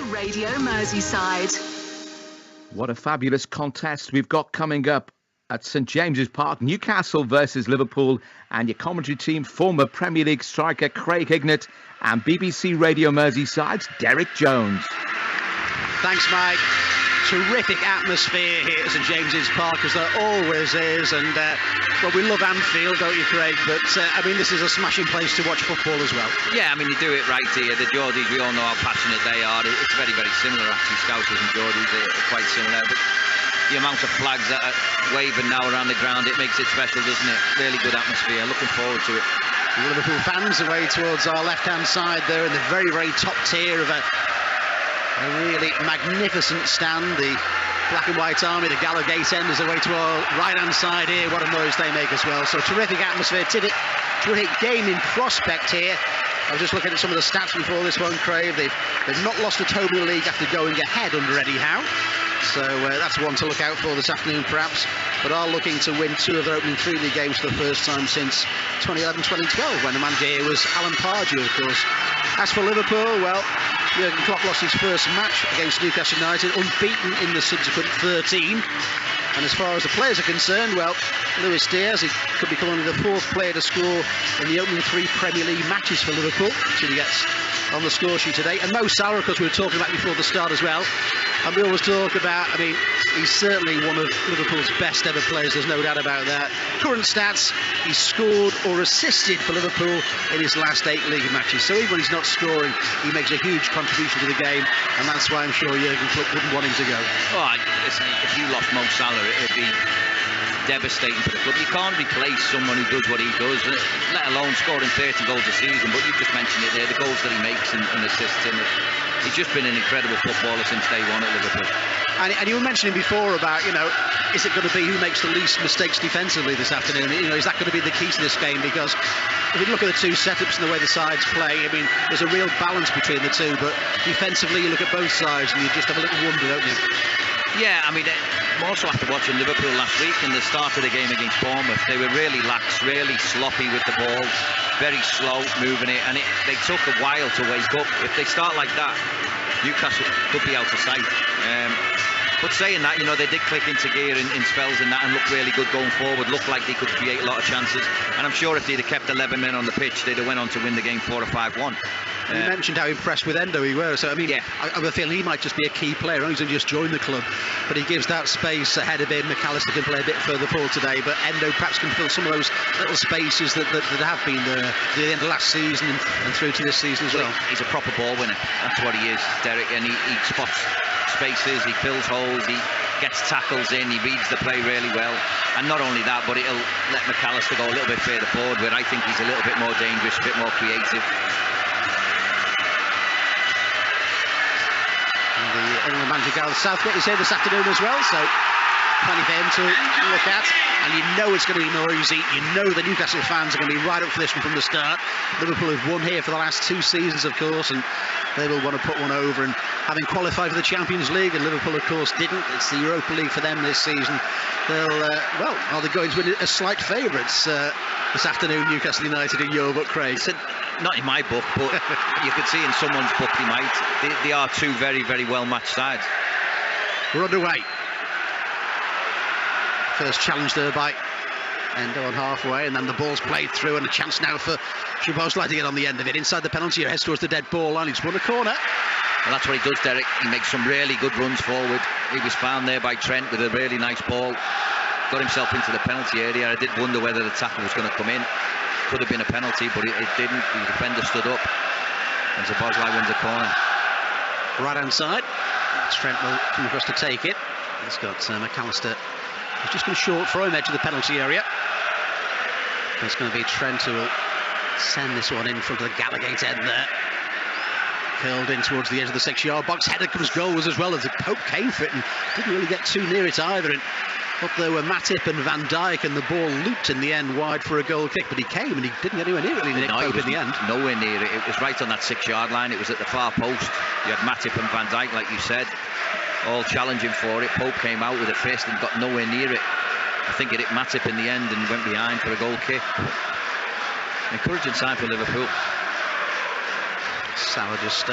Radio Merseyside. What a fabulous contest we've got coming up at St James's Park. Newcastle versus Liverpool, and your commentary team, former Premier League striker Craig Hignett and BBC Radio Merseyside's Derek Jones. Thanks, Mike. Terrific atmosphere here at St James's Park, as there always is, and well, we love Anfield, don't you, Craig? But I mean, this is a smashing place to watch football as well. Yeah, I mean, you do it right here. The Geordies, we all know how passionate they are. It's very, very similar, actually. Scousers and Geordies are quite similar, but the amount of flags that are waving now around the ground, it makes it special, doesn't it? Really good atmosphere. Looking forward to it. The Liverpool fans away towards our left-hand side there in the very, very top tier of a really magnificent stand. The black and white army, the Gallowgate end is away to our right-hand side here. What a noise they make as well. So terrific atmosphere, terrific game in prospect here. I was just looking at some of the stats before this one, Craig. They've not lost at home in the league after going ahead under Eddie Howe. So that's one to look out for this afternoon, perhaps. But are looking to win 2 of their opening 3 league games for the first time since 2011-2012, when the manager here was Alan Pardew, of course. As for Liverpool, well, Jurgen Klopp lost his first match against Newcastle United, unbeaten in the subsequent 13. And as far as the players are concerned, well, Luis Diaz, he could become only the 4th player to score in the opening 3 Premier League matches for Liverpool, until he gets on the score sheet today. And Mo Salah, of course, we were talking about before the start as well. And we always talk about, I mean, he's certainly one of Liverpool's best ever players, there's no doubt about that. Current stats, he's scored or assisted for Liverpool in his last 8 league matches. So even when he's not scoring, he makes a huge contribution to the game, and that's why I'm sure Jurgen Klopp wouldn't want him to go. Oh, listen, if you lost Mo Salah, it'd be devastating for the club. You can't replace someone who does what he does, let alone scoring 30 goals a season. But you've just mentioned it there, the goals that he makes and assists in it. He's just been an incredible footballer since day one at Liverpool. And you were mentioning before about, you know, is it going to be who makes the least mistakes defensively this afternoon? You know, is that going to be the key to this game? Because if you look at the 2 setups and the way the sides play, I mean, there's a real balance between the 2. But defensively, you look at both sides and you just have a little wonder, don't you? Yeah, I mean, also after watching Liverpool last week in the start of the game against Bournemouth, they were really lax, really sloppy with the ball, very slow moving it, and they took a while to wake up. If they start like that, Newcastle could be out of sight. But saying that, you know, they did click into gear in spells and that, and looked really good going forward, looked like they could create a lot of chances. And I'm sure if they'd have kept 11 men on the pitch, they'd have went on to win the game 4 or 5-1. You mentioned how impressed with Endo he were, so I mean, yeah. I have a feeling he might just be a key player. He's only just joined the club, but he gives that space ahead of him. McAllister can play a bit further forward today, but Endo perhaps can fill some of those little spaces that have been there at the end of last season and through to this season as well. He's a proper ball winner, that's what he is, Derek, and he spots spaces, he fills holes, he gets tackles in, he reads the play really well. And not only that, but it'll let McAllister go a little bit further forward, where I think he's a little bit more dangerous, a bit more creative. The England manager Gareth Southgate is here this afternoon as well, so plenty for him to look at. And you know it's going to be noisy. You know the Newcastle fans are going to be right up for this one from the start. Liverpool have won here for the last 2 seasons, of course, and they will want to put one over. And having qualified for the Champions League, and Liverpool, of course, didn't. It's the Europa League for them this season. They'll, are they going to win as slight favourites this afternoon, Newcastle United in your book, Craig? Not in my book, but you could see in someone's book they might. They are 2 very, very well-matched sides. We're underway. First challenge there by Endo on halfway, and then the ball's played through, and a chance now for Szoboszlai to get on the end of it. Inside the penalty area, heads towards the dead ball line. He's won a corner. Well, that's what he does, Derek. He makes some really good runs forward. He was found there by Trent with a really nice ball. Got himself into the penalty area. I did wonder whether the tackle was going to come in. Could have been a penalty, but it didn't. The defender stood up, and Szoboszlai wins a corner. Right-hand side. Trent will come across to take it. He's got McAllister. He's just gone short for him, edge of the penalty area. It's going to be Trent who will send this one in front of the Gallowgate end there. Curled in towards the edge of the 6-yard box. Header comes goals as well, as the Pope came for it and didn't really get too near it either. And up there were Matip and Van Dijk, and the ball looped in the end wide for a goal kick, but he came and he didn't get anywhere near it, Nick Pope, in the end. Nowhere near it. It was right on that 6-yard line. It was at the far post. You had Matip and Van Dijk, like you said, all challenging for it. Pope came out with a fist and got nowhere near it. I think it hit Matip in the end and went behind for a goal kick. Encouraging sign for Liverpool. Salah just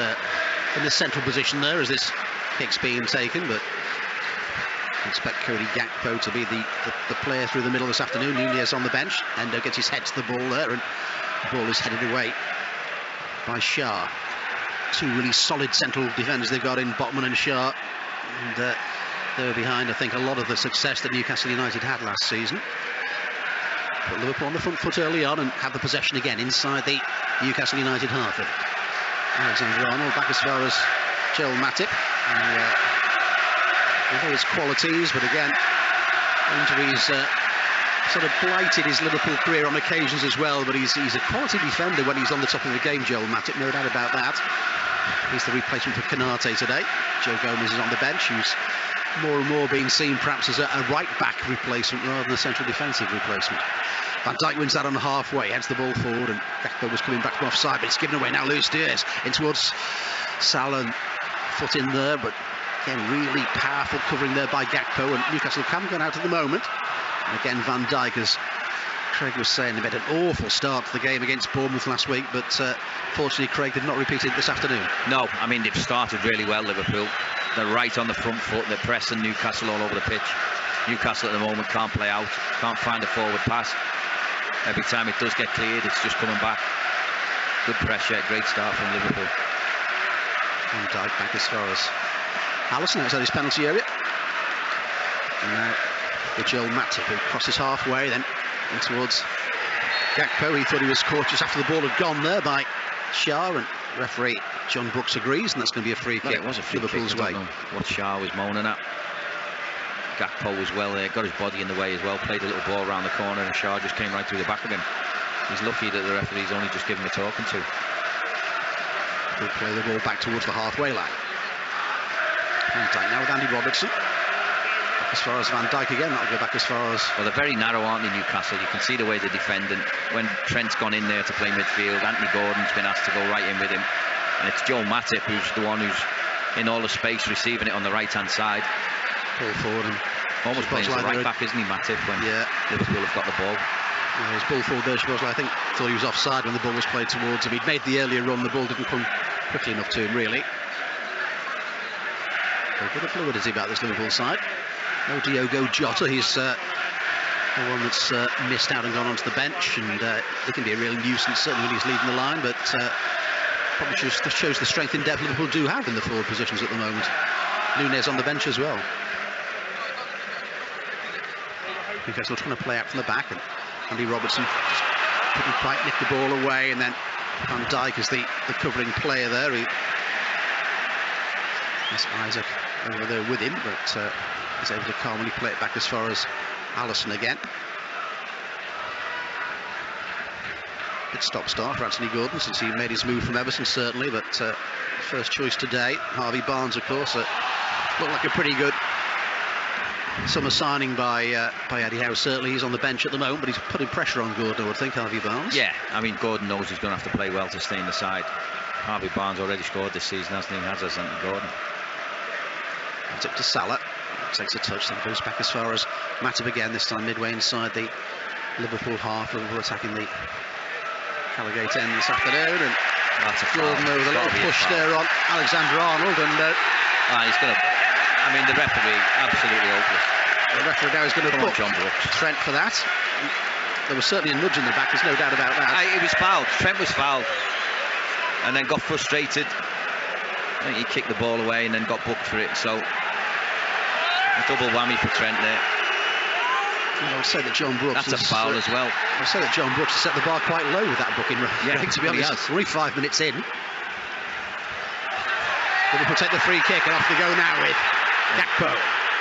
in the central position there as this kick's being taken, but I expect Cody Gakpo to be the player through the middle this afternoon. Nunez on the bench. Endo gets his head to the ball there, and the ball is headed away by Shah. Two really solid central defenders they've got in Botman and Shah, and they were behind, I think, a lot of the success that Newcastle United had last season. But Liverpool on the front foot early on and had the possession again inside the Newcastle United half. Alexander-Arnold back as far as Joel Matip. We know his qualities, but again, injuries sort of blighted his Liverpool career on occasions as well. But he's a quality defender when he's on the top of the game, Joel Matip, no doubt about that. He's the replacement for Konate today. Joe Gomez is on the bench, who's more and more being seen perhaps as a right-back replacement rather than a central defensive replacement. Van Dijk wins that on the halfway, heads the ball forward, and Gakpo was coming back from offside, but it's given away now. Luis Diaz in towards Salah, foot in there, but again, really powerful covering there by Gakpo, and Newcastle haven't gone out at the moment. And again, Van Dijk, as Craig was saying, they made an awful start to the game against Bournemouth last week, but fortunately Craig did not repeat it this afternoon. No, I mean, they've started really well, Liverpool. They're right on the front foot, they're pressing Newcastle all over the pitch. Newcastle at the moment can't play out, can't find a forward pass. Every time it does get cleared, it's just coming back. Good pressure, great start from Liverpool. Van Dijk back as far as Alisson outside his penalty area. And now with Joel Matip, who crosses halfway, then in towards Gakpo. He thought he was caught just after the ball had gone there by Shah, and referee John Brooks agrees, and that's going to be a free kick. It was a free Liverpool's kick. way. What Shah was moaning at. Gakpo was well there, got his body in the way as well, played a little ball around the corner, and Shah just came right through the back of him. He's lucky that the referee's only just given him a talking to. He'll play the ball back towards the halfway line. Van Dijk now with Andy Robertson. Back as far as Van Dijk again, that'll go back as far as... Well, they're very narrow, aren't they, Newcastle? You can see the way they're defending. When Trent's gone in there to play midfield, Anthony Gordon's been asked to go right in with him. And it's Joel Matip who's the one who's in all the space, receiving it on the right-hand side. Pull forward and almost playing as a right back, isn't he, Matip, when Liverpool have got the ball. Yeah, his ball forward there, I think, thought he was offside when the ball was played towards him. He'd made the earlier run, the ball didn't come quickly enough to him, really. A bit of fluidity about this Liverpool side. No Diogo Jota, he's the one that's missed out and gone onto the bench, and he can be a real nuisance, certainly when he's leading the line, but probably just shows the strength in depth Liverpool do have in the forward positions at the moment. Nunez on the bench as well. Newcastle trying to play out from the back, and Andy Robertson just couldn't quite nick the ball away, and then Van Dijk is the covering player there. There's Isaac over there with him, but he's able to calmly play it back as far as Alisson again. Good stop-start for Anthony Gordon since he made his move from Everton, certainly, but first choice today, Harvey Barnes, of course, looked like a pretty good summer signing by Eddie Howe. Certainly he's on the bench at the moment, but he's putting pressure on Gordon, I would think, Harvey Barnes. Yeah, I mean, Gordon knows he's going to have to play well to stay in the side. Harvey Barnes already scored this season, hasn't he? Has us, Anthony Gordon. It's up to Salah, takes a touch, then goes back as far as Matip again, this time midway inside the Liverpool half. Liverpool attacking the Callagate end this afternoon, and that's a Gordon there with a little push there on Alexander-Arnold, and he's going to... I mean, the referee, absolutely hopeless. The referee now is going to put John Brooks. Trent for that. There was certainly a nudge in the back, there's no doubt about that. It was fouled. Trent was fouled, and then got frustrated. I think he kicked the ball away and then got booked for it, so a double whammy for Trent there. I would say that John Brooks... That's a foul as well. I would say that John Brooks has set the bar quite low with that booking. Yeah, to be honest, we're only 5 minutes in. Liverpool take the free kick, and off they go now with Gakpo,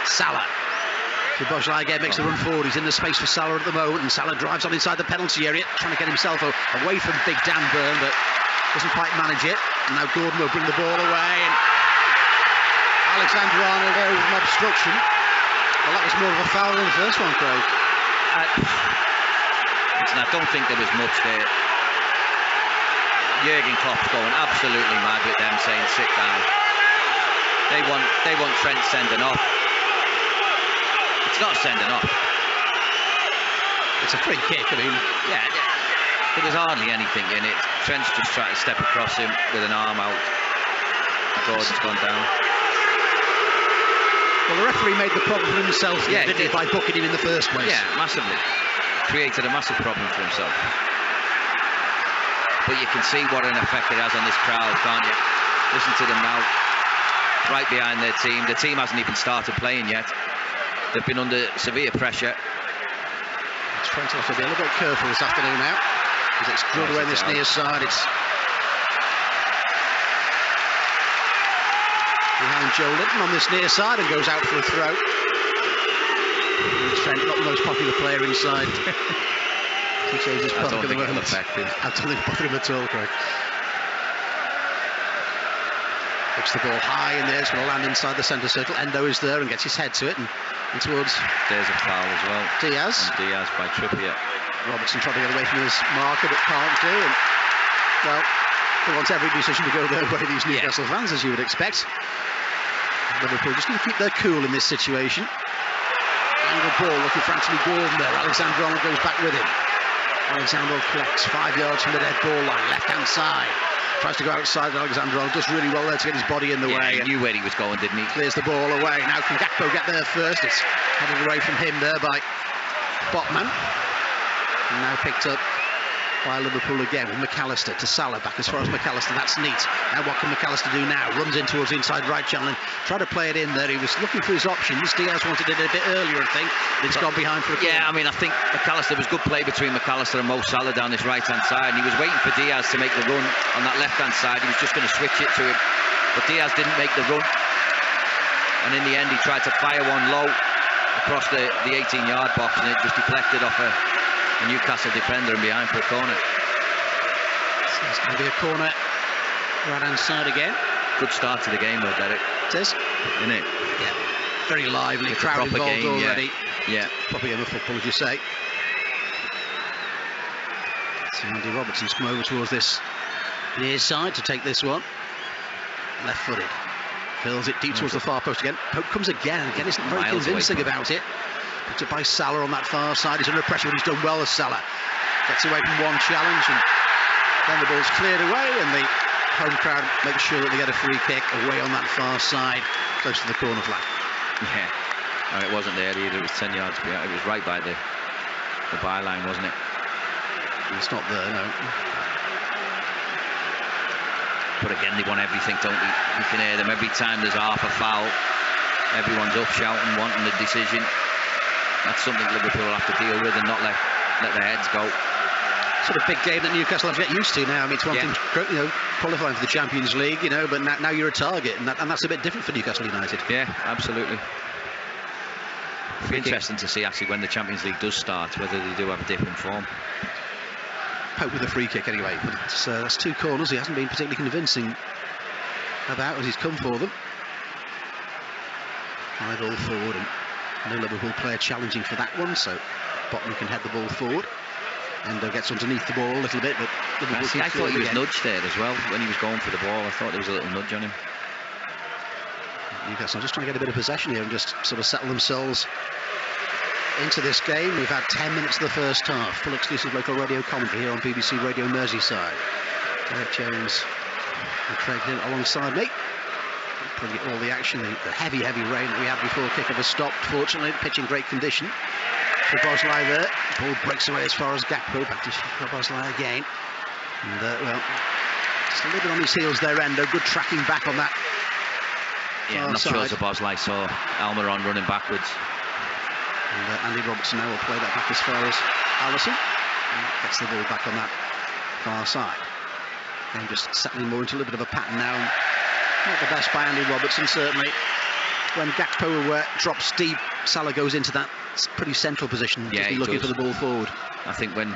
Salah. Szoboszlai again makes the run forward. He's in the space for Salah at the moment, and Salah drives on inside the penalty area, trying to get himself away from big Dan Burn, but doesn't quite manage it. And now Gordon will bring the ball away, and Alexander-Arnold there with an obstruction. Well, that was more of a foul than the first one, Craig. Listen, I don't think there was much there. Jurgen Klopp's going absolutely mad with them, saying sit down. They want Trent sending off. It's not sending off. It's a free kick. I mean, yeah, there was hardly anything in it. Trent's just trying to step across him with an arm out. Gordon's gone down. Well, the referee made the problem for himself, didn't he, by booking him in the first place? Yeah, massively. Created a massive problem for himself. But you can see what an effect it has on this crowd, can't you? Listen to them now. Right behind their team. The team hasn't even started playing yet. They've been under severe pressure. Trent will have to be a little bit careful this afternoon now, because it's drilled away on this near side. It's behind Joe Linton on this near side and goes out for a throw. Trent, not the most popular player inside. He shows his product at the moment. I don't think it'll bother him at all, Craig. Puts the ball high in there. It's going to land inside the centre circle. Endo is there and gets his head to it and towards. There's a foul as well. Diaz. And Diaz by Trippier. Robertson trying to get away from his marker but can't do. And, well, he wants every decision to go their way, these Newcastle fans, as you would expect. Liverpool just going to keep their cool in this situation. Angled ball looking for Anthony Gordon there. Alexander-Arnold goes back with him. Alexander collects 5 yards from the dead ball line, left-hand side. Tries to go outside. Alexander-Arnold does really well there to get his body in the way. He knew where he was going, didn't he? Clears the ball away. Now can Gakpo get there first? It's headed away from him there by Botman. And now picked up by Liverpool again with McAllister to Salah, back as far as McAllister. That's neat. Now what can McAllister do now? Runs in towards the inside right channel and try to play it in there. He was looking for his options. Diaz wanted it a bit earlier, I think. It's gone behind for a corner. I mean, I think McAllister was good play between McAllister and Mo Salah down this right-hand side, and he was waiting for Diaz to make the run on that left-hand side. He was just going to switch it to him, but Diaz didn't make the run, and in the end he tried to fire one low across the 18-yard box, and it just deflected off a Newcastle defender and behind for a corner. So it's going to be a corner right-hand side again. Good start to the game though, Derek. It is, isn't it? Yeah, very lively, it's crowd involved game, already. Yeah. Proper game of football, as you say. So Andy Robertson's come over towards this near side to take this one. Left-footed. Curls it deep towards the far post again. Pope comes again. Again, isn't very convincing about it. Picked up by Salah on that far side. He's under pressure, but he's done well as Salah. Gets away from one challenge, and then the ball's cleared away, and the home crowd makes sure that they get a free kick away on that far side, close to the corner flag. Yeah. No, it wasn't there either. It was 10 yards behind. It was right by the byline, wasn't it? It's not there, no. But again, they want everything, don't they? You can hear them every time there's half a foul. Everyone's up shouting, wanting the decision. That's something Liverpool will have to deal with and not let their heads go. Sort of big game that Newcastle have to get used to now. I mean, it's one thing, qualifying for the Champions League, but now you're a target, and that's a bit different for Newcastle United. Yeah, absolutely. It'll be interesting to see actually when the Champions League does start, whether they do have a different form. Pope with a free kick anyway, but that's two corners he hasn't been particularly convincing about as he's come for them. High ball forward, and no Liverpool player challenging for that one, so Botman can head the ball forward. Endo gets underneath the ball a little bit, but Liverpool I thought he was nudged there as well when he was going for the ball. I thought there was a little nudge on him. Newcastle just trying to get a bit of possession here and just sort of settle themselves into this game. We've had 10 minutes of the first half. Full exclusive local radio commentary here on BBC Radio Merseyside. Derek Jones and Craig Hill alongside me. Bringing all the action, the heavy rain that we had before kickoff has stopped. Fortunately, pitch in great condition for Bosley there. Ball breaks away as far as Gakpo. Back to Bosley again. And, well, just a little bit on his heels there, Endo. Good tracking back on that. Yeah, I'm not sure as Bosley saw Almiron running backwards. And Andy Robertson now will play that back as far as Allison. Gets the ball back on that far side. Game just settling more into a little bit of a pattern now. Not the best by Andy Robertson, certainly. When Gakpo drops deep, Salah goes into that pretty central position, just looking for the ball forward. I think when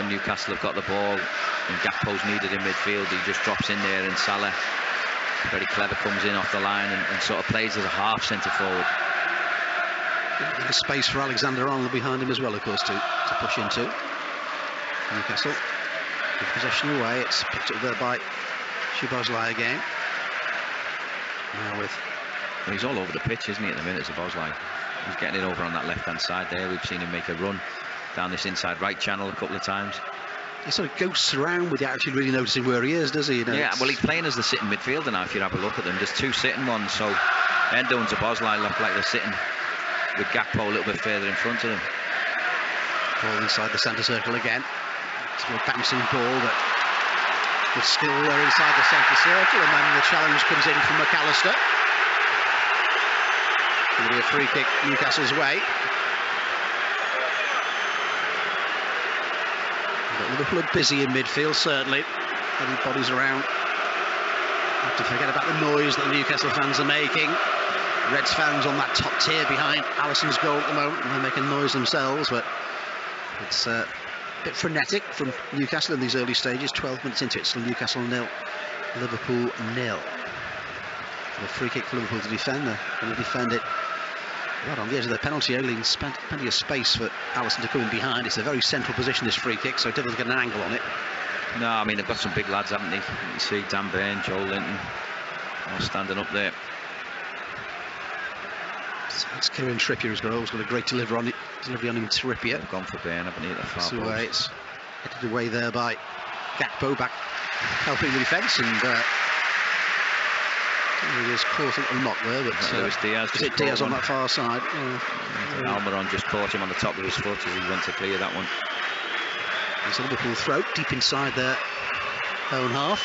Newcastle have got the ball and Gakpo's needed in midfield, he just drops in there, and Salah, very clever, comes in off the line and sort of plays as a half centre forward. There's space for Alexander-Arnold behind him as well, of course, to push into. Newcastle with possession away. It's picked up there by Szoboszlai again. Now he's all over the pitch, isn't he, at the minute, Szoboszlai? He's getting it over on that left-hand side there. We've seen him make a run down this inside right channel a couple of times. He sort of ghosts around without actually really noticing where he is, does he? You know, yeah, well, he's playing as the sitting midfielder now, if you have a look at them. There's two sitting ones, so Endo and Szoboszlai look like they're sitting with Gakpo a little bit further in front of them. Ball inside the centre circle again. It's a bouncing ball, but with skill there inside the centre circle, and then the challenge comes in from McAllister. Going to be a free kick Newcastle's way. But Liverpool are busy in midfield, certainly. Any bodies around. Have to forget about the noise that the Newcastle fans are making. Reds fans on that top tier behind Alisson's goal at the moment, and they're making noise themselves, but it's a bit frenetic from Newcastle in these early stages. 12 minutes into it, still Newcastle 0, Liverpool 0. A free kick for Liverpool to defend. They're going to defend it right on the edge of the penalty area, leaving plenty of space for Alisson to come in behind. It's a very central position, this free kick, so difficult to get an angle on it. No, I mean, they've got some big lads, haven't they? You see Dan Burn, Joel Linton, all standing up there. So it's Kieran Trippier as well. He's got a great delivery on him. Trippier. They've gone for Burn, haven't they? At the far So post. it's headed away there by Gakpo, back helping the defence, and he was caught a lot there, but Luis Diaz. is it Diaz on that far side? Almiron just caught him on the top of his foot as he went to clear that one. It's a Liverpool throw deep inside their own half.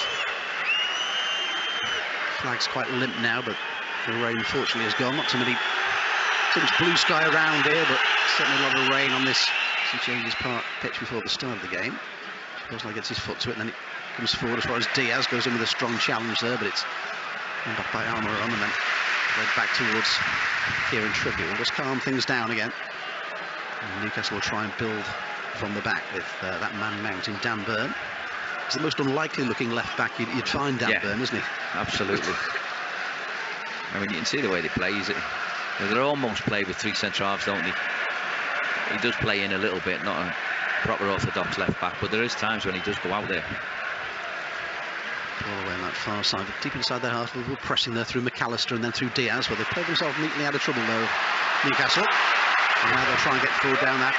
Flag's quite limp now, but the rain fortunately has gone. Not too much blue sky around here, but certainly a lot of rain on this St James's Park pitch before the start of the game. Szoboszlai gets his foot to it, and then it comes forward as far as Diaz goes in with a strong challenge there, but it's run back by Almiron and then played back towards Kieran Trippier. We'll just calm things down again. And Newcastle will try and build from the back with that man mounting Dan Burn. He's the most unlikely looking left back you'd find, Dan Burn, isn't he? Absolutely. I mean, you can see the way they play. They almost play with three centre halves, don't they? He does play in a little bit, not a proper orthodox left back, but there is times when he does go out there. All the way on that far side, but deep inside their half, Liverpool pressing there through McAllister and then through Diaz, where they played themselves neatly out of trouble though, Newcastle. And now they'll try and get forward down that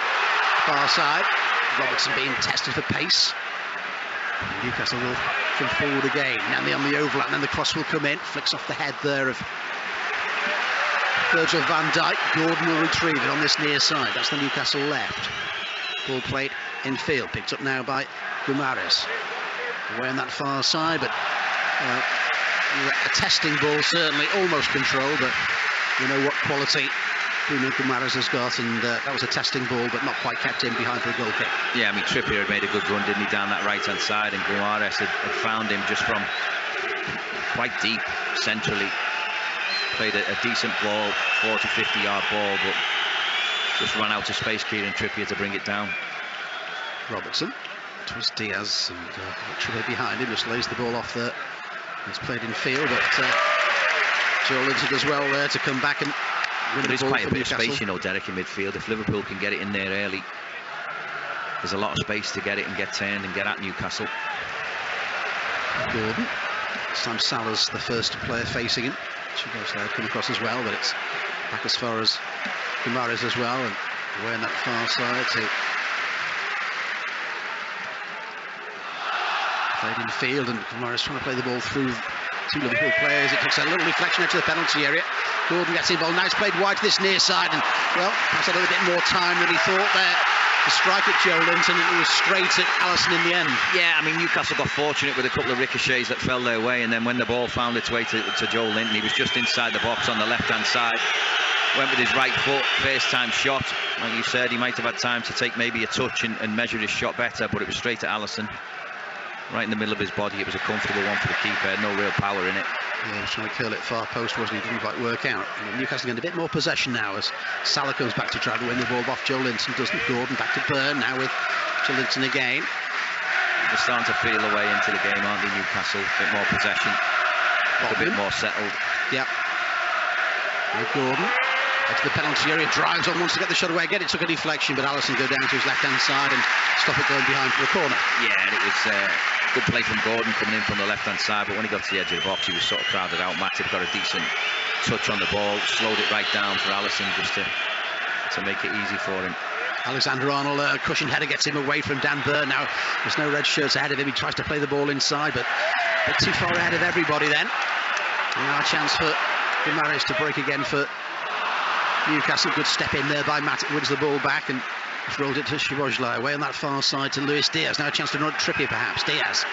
far side. Robertson being tested for pace. And Newcastle will come forward again. Now they're on the overlap, and then the cross will come in. Flicks off the head there of Virgil van Dijk. Gordon will retrieve it on this near side. That's the Newcastle left. Ball played in field, picked up now by Guimarães. Away on that far side, but a testing ball, certainly almost controlled, but you know what quality Bruno Guimarães has got, and that was a testing ball, but not quite kept in behind for a goal kick. Yeah, I mean, Trippier had made a good run, didn't he, down that right-hand side, and Guimarães had found him just from quite deep, centrally. Played a decent ball, 40, 50-yard ball, but just ran out of space, Kieran Trippier, to bring it down. Robertson. Towards Diaz, and Trippier behind him just lays the ball off there. It's played in field, but Joel Linton does well there to come back and win the ball. There is quite a bit of Newcastle. space, you know, Derek, in midfield. If Liverpool can get it in there early, there's a lot of space to get it and get turned and get at Newcastle. Gordon. Sam Salah's the first player facing him. Szoboszlai had come across as well, but it's back as far as Guimarães as well, and away on that far side to played in field, and Guimarães trying to play the ball through two Liverpool players. It takes a little deflection out to the penalty area. Gordon gets involved. Now it's played wide to this near side, and well, perhaps a little bit more time than he thought there to strike at Joe Linton, and it was straight at Alisson in the end. Yeah, I mean, Newcastle got fortunate with a couple of ricochets that fell their way, and then when the ball found its way to Joe Linton, he was just inside the box on the left-hand side. Went with his right foot, first time shot. Like you said, he might have had time to take maybe a touch and measure his shot better, but it was straight at Alisson. Right in the middle of his body. It was a comfortable one for the keeper, no real power in it. Yeah, he was trying to curl it far post, wasn't he? Didn't quite work out. And Newcastle getting a bit more possession now as Salah comes back to try to win the ball off Joe Linton, doesn't. Gordon back to Burn now with Joe Linton again. They're starting to feel their way into the game, aren't they, Newcastle? A bit more possession, a bit more settled. Yep. Now Gordon into the penalty area, drives on, wants to get the shot away again. It took a deflection, but Alisson go down to his left-hand side and stop it going behind for a corner. Yeah, and it was good play from Gordon coming in from the left-hand side, but when he got to the edge of the box, he was sort of crowded out. Matip got a decent touch on the ball, slowed it right down for Alisson just to make it easy for him. Alexander-Arnold, a cushion header gets him away from Dan Burn. Now there's no red shirts ahead of him. He tries to play the ball inside, but a bit too far ahead of everybody then. And now a chance for Guimaraes to break again for Newcastle. Good step in there by Matt. Wins the ball back and just rolled it to Shirojla. Away on that far side to Luis Diaz. Now a chance to run Trippier perhaps. Diaz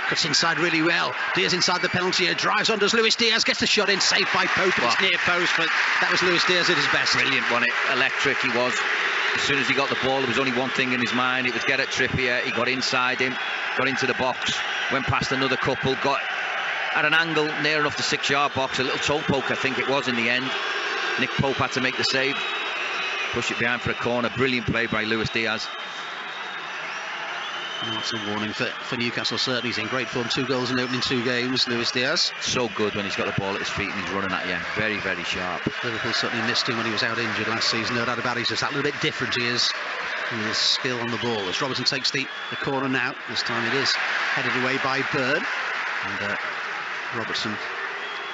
cuts inside really well. Diaz inside the penalty area. Drives on, does Luis Diaz. Gets the shot in. Saved by Pope. It's near post, but that was Luis Diaz at his best. Brilliant, wasn't it? Electric he was. As soon as he got the ball, there was only one thing in his mind. It was get at Trippier. He got inside him, got into the box, went past another couple, got at an angle near enough the 6-yard box. A little toe poke, I think it was in the end. Nick Pope had to make the save. Push it behind for a corner. Brilliant play by Luis Diaz. That's a warning for Newcastle, certainly. He's in great form. 2 goals in opening 2 games, Luis Diaz. So good when he's got the ball at his feet and he's running at you. Very, very sharp. Liverpool certainly missed him when he was out injured last season. No doubt about it. He's just that little bit different he is in his skill on the ball. As Robertson takes the corner now. This time it is headed away by Byrne. And Robertson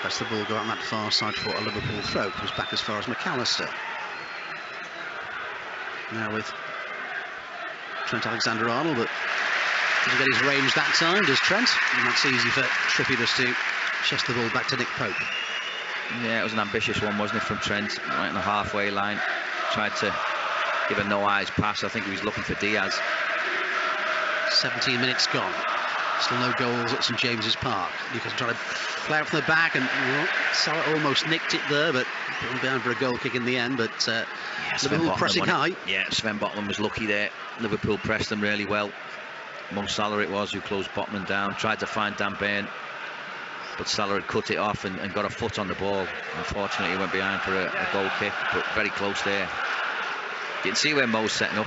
lets the ball go out on that far side for a Liverpool throw. Comes back as far as McAllister. Now with Trent Alexander-Arnold, but doesn't get his range that time, does Trent? And that's easy for Trippier just to chest the ball back to Nick Pope. Yeah, it was an ambitious one, wasn't it, from Trent? Right on the halfway line. Tried to give a no-eyes pass. I think he was looking for Diaz. 17 minutes gone. Still no goals at St James's Park. Newcastle trying to play out from the back, and Salah almost nicked it there, but behind for a goal kick in the end. But Liverpool pressing high. Yeah, Sven Botman was lucky there. Liverpool pressed them really well. Mo Salah it was who closed Botman down. Tried to find Dan Burn, but Salah had cut it off and got a foot on the ball. Unfortunately, he went behind for a goal kick, but very close there. You can see where Mo's setting up.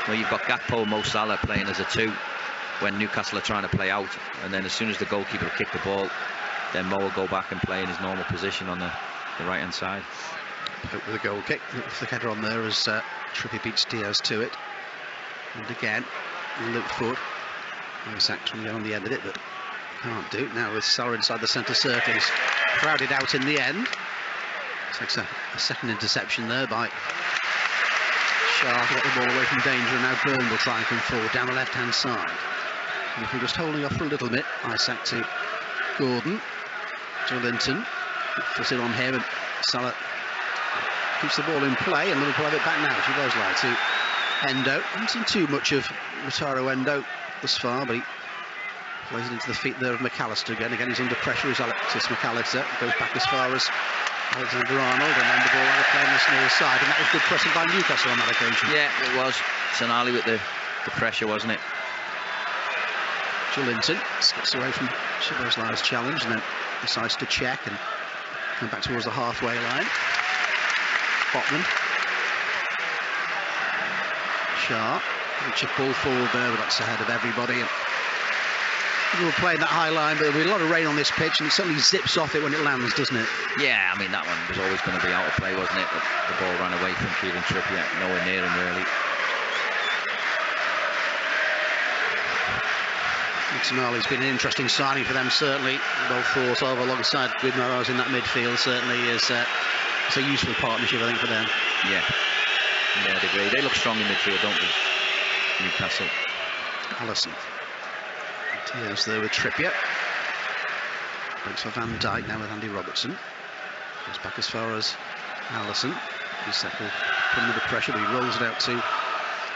Where you've got Gakpo and Mo Salah playing as a 2 when Newcastle are trying to play out, and then as soon as the goalkeeper will kick the ball, then Mo will go back and play in his normal position on the right hand side. Pope with a goal kick. Flick header on there as Trippier beats Diaz to it. And again, look forward. Isaac trying to get on the end of it, but can't do it. Now with Salah inside the centre circle, he's crowded out in the end. Takes a second interception there by Shah to get the ball away from danger, and now Byrne will try and come forward down the left hand side. Liverpool just holding off for a little bit. Isaac to Gordon. Joelinton puts it on him, and Salah keeps the ball in play, and Liverpool have it back now. She goes like to Endo. Haven't seen too much of Wataru Endo thus far, but he plays it into the feet there of McAllister again. Again, he's under pressure as Alexis McAllister goes back as far as Alexander-Arnold, and then the ball on the play on this near side, and that was good pressing by Newcastle on that occasion. Yeah, it was. Sonali with the pressure, wasn't it? Joelinton skips away from Szoboszlai's challenge and then decides to check and come back towards the halfway line. Botman. Shah. Chip ball forward there, but that's ahead of everybody. And we were playing that high line, but there'll be a lot of rain on this pitch, and it certainly zips off it when it lands, doesn't it? Yeah, I mean, that one was always going to be out of play, wasn't it? The ball ran away from Kieran Trippier, nowhere near him, really. Sonali's been an interesting signing for them, certainly. Well thought of alongside Guimaraes in that midfield, certainly is it's a useful partnership, I think, for them. Yeah, I agree. They look strong in midfield, don't they? Newcastle. Allison. Diaz there with Trippier. Breaks for Van Dijk now with Andy Robertson. Goes back as far as Allison. He's put under the pressure, but he rolls it out to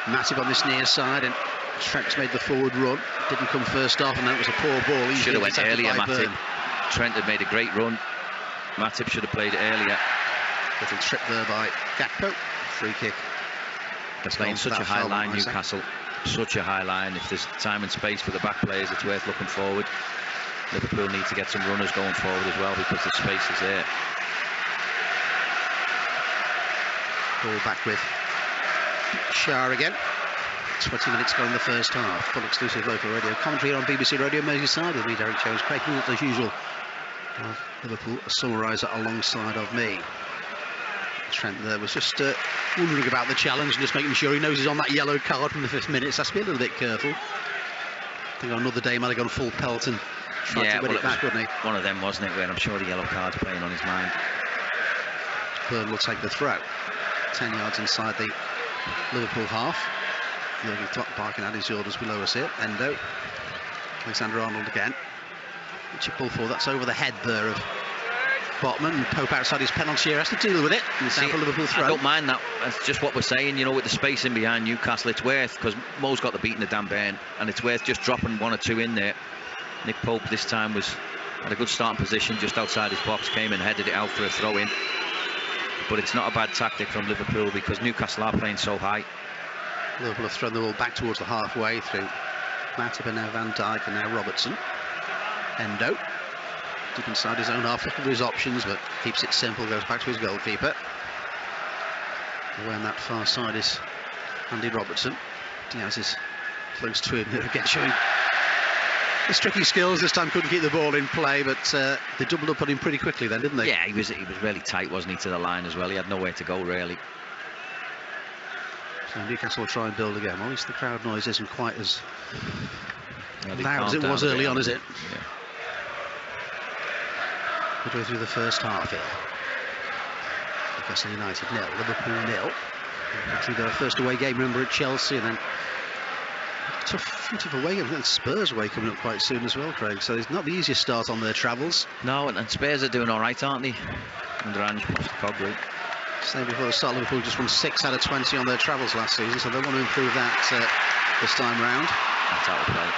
Matip on this near side, and Trent's made the forward run. Didn't come first off, and that was a poor ball. Should have went earlier, Matip. Trent had made a great run. Matip should have played it earlier. Little trip there by Gakpo. Free kick. They're playing such a high line, Newcastle. Such a high line. If there's time and space for the back players, it's worth looking forward. Liverpool need to get some runners going forward as well, because the space is there. Ball back with Shah again. 20 minutes gone in the first half. Full exclusive local radio commentary on BBC Radio Merseyside with me, Derek Jones, cracking up as usual. Liverpool, a summariser alongside of me. Trent there was just wondering about the challenge and just making sure he knows he's on that yellow card from the 5th minute. So has to be a little bit careful. I think on another day he might have gone full pelt and tried to win it back, wouldn't he? One of them, wasn't it, where I'm sure the yellow card's playing on his mind. Byrne will take the throw. 10 yards inside the Liverpool half. Jurgen Klopp barking at his orders below us here. Endo. Alexander Arnold again. Chip ball forward. That's over the head there of Botman. And Pope outside his penalty area has to deal with it. And it's down for Liverpool throw. I don't mind that. That's just what we're saying, you know, with the spacing behind Newcastle. It's worth, because Mo's got the beating of Dan Burn, and it's worth just dropping 1 or 2 in there. Nick Pope this time had a good starting position just outside his box, came and headed it out for a throw in. But it's not a bad tactic from Liverpool because Newcastle are playing so high. Liverpool have thrown the ball back towards the halfway through Matip and now Van Dijk and now Robertson. Endo. Deep inside his own half, looking for his options, but keeps it simple, goes back to his goalkeeper. Away on that far side is Andy Robertson. Diaz is close to him again, showing his tricky skills. This time couldn't keep the ball in play, but they doubled up on him pretty quickly then, didn't they? Yeah, he was really tight, wasn't he, to the line as well. He had nowhere to go, really. So Newcastle will try and build again. Well, at least the crowd noise isn't quite as loud as it was early on, is it? Yeah. Midway through the first half here. Newcastle United 0, Liverpool 0. Through their first away game, remember, at Chelsea, and then tough away game. And Spurs away coming up quite soon as well, Craig. So it's not the easiest start on their travels. No, and Spurs are doing all right, aren't they? Under Ange Postecoglou. Saying before the start, Liverpool just won 6 out of 20 on their travels last season, so they want to improve that this time round. That's out of play.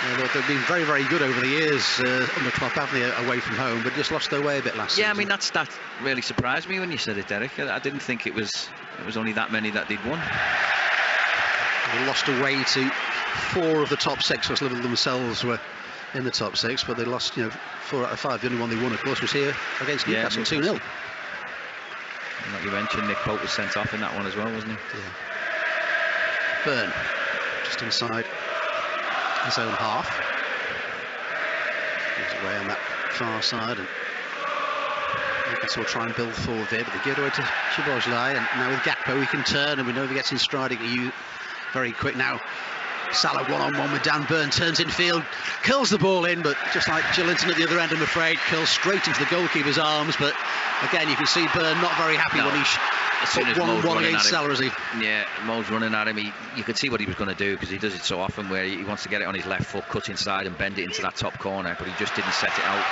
Yeah, they've been very, very good over the years under Klopp, haven't they, away from home, but just lost their way a bit last season. Yeah, I mean, that really surprised me when you said it, Derek. I didn't think it was only that many that they'd won. They lost away to 4 of the top 6, because Liverpool themselves were in the top 6, but they lost, 4 out of 5. The only one they won, of course, was here against Newcastle, 2-0. Like you mentioned, Nick Pope was sent off in that one as well, wasn't he? Yeah. Burn, just inside his own half. He's away on that far side, and Newcastle will try and build forward there, but they give it away to Szoboszlai, and now with Gakpo he can turn, and we know if he gets in stride he can use very quick now. Salah one-on-one with Dan Burn, turns in field, curls the ball in, but just like Gillinton at the other end, I'm afraid, curls straight into the goalkeeper's arms. But again, you can see Burn not very happy when he put 1-1 against Salah, as he... Yeah, Mo's running at him. You could see what he was going to do, because he does it so often where he wants to get it on his left foot, cut inside and bend it into that top corner, but he just didn't set it out.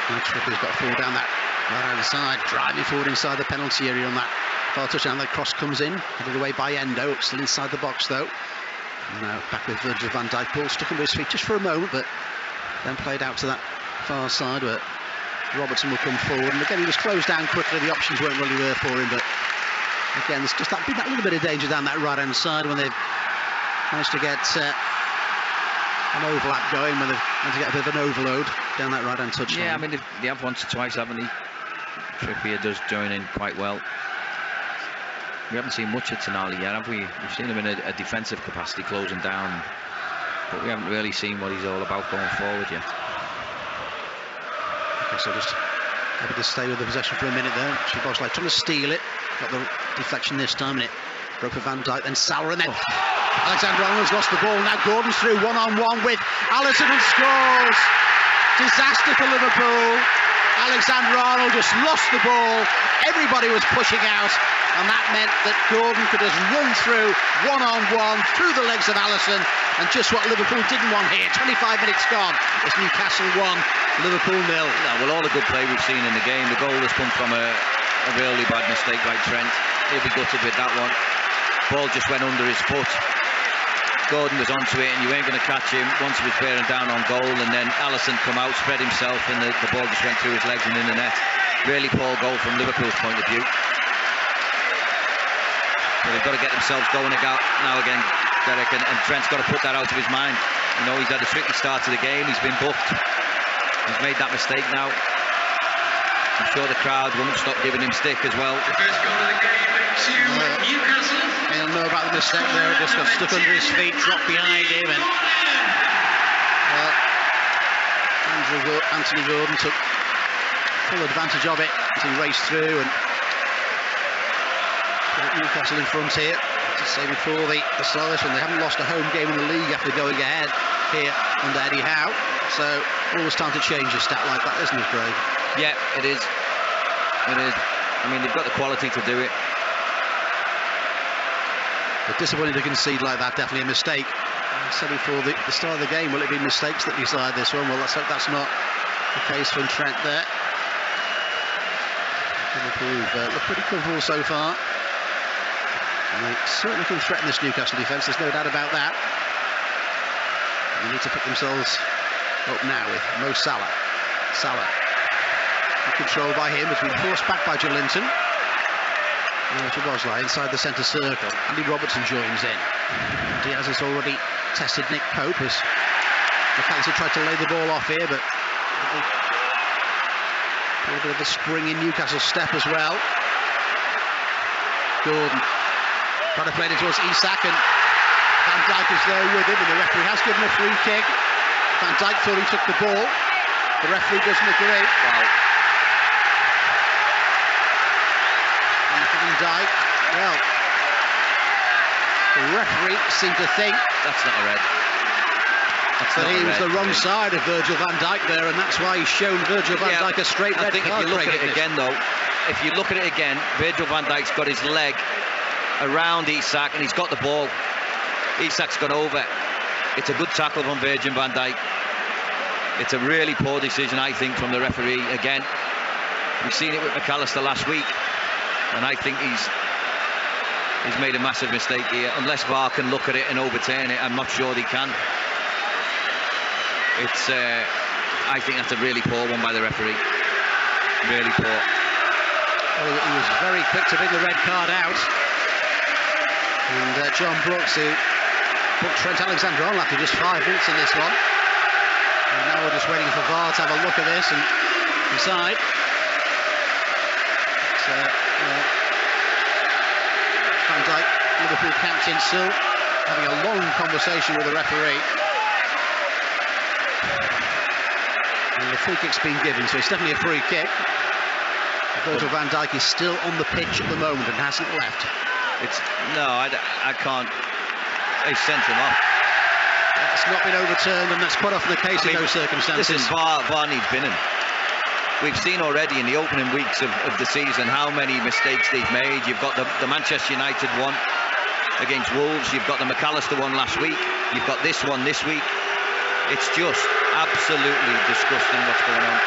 Now Trippier's got to fall down that right-hand side, driving forward inside the penalty area on that far touchdown. That cross comes in, headed away by Endo, still inside the box though. Now back with Virgil van Dijk, ball stuck under his feet just for a moment, but then played out to that far side where Robertson will come forward. And again, he was closed down quickly, the options weren't really there for him, but again, there's just that little bit of danger down that right-hand side when they've managed to get an overlap going, when they've managed to get a bit of an overload down that right-hand touchline. Yeah, I mean, they have once or twice, haven't they? Trippier does join in quite well. We haven't seen much of Tonali yet, have we? We've seen him in a defensive capacity, closing down, but we haven't really seen what he's all about going forward yet. Okay, so just able to stay with the possession for a minute there. Szoboszlai trying to steal it, got the deflection this time, and it broke for Van Dijk, then Salah, and then Alexander Arnold's lost the ball. Now Gordon's through one-on-one with Alisson and scores. Disaster for Liverpool. Alexander Arnold just lost the ball. Everybody was pushing out, and that meant that Gordon could just run through one-on-one through the legs of Alisson, and just what Liverpool didn't want here. 25 minutes gone. It's Newcastle 1, Liverpool 0. No, well, all the good play we've seen in the game. The goal has come from a really bad mistake by Trent. He'll be gutted with that one. Ball just went under his foot. Gordon was onto it, and you ain't going to catch him once he was bearing down on goal, and then Alisson come out, spread himself, and the ball just went through his legs and in the net. Really poor goal from Liverpool's point of view. So they've got to get themselves going now again, Derek, and Trent's got to put that out of his mind. You know, he's had a tricky start to the game, he's been booked, he's made that mistake now. I'm sure the crowd won't stop giving him stick as well. The first goal of the game to Newcastle. He'll know about the mistake there. It just got stuck under his feet, dropped behind him, and Anthony Gordon took full advantage of it as he raced through and put Newcastle in front here. To say before the start of this one, they haven't lost a home game in the league after going ahead here under Eddie Howe. So always time to change a stat like that, isn't it, Craig? Yeah, it is. It is. I mean, they've got the quality to do it. But disappointing to concede like that, definitely a mistake. I said before the start of the game, will it be mistakes that decide this one? Well, let's hope that's not the case from Trent there. Liverpool look pretty comfortable so far. And they certainly can threaten this Newcastle defence, there's no doubt about that. They need to pick themselves up now with Mo Salah. Salah, controlled by him, has been forced back by Joelinton. To Bosley inside the centre circle. Andy Robertson joins in. Diaz has already tested Nick Pope as McAllister tried to lay the ball off here, but a little bit of a spring in Newcastle step as well. Gordon trying to play it towards Isak, and Van Dijk is there with him, and the referee has given a free kick. Van Dijk thought he took the ball. The referee doesn't agree. Wow. And Van Dijk, well, the referee seemed to think That's not a red. that he was the wrong side of Virgil van Dijk there, and that's why he's shown Virgil van Dijk a straight red I think card. if you look at it again, though, if you look at it again, Virgil van Dijk's got his leg around Isak and he's got the ball. Isak's gone over. It's a good tackle from Virgil van Dijk. It's a really poor decision, I think, from the referee again. We've seen it with McAllister last week, and I think he's made a massive mistake here. Unless VAR can look at it and overturn it, I'm not sure they can. It's I think that's a really poor one by the referee. Really poor. Well, he was very quick to bring the red card out. And John Brooks, who put Trent Alexander on after just 5 minutes in this one. And now we're just waiting for VAR to have a look at this and decide. Van Dijk, Liverpool captain, still having a long conversation with the referee. And the free kick's been given, so it's definitely a free kick. Virgil van Dijk is still on the pitch at the moment and hasn't left. I can't. They sent him off. It's not been overturned, and that's quite often the case in those circumstances. Listen, VAR needs binning. We've seen already in the opening weeks of the season how many mistakes they've made. You've got the Manchester United one against Wolves. You've got the McAllister one last week. You've got this one this week. It's just absolutely disgusting what's going on.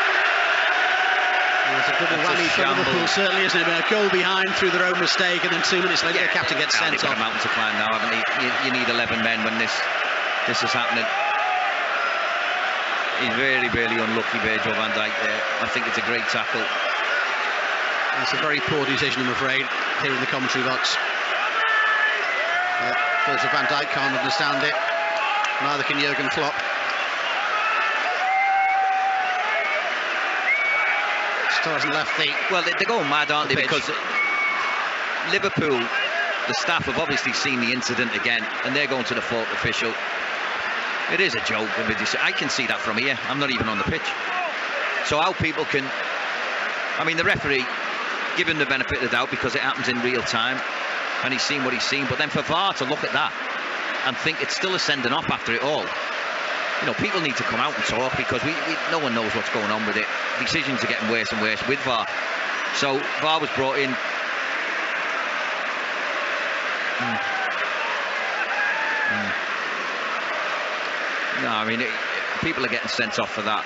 It's a double whammy for Liverpool, certainly, isn't it? A goal behind through their own mistake, and then 2 minutes later the captain gets sent off. They've got a mountain to climb now, haven't they? You need 11 men when this is happening. He's really, really unlucky, Virgil van Dijk there. I think it's a great tackle. It's a very poor decision, I'm afraid, here in the commentary box. Virgil van Dijk can't understand it. Neither can Jurgen Klopp. Still hasn't left the... Well, they're going mad, aren't they? Because Liverpool, the staff have obviously seen the incident again, and they're going to the fourth official. It is a joke. I can see that from here. I'm not even on the pitch. So how people can... I mean, the referee, give him the benefit of the doubt because it happens in real time, and he's seen what he's seen. But then for VAR to look at that and think it's still a sending off after it all, you know, people need to come out and talk, because no one knows what's going on with it. Decisions are getting worse and worse with VAR. So VAR was brought in. No, I mean, people are getting sent off for that.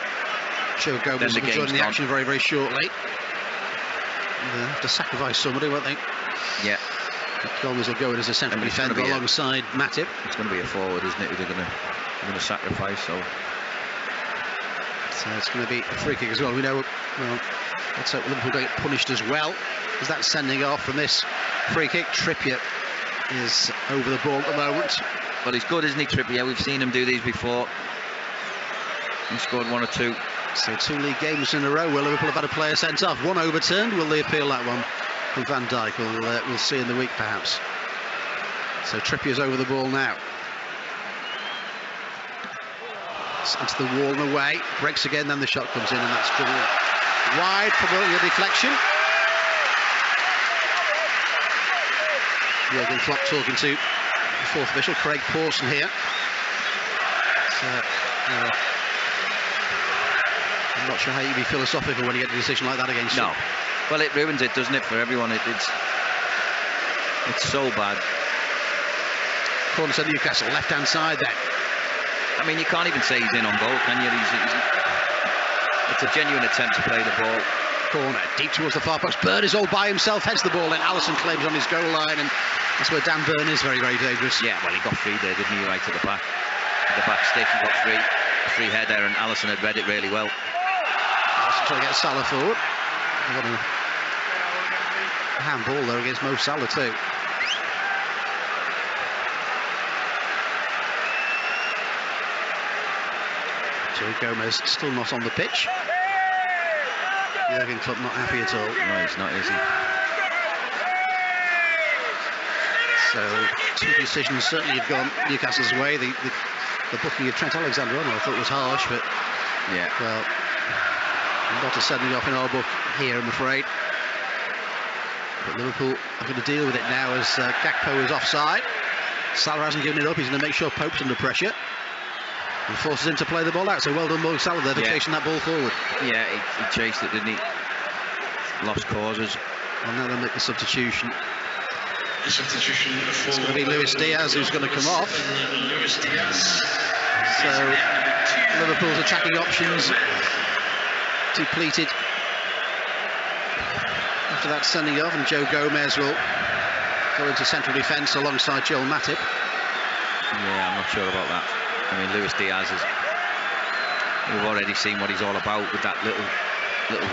Joe Gomez will join the action very, very shortly. They'll have to sacrifice somebody, won't they? Yeah. Gomez will go in as a central defender alongside Matip. It's going to be a forward, isn't it? They're going to sacrifice. So it's going to be a free kick as well. We know. Well, let's hope Liverpool don't get punished as well as that sending off from this free kick. Trippier is over the ball at the moment. Well, he's good, isn't he, Trippier? We've seen him do these before. He scored 1 or 2. So 2 league games in a row where Liverpool have had a player sent off. One overturned. Will they appeal that one from Van Dijk? We'll see in the week, perhaps. So Trippier's over the ball now. It's into the wall and away. Breaks again, then the shot comes in, and that's driven wide for the deflection. Jurgen Klopp talking to the fourth official, Craig Pawson here. I'm not sure how you'd be philosophical when you get a decision like that against No. you. Well, it ruins it, doesn't it, for everyone? It's so bad. Corner to Newcastle, left-hand side then. I mean, you can't even say he's in on goal, can you? It's a genuine attempt to play the ball. Corner, deep towards the far post. Byrne is all by himself, heads the ball in. Alisson claims on his goal line, and that's where Dan Byrne is very, very dangerous. Yeah, well, he got free there, didn't he? Right at the back. At the back stick, he got free. A free header, and Alisson had read it really well. Alisson trying to get Salah forward. What a handball there against Mo Salah too. Joe Gomez still not on the pitch. Jurgen Klopp not happy at all. No, he's not, is he? So, two decisions certainly have gone Newcastle's way. The booking of Trent Alexander-Arnold I thought was harsh, but yeah, well, not a sending off in our book here, I'm afraid. But Liverpool are going to deal with it now as Gakpo is offside. Salah hasn't given it up. He's going to make sure Pope's under pressure and forces him to play the ball out. So well done, Mo Salah, there for chasing that ball forward. Yeah, he chased it, didn't he? Lost causes. And now they'll make the substitution. The substitution for It's going to be Luis Diaz who's going to come off. Luis Diaz. So Liverpool's attacking options depleted after that sending off, and Joe Gomez will go into central defence alongside Joel Matip. Yeah, I'm not sure about that. I mean, Luis Diaz is. We've already seen what he's all about with that little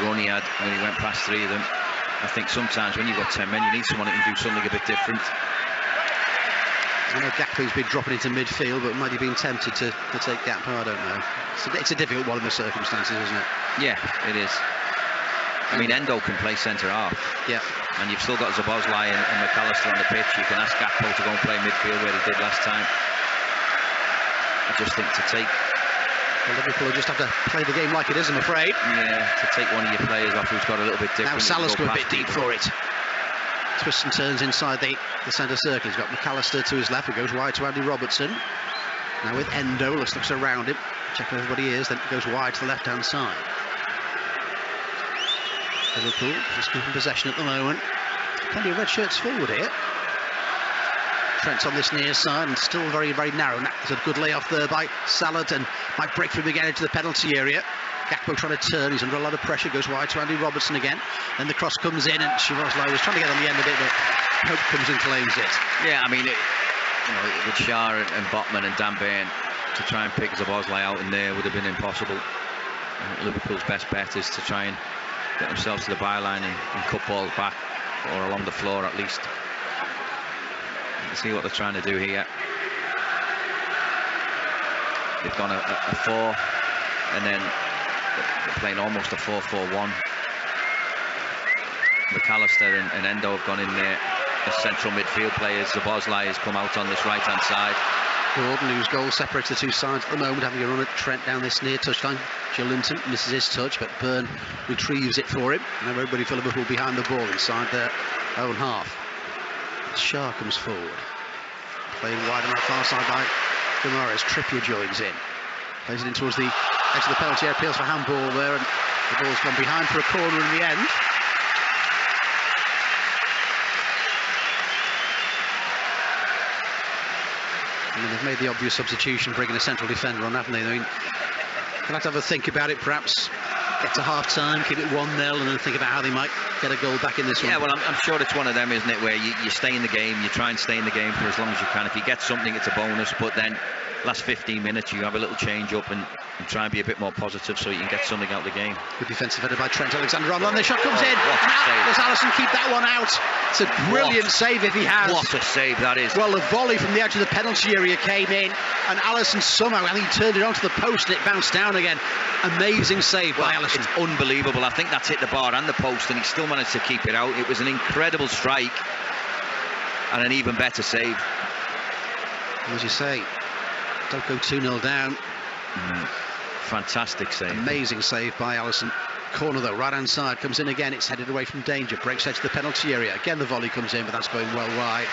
run he had when he went past three of them. I think sometimes when you've got 10 men, you need someone that can do something a bit different. I know Gakpo's been dropping into midfield, but might have been tempted to take Gakpo, I don't know. It's a difficult one in the circumstances, isn't it? Yeah, it is. I mean, Endo can play centre half. Yeah. And you've still got Szoboszlai and McAllister on the pitch. You can ask Gakpo to go and play midfield where he did last time. I just think to take... Well, Liverpool just have to play the game like it is, I'm afraid. Yeah, to take one of your players off who's got a little bit different. Now Salah's come a bit deep for it. Twists and turns inside the centre circle. He's got McAllister to his left, who goes wide to Andy Robertson. Now with Endo, looks around him, check where everybody is, then goes wide to the left-hand side. Liverpool just keeping possession at the moment. Plenty of red shirts forward here. Trent's on this near side and still very, very narrow. There's a good layoff there by Salah and might break through again into the penalty area. Gakpo trying to turn, he's under a lot of pressure, goes wide to Andy Robertson again. Then the cross comes in and Szoboszlai was trying to get on the end of it, but Pope comes and claims it. Yeah, I mean, with Shah and Botman and Dan Byrne, to try and pick Szoboszlai out in there would have been impossible. Liverpool's best bet is to try and get themselves to the byline and cut balls back, or along the floor at least. Let's see what they're trying to do here. They've gone a 4, and then they're playing almost a 4-4-1. McAllister and Endo have gone in there as central midfield players. Szoboszlai has come out on this right-hand side. Gordon, whose goal separates the two sides at the moment, having a run at Trent down this near touchline. Joelinton misses his touch, but Byrne retrieves it for him. Now everybody for Liverpool behind the ball inside their own half. Shah comes forward. Playing wide on that far side by Guimaraes. Trippier joins in. Plays it in towards the edge of the penalty area. Appeals for handball there, and the ball's gone behind for a corner in the end. I mean, they've made the obvious substitution, bringing a central defender on, haven't they? I mean, they'll have to have a think about it, perhaps get to half-time, keep it 1-0, and then think about how they might get a goal back in this one. Yeah, well, I'm sure it's one of them, isn't it, where you stay in the game, you try and stay in the game for as long as you can. If you get something, it's a bonus, but then last 15 minutes, you have a little change-up and try and be a bit more positive so you can get something out of the game. Good defensive header by Trent Alexander-Arnold, and the shot comes in, and does Alisson keep that one out? It's a brilliant save if he has. What a save that is. Well, the volley from the edge of the penalty area came in, and Alisson somehow, I think, turned it onto the post and it bounced down again. Amazing save by Alisson. It's unbelievable. I think that's hit the bar and the post, and he still managed to keep it out. It was an incredible strike and an even better save. As you say, don't go 2-0 down. Fantastic save. Amazing save by Alisson. Corner though, right hand side, comes in again. It's headed away from danger. Breaks edge to the penalty area. Again the volley comes in, but that's going well wide.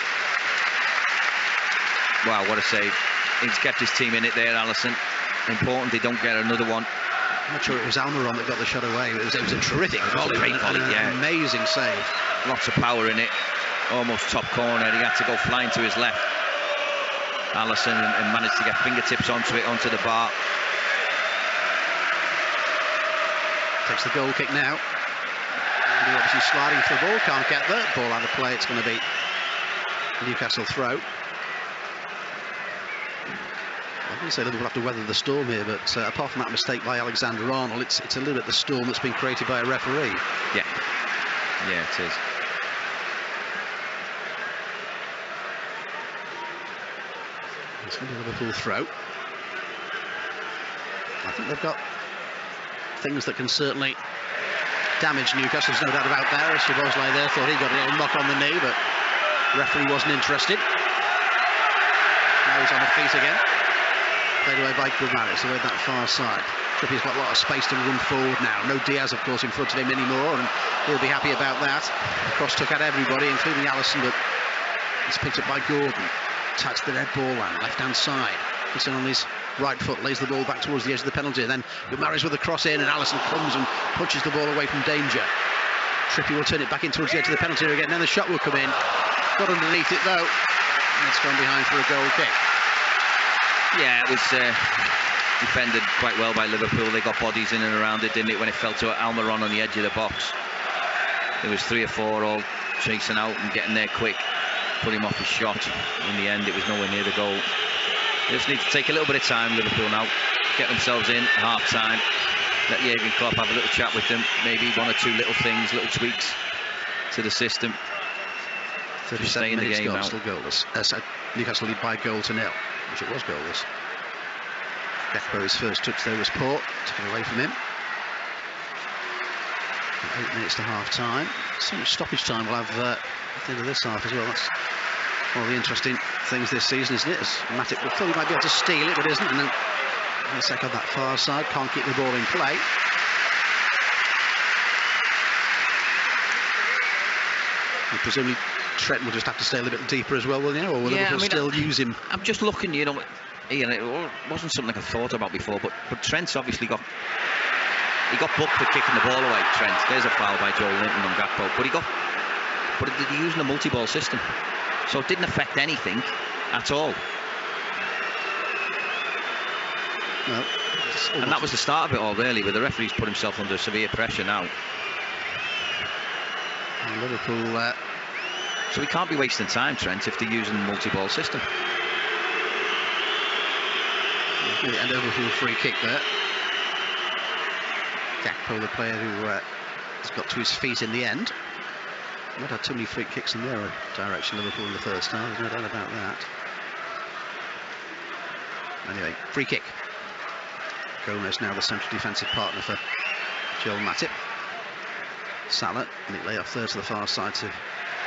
Wow, what a save. He's kept his team in it there, Alisson. Important they don't get another one. I'm not sure it was Almiron that got the shot away. It was a terrific volley. Great volley, yeah. Amazing save. Lots of power in it. Almost top corner. He had to go flying to his left. Allison and managed to get fingertips onto the bar. Takes the goal kick now. And he's obviously sliding for the ball. Can't get there. Ball out of play. It's going to be a Newcastle throw. I wouldn't say Liverpool have to weather the storm here, but apart from that mistake by Alexander-Arnold, it's a little bit the storm that's been created by a referee. Yeah, it is. It's going to be a Liverpool throw. I think they've got things that can certainly damage Newcastle. There's no doubt about that. Szoboszlai there thought he got a little knock on the knee, but the referee wasn't interested. Now he's on the feet again. Played away by Guimarães, away that far side. Trippier's got a lot of space to run forward now. No Diaz, of course, in front of him anymore, and he'll be happy about that. Cross took out everybody, including Allison, but it's picked up by Gordon. Touched the red ball line, left-hand side. Puts it on his right foot, lays the ball back towards the edge of the penalty. Then Guimarães with the cross in, and Allison comes and punches the ball away from danger. Trippier will turn it back in towards the edge of the penalty area again. Then the shot will come in. Got underneath it though, and it's gone behind for a goal kick. Yeah, it was defended quite well by Liverpool. They got bodies in and around it, didn't it, when it fell to Almiron on the edge of the box. There was 3 or 4 all chasing out and getting there quick, put him off his shot. In the end, it was nowhere near the goal. They just need to take a little bit of time, Liverpool now, get themselves in half-time, let Jurgen Klopp have a little chat with them, maybe 1 or 2 little things, little tweaks to the system. 37 minutes gone, still goalless. Newcastle lead by 1-0, which it was goalless. Gakpo's first touch there was poor, taken away from him. 8 minutes to half-time. So much stoppage time we'll have at the end of this half as well. That's one of the interesting things this season, isn't it? As Matip thought he might be able to steal it, but isn't. And then Isak on that far side, can't keep the ball in play. And presumably Trent will just have to stay a little bit deeper as well, will you? Or will Liverpool still use him? I'm just looking, you know, Ian, it wasn't something I thought about before, but Trent's obviously got booked for kicking the ball away. Trent, there's a foul by Joel Linton on Gakpo, but they're using a multi-ball system, so it didn't affect anything at all. No, and that was the start of it all, really, where the referee's put himself under severe pressure now. And Liverpool. So we can't be wasting time, Trent, if they're using the multi-ball system. And Liverpool free kick there. Gakpo, the player who has got to his feet in the end. Not had too many free kicks in their direction, Liverpool, in the first half. There's no doubt about that. Anyway, free kick. Gomez now the central defensive partner for Joel Matip. Salah, and it lay off there to the far side to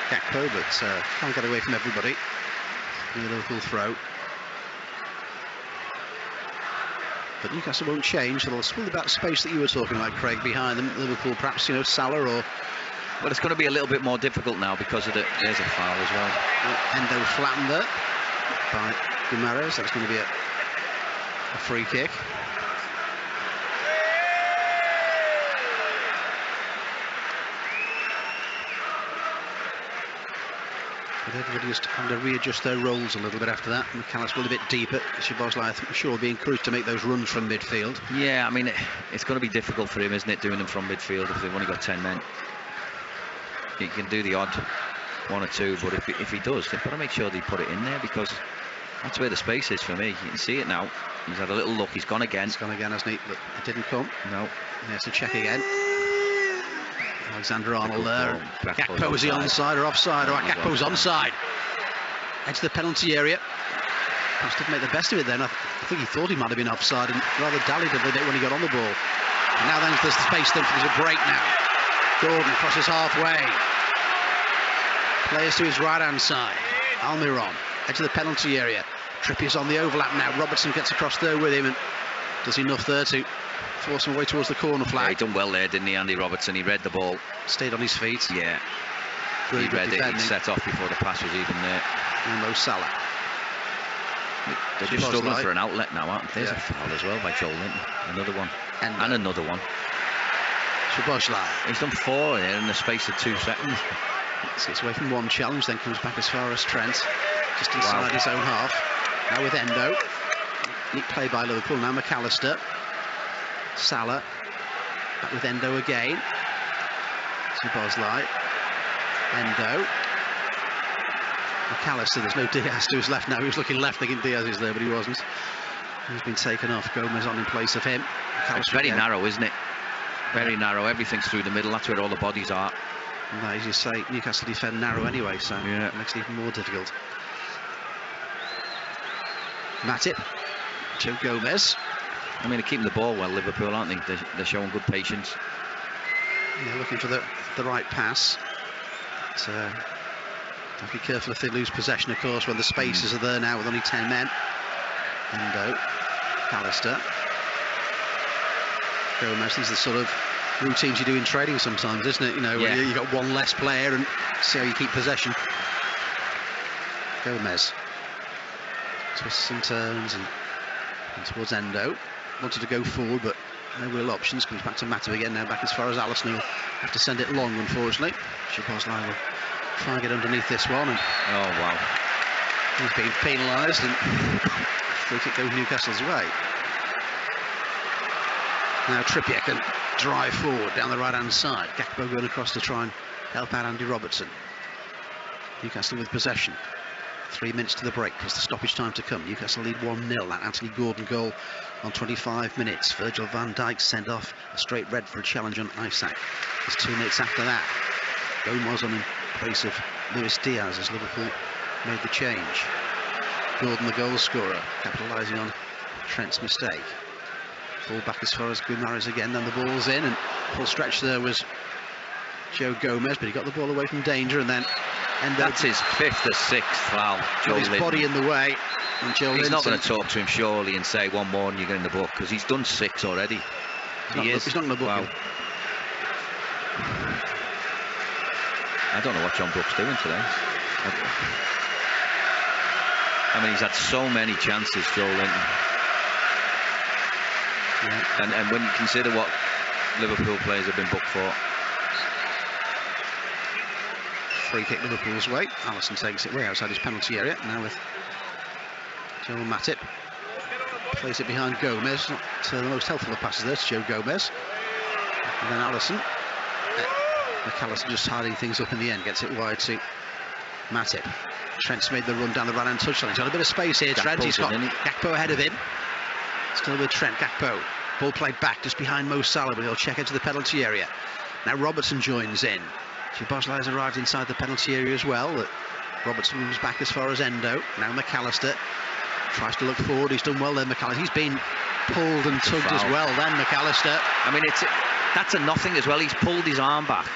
Gakpo, but can't get away from everybody. The Liverpool throw. But Newcastle won't change, so they'll spill that space that you were talking about, Craig, behind them. Liverpool, perhaps, you know, Salah or... Well, it's going to be a little bit more difficult now because of there's a foul as well. Endo flattened there by Guimarães. That's going to be a free kick. But everybody just having to readjust their roles a little bit after that. McAllister a little bit deeper. Szoboszlai, I'm sure, will be encouraged to make those runs from midfield. Yeah, I mean, it's going to be difficult for him, isn't it, doing them from midfield if they've only got 10 men. He can do the odd 1 or 2, but if he does, they've got to make sure they put it in there, because that's where the space is for me. You can see it now. He's had a little look. He's gone again. He's gone again, hasn't he? But it didn't come. No. He has to check again. Alexander-Arnold there. Gakpo, was he onside or offside? Or Gakpo's onside. Edge of the penalty area. Perhaps didn't make the best of it then. I think he thought he might have been offside and rather dallied a bit when he got on the ball. And now then there's the space then for a break now. Gordon crosses halfway. Players to his right-hand side. Almiron, edge of the penalty area. Trippier's on the overlap now. Robertson gets across there with him and does enough there to force him away towards the corner flag. Yeah, he done well there, didn't he, Andy Robertson? He read the ball. Stayed on his feet. Yeah. Really he read defending. it. He set off before the pass was even there. And Mo Salah. They're just struggling for an outlet now, aren't they? There's a foul as well by Joel Linton. Another one. And another one. Szoboszlai. He's done 4 here in the space of 2 seconds. Gets away from one challenge, then comes back as far as Trent, just inside his own half. Now with Endo. Neat play by Liverpool. Now McAllister. Salah. Back with Endo again. Szoboszlai. Endo. McAllister. There's no Diaz to his left now. He was looking left thinking Diaz is there, but he wasn't. He's been taken off. Gomez on in place of him. It's very narrow, isn't it? Very narrow. Everything's through the middle. That's where all the bodies are. And as you say, Newcastle defend narrow anyway, so it makes it even more difficult. Matip. Joe Gomez. I mean, they're keeping the ball well, Liverpool, aren't they? They're showing good patience. Yeah, looking for the right pass. But, have to be careful if they lose possession, of course, when the spaces are there now with only 10 men. Endo. McAllister. Gomez. These are the sort of routines you do in training sometimes, isn't it? You know, when you've got one less player and see how you keep possession. Gomez. Twists and turns and towards Endo. Wanted to go forward, but no real options. Comes back to Matip again, now back as far as Alisson, who'll have to send it long, unfortunately. Szoboszlai will try and get underneath this one. And oh, wow. He's being penalised, and free kick goes Newcastle's way. Now Trippier can drive forward down the right-hand side. Gakpo going across to try and help out Andy Robertson. Newcastle with possession. 3 minutes to the break, plus the stoppage time to come. Newcastle lead 1-0. That Anthony Gordon goal on 25 minutes. Virgil van Dijk sent off a straight red for a challenge on Isak. Just 2 minutes after that, Gomez on in place of Luis Diaz as Liverpool made the change. Gordon the goal scorer, capitalising on Trent's mistake. Ball back as far as Guimaraes again, then the ball's in, and full stretch there was Joe Gomez, but he got the ball away from danger, and then that's his 5th or 6th foul. Joe his body in the way, and Joe he's not going to talk to him surely and say one more and you get in the book, because he's done 6 already. He's not going to book him. I don't know what John Brooks doing today. I mean, he's had so many chances, Joe Linton. Yeah. And when you consider what Liverpool players have been booked for. Free kick Liverpool's way. Alisson takes it way outside his penalty area. Now with Joel Matip. Plays it behind Gomez. Not the most helpful of passes there to Joe Gomez. And then Alisson. McAllister just tidying things up in the end. Gets it wide to Matip. Trent's made the run down the right-hand touchline. He's got a bit of space here, Trent. He's got Gakpo ahead of him. Still with Trent. Gakpo. Ball played back just behind Mo Salah, but he'll check into the penalty area. Now Robertson joins in. Szoboszlai has arrived inside the penalty area as well. Robertson moves back as far as Endo. Now McAllister tries to look forward. He's done well there, McAllister. He's been pulled and tugged as well then, McAllister. I mean, that's a nothing as well. He's pulled his arm back.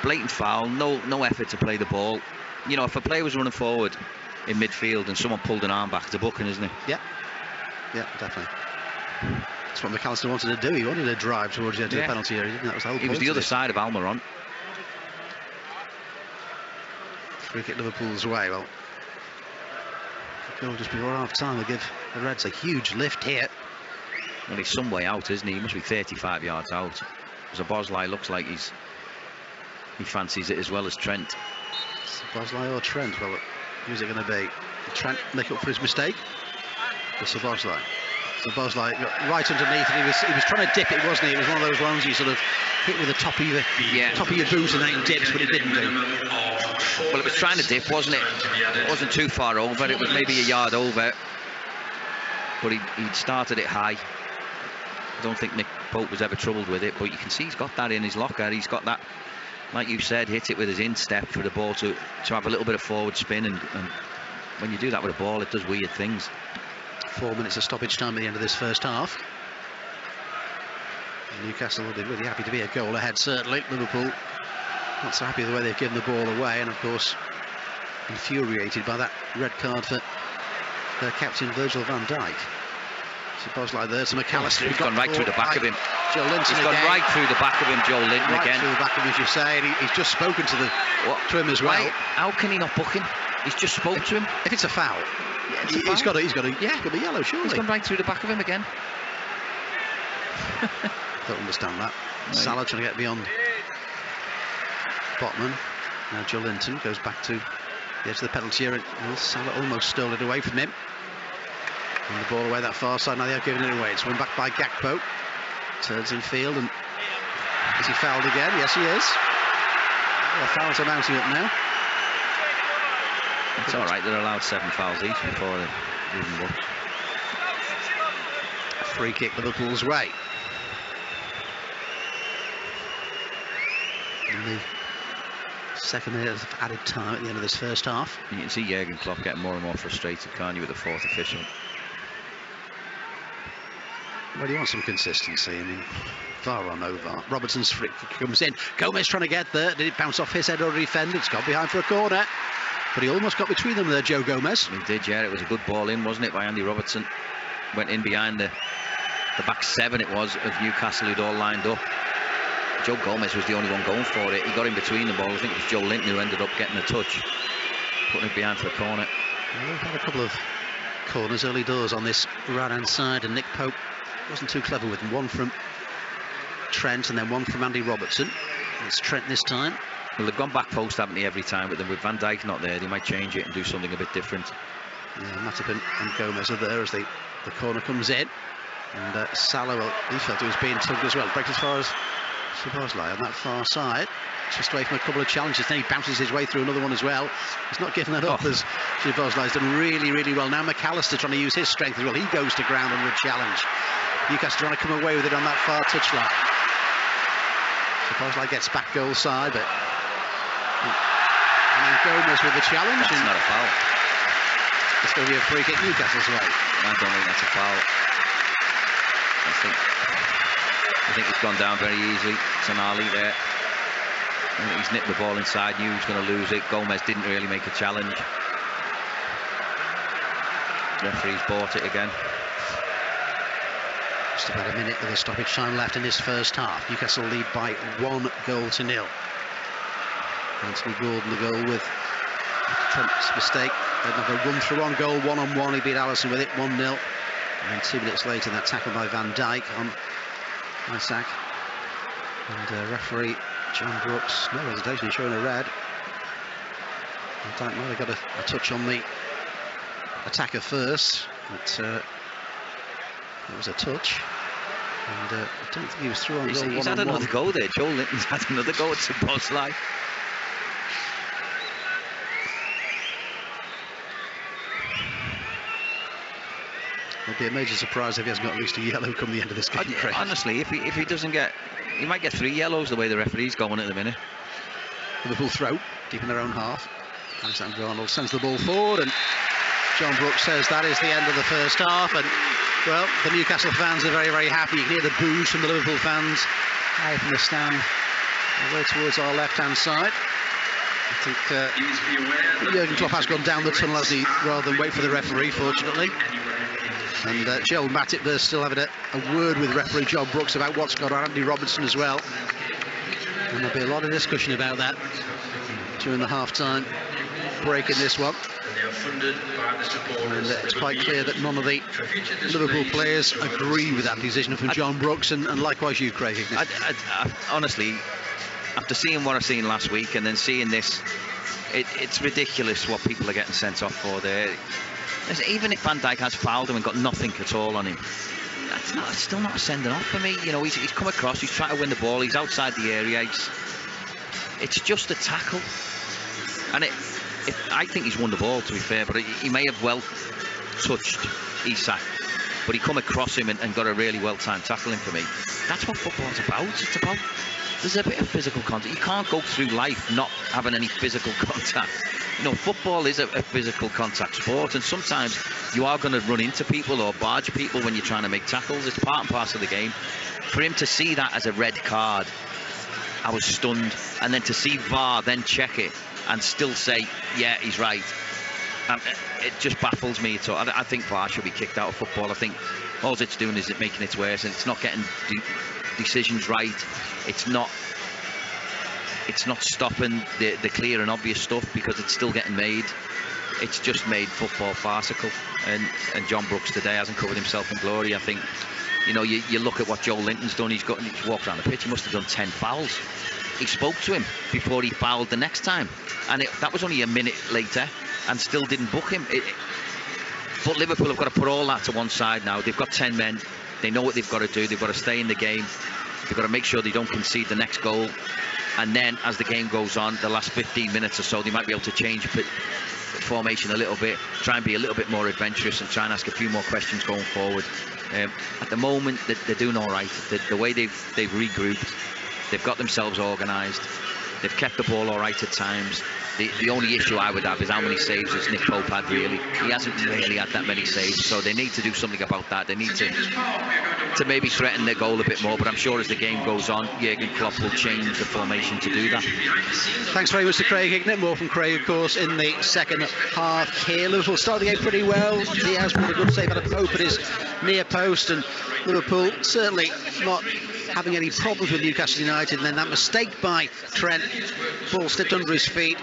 Blatant foul, no effort to play the ball. You know, if a player was running forward in midfield and someone pulled an arm back, it's a booking, isn't it? Yeah, definitely. That's what McAllister wanted to do. He wanted to drive towards the edge of the penalty area. That was the whole point. He was the other side of Almiron. Free kick Liverpool's way. Well, goal just before half time. They give the Reds a huge lift here. Well, he's some way out, isn't he? He must be 35 yards out. Szoboszlai looks like he fancies it as well as Trent. Szoboszlai or Trent? Well, who's it going to be? Did Trent make up for his mistake? Or Szoboszlai? Szoboszlai got right underneath, and he was trying to dip it, wasn't he? It was one of those ones you sort of hit with the top of your boot and then it dips, but it didn't do. Well, it was trying to dip, wasn't it? It wasn't too far over. It was maybe a yard over, but he'd started it high. I don't think Nick Pope was ever troubled with it, but you can see he's got that in his locker. He's got that, like you said, hit it with his instep for the ball to have a little bit of forward spin, and when you do that with a ball, it does weird things. 4 minutes of stoppage time at the end of this first half. Newcastle will be really happy to be a goal ahead, certainly. Liverpool not so happy with the way they've given the ball away, and of course infuriated by that red card for their captain Virgil van Dijk. Szoboszlai there to McAllister. He's gone right through the back of him. Joe Linton He's gone right through the back of him, Joe Linton right again. Through the back of him, as you say, and he's just spoken to him as well. How can he not book him? He's just spoke to him. If it's a foul, he's got a yellow, surely. He's gone right through the back of him again. Don't understand that. No. Salah trying to get beyond Botman. Now Joe Linton goes back to the edge of the penalty area. Well, Salah almost stole it away from him. And the ball away that far side. Now they are giving it away. It's won back by Gakpo. Turns in field, and is he fouled again? Yes, he is. Well, fouls are mounting up now. It's all right. They're allowed 7 fouls each before they even look. Free kick Liverpool's way. In the second minute of added time at the end of this first half. You can see Jurgen Klopp getting more and more frustrated, can't you, with the fourth official? Well, you want some consistency. I mean, VAR or no VAR. Robertson's free kick comes in. Gomez trying to get there. Did it bounce off his head or defend? It's gone behind for a corner. But he almost got between them there, Joe Gomez. He did, yeah. It was a good ball in, wasn't it, by Andy Robertson. Went in behind the back 7 it was of Newcastle, who'd all lined up. Joe Gomez was the only one going for it. He got in between the ball. I think it was Joe Linton who ended up getting a touch, putting it behind for a corner. Well, we've had a couple of corners early doors on this right-hand side, and Nick Pope wasn't too clever with them. One from Trent and then one from Andy Robertson. It's Trent this time. Well, they've gone back post, haven't they, every time, but then with Van Dijk not there, they might change it and do something a bit different. Yeah, Matip and Gomez are there as the corner comes in. And Salah, well, he felt he was being tugged as well. Breaks as far as Szoboszlai on that far side. Just away from a couple of challenges. Then he bounces his way through another one as well. He's not giving that up, as Szoboszlai's done really, really well. Now McAllister trying to use his strength as well. He goes to ground under a challenge. Newcastle trying to come away with it on that far touchline. Szoboszlai gets back goal side, but and then Gomez with the challenge. That's not a foul. It's going to be a free kick Newcastle's way. I don't think that's a foul. I think it's gone down very easily. Tonali there. I think he's nipped the ball inside, knew he was going to lose it. Gomez didn't really make a challenge. Referee's bought it again. Just about a minute of the stoppage time left in this first half. Newcastle lead by 1-0. Anthony Gordon the goal with Trent's mistake. They'd have a run through on goal, 1-on-1. He beat Allison with it, 1-0. And 2 minutes later, that tackle by Van Dijk on Isaac. And referee John Brooks, no hesitation, he's showing a red. Van Dijk might have got a touch on the attacker first, but it was a touch. And I don't think he was through on goal. He's had another go there. Joe Linton's had another go at Szoboszlai. It'll be a major surprise if he hasn't got at least a yellow come the end of this game. Honestly, if he doesn't get, he might get 3 yellows the way the referee's going at the minute. Liverpool throw deep in their own half. Alexander Arnold sends the ball forward, and John Brooks says that is the end of the first half. And well, the Newcastle fans are very, very happy. You can hear the boos from the Liverpool fans out from the stand away towards our left-hand side. I think Jurgen Klopp has gone down the tunnel, has he, rather than wait for the referee, fortunately. And Joel Matip there still having a word with referee John Brooks about what's gone on. Andy Robertson as well. And there'll be a lot of discussion about that during the half-time break in this one. And it's quite clear that none of the Liverpool players agree with that decision from John Brooks, and likewise you, Craig. Honestly, after seeing what I've seen last week and then seeing this, it's ridiculous what people are getting sent off for there. Even if Van Dijk has fouled him and got nothing at all on him, it's still not a sending off for me. You know, he's come across, he's trying to win the ball, he's outside the area. It's just a tackle, and I think he's won the ball, to be fair, but he may have well touched Isak, but he come across him and got a really well-timed tackling for me. That's what football's about. It's about, there's a bit of physical contact. You can't go through life not having any physical contact. You know, football is a physical contact sport, and sometimes you are going to run into people or barge people when you're trying to make tackles. It's part and parcel of the game. For him to see that as a red card, I was stunned. And then to see VAR then check it and still say, yeah, he's right. It just baffles me. So I think VAR should be kicked out of football. I think all it's doing is making it worse, and it's not getting decisions right. It's not stopping the clear and obvious stuff, because it's still getting made. It's just made football farcical, and John Brooks today hasn't covered himself in glory. I think You know, you look at what Joe Linton's done. He's walked around the pitch. He must have done 10 fouls. He spoke to him before he fouled the next time, and that was only a minute later, and still didn't book him. But Liverpool have got to put all that to one side now. They've got 10 men. They know what they've got to do. They've got to stay in the game. They've got to make sure they don't concede the next goal. And then, as the game goes on, the last 15 minutes or so, they might be able to change formation a little bit, try and be a little bit more adventurous, and try and ask a few more questions going forward. At the moment, they're doing all right. The way they've regrouped, they've got themselves organised. They've kept the ball all right at times. The only issue I would have is how many saves has Nick Pope had, really. He hasn't really had that many saves, so they need to do something about that. They need to maybe threaten their goal a bit more, but I'm sure as the game goes on, Jurgen Klopp will change the formation to do that. Thanks very much to Craig Hignett. More from Craig, of course, in the second half here. Liverpool started the game pretty well. Diaz with a good save out of Pope at his near post, and Liverpool certainly not having any problems with Newcastle United. And then that mistake by Trent, ball slipped under his feet.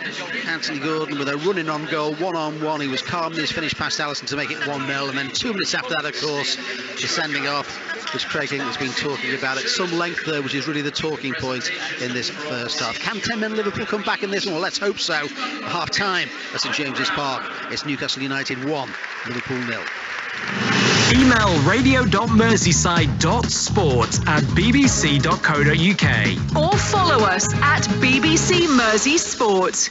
Anthony Gordon with a running on goal, 1-on-1. He was calm in his finish past Alisson to make it 1-0, and then 2 minutes after that, of course, the sending off, which Craig Hignett has been talking about at some length there, which is really the talking point in this first half. Can 10 men Liverpool come back in this one? Well, let's hope so. Half time at St James's Park. It's Newcastle United 1, Liverpool 0. Email radio.merseyside.sport@bbc.co.uk or follow us at BBC Merseysport.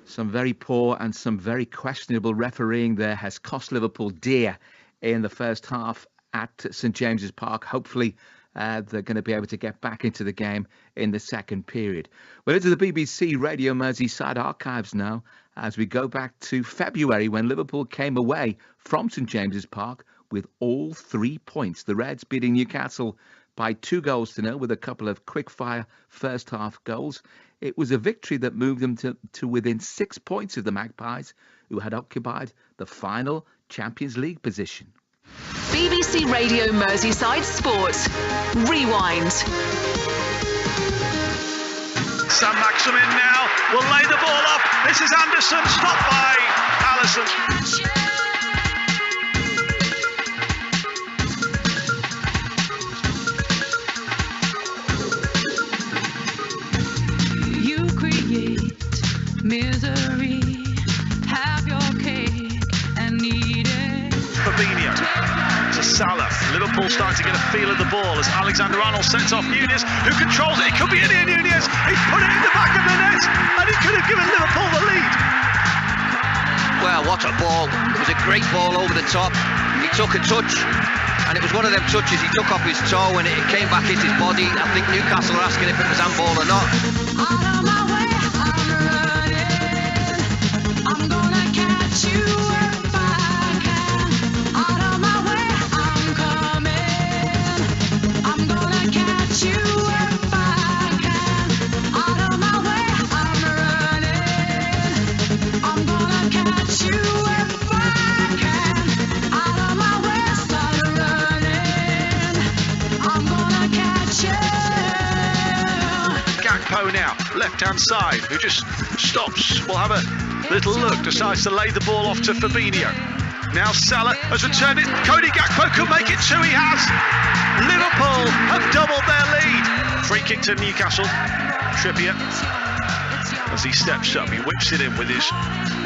Some very poor and some very questionable refereeing there has cost Liverpool dear in the first half at St James's Park. Hopefully they're going to be able to get back into the game in the second period. Well, into the BBC Radio Merseyside archives now as we go back to February when Liverpool came away from St James's Park with all 3 points. The Reds beating Newcastle by 2-0 with a couple of quick-fire first-half goals. It was a victory that moved them to within 6 points of the Magpies, who had occupied the final Champions League position. BBC Radio Merseyside Sports. Rewind. Saint-Maximin now will lay the ball up. This is Anderson, stopped by Alisson. Misery, have your cake and eat it. Fabinho to Salah. Liverpool starting to get a feel of the ball as Alexander-Arnold sets off Nunez, who controls it. It could be Ian Nunez. He's put it in the back of the net, and he could have given Liverpool the lead. Well, what a ball. It was a great ball over the top. He took a touch, and it was one of them touches. He took off his toe, and it came back into his body. I think Newcastle are asking if it was handball or not. Out of my way, I'm running. I'm gonna catch you if I can. Out of my way, I'm coming. I'm gonna catch you if I can. Out of my way, I'm running. I'm gonna catch you if I can. Out of my way, start running. I'm gonna catch you. Gakpo now, left-hand side, who just stops. We'll have a little look, decides to lay the ball off to Fabinho. Now Salah has returned it. Cody Gakpo could make it two. He has. Liverpool have doubled their lead. Free kick to Newcastle. Trippier, as he steps up, he whips it in with his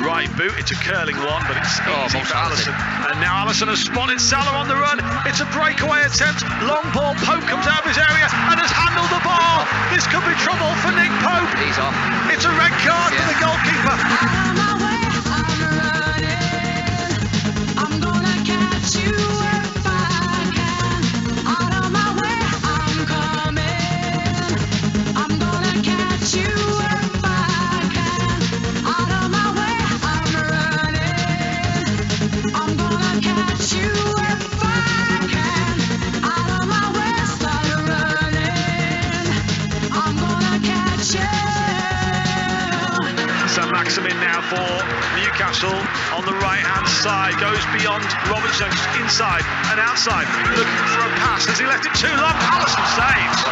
right boot. It's a curling one, but it's easy for Alisson. And now Alisson has spotted Salah on the run. It's a breakaway attempt. Long ball. Pope comes out of his area and has handled the ball. This could be trouble for Nick Pope. He's off. It's a red card for the goalkeeper. Out of my way, I'm running. I'm gonna catch you if I can. Out of my way, I'm coming. I'm gonna catch you if I can. Out of my way, I'm running. I'm gonna catch you if I can. Out of my way, start running. I'm gonna catch you. Saint-Maximin now for Newcastle on the right-hand side, goes beyond Robertson, inside and outside, looking for a pass. Has he left it too long? Alisson saves.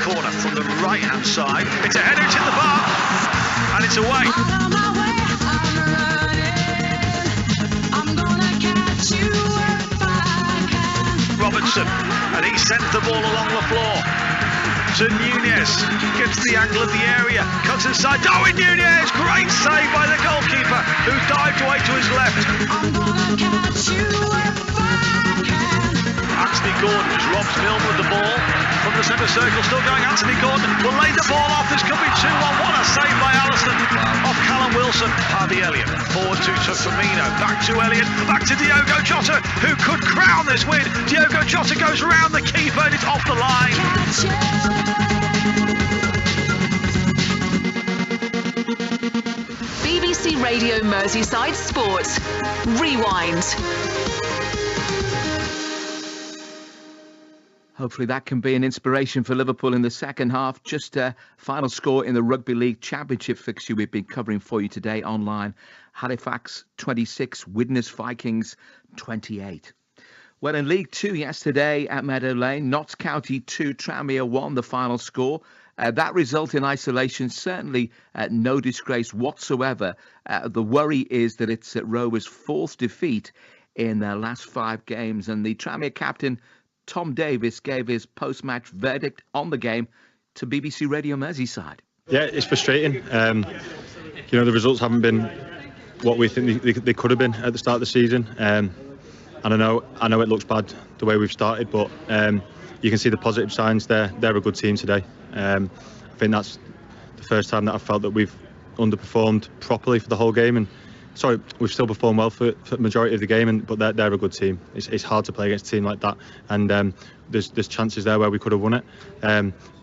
Corner from the right-hand side. It's a header, it's in the bar, and it's away. Out of my way, I'm running. I'm gonna catch you if I can. Robertson Wilson, and he sends the ball along the floor to Nunez, gets the angle of the area, cuts inside, Darwin Nunez, great save by the goalkeeper who dived away to his left. I'm gonna catch you if I can. Anthony Gordon has robbed Milne with the ball from the centre circle, still going. Anthony Gordon will lay the ball off. This could be 2-1. What a save by Alisson off Callum Wilson. Harvey Elliott forward to Firmino, back to Elliott, back to Diogo Jota, who could crown this win. Diogo Jota goes round the keeper and it's off the line. Catch you. BBC Radio Merseyside Sport. Rewind. Hopefully that can be an inspiration for Liverpool in the second half. Just a final score in the Rugby League Championship fixture we've been covering for you today online. Halifax 26, Widnes Vikings 28. Well, in League 2 yesterday at Meadow Lane, Notts County 2, Tranmere 1, the final score. That result in isolation, certainly no disgrace whatsoever. The worry is that it's Rovers' fourth defeat in their last 5 games, and the Tranmere captain Tom Davis gave his post-match verdict on the game to BBC Radio Merseyside. Yeah, it's frustrating. The results haven't been what we think they could have been at the start of the season. And I know it looks bad the way we've started, but you can see the positive signs there. They're a good team today. I think that's the first time that I've felt that we've underperformed properly for the whole game. And sorry, we've still performed well for the majority of the game, but they're a good team. It's hard to play against a team like that, and there's chances there where we could have won it.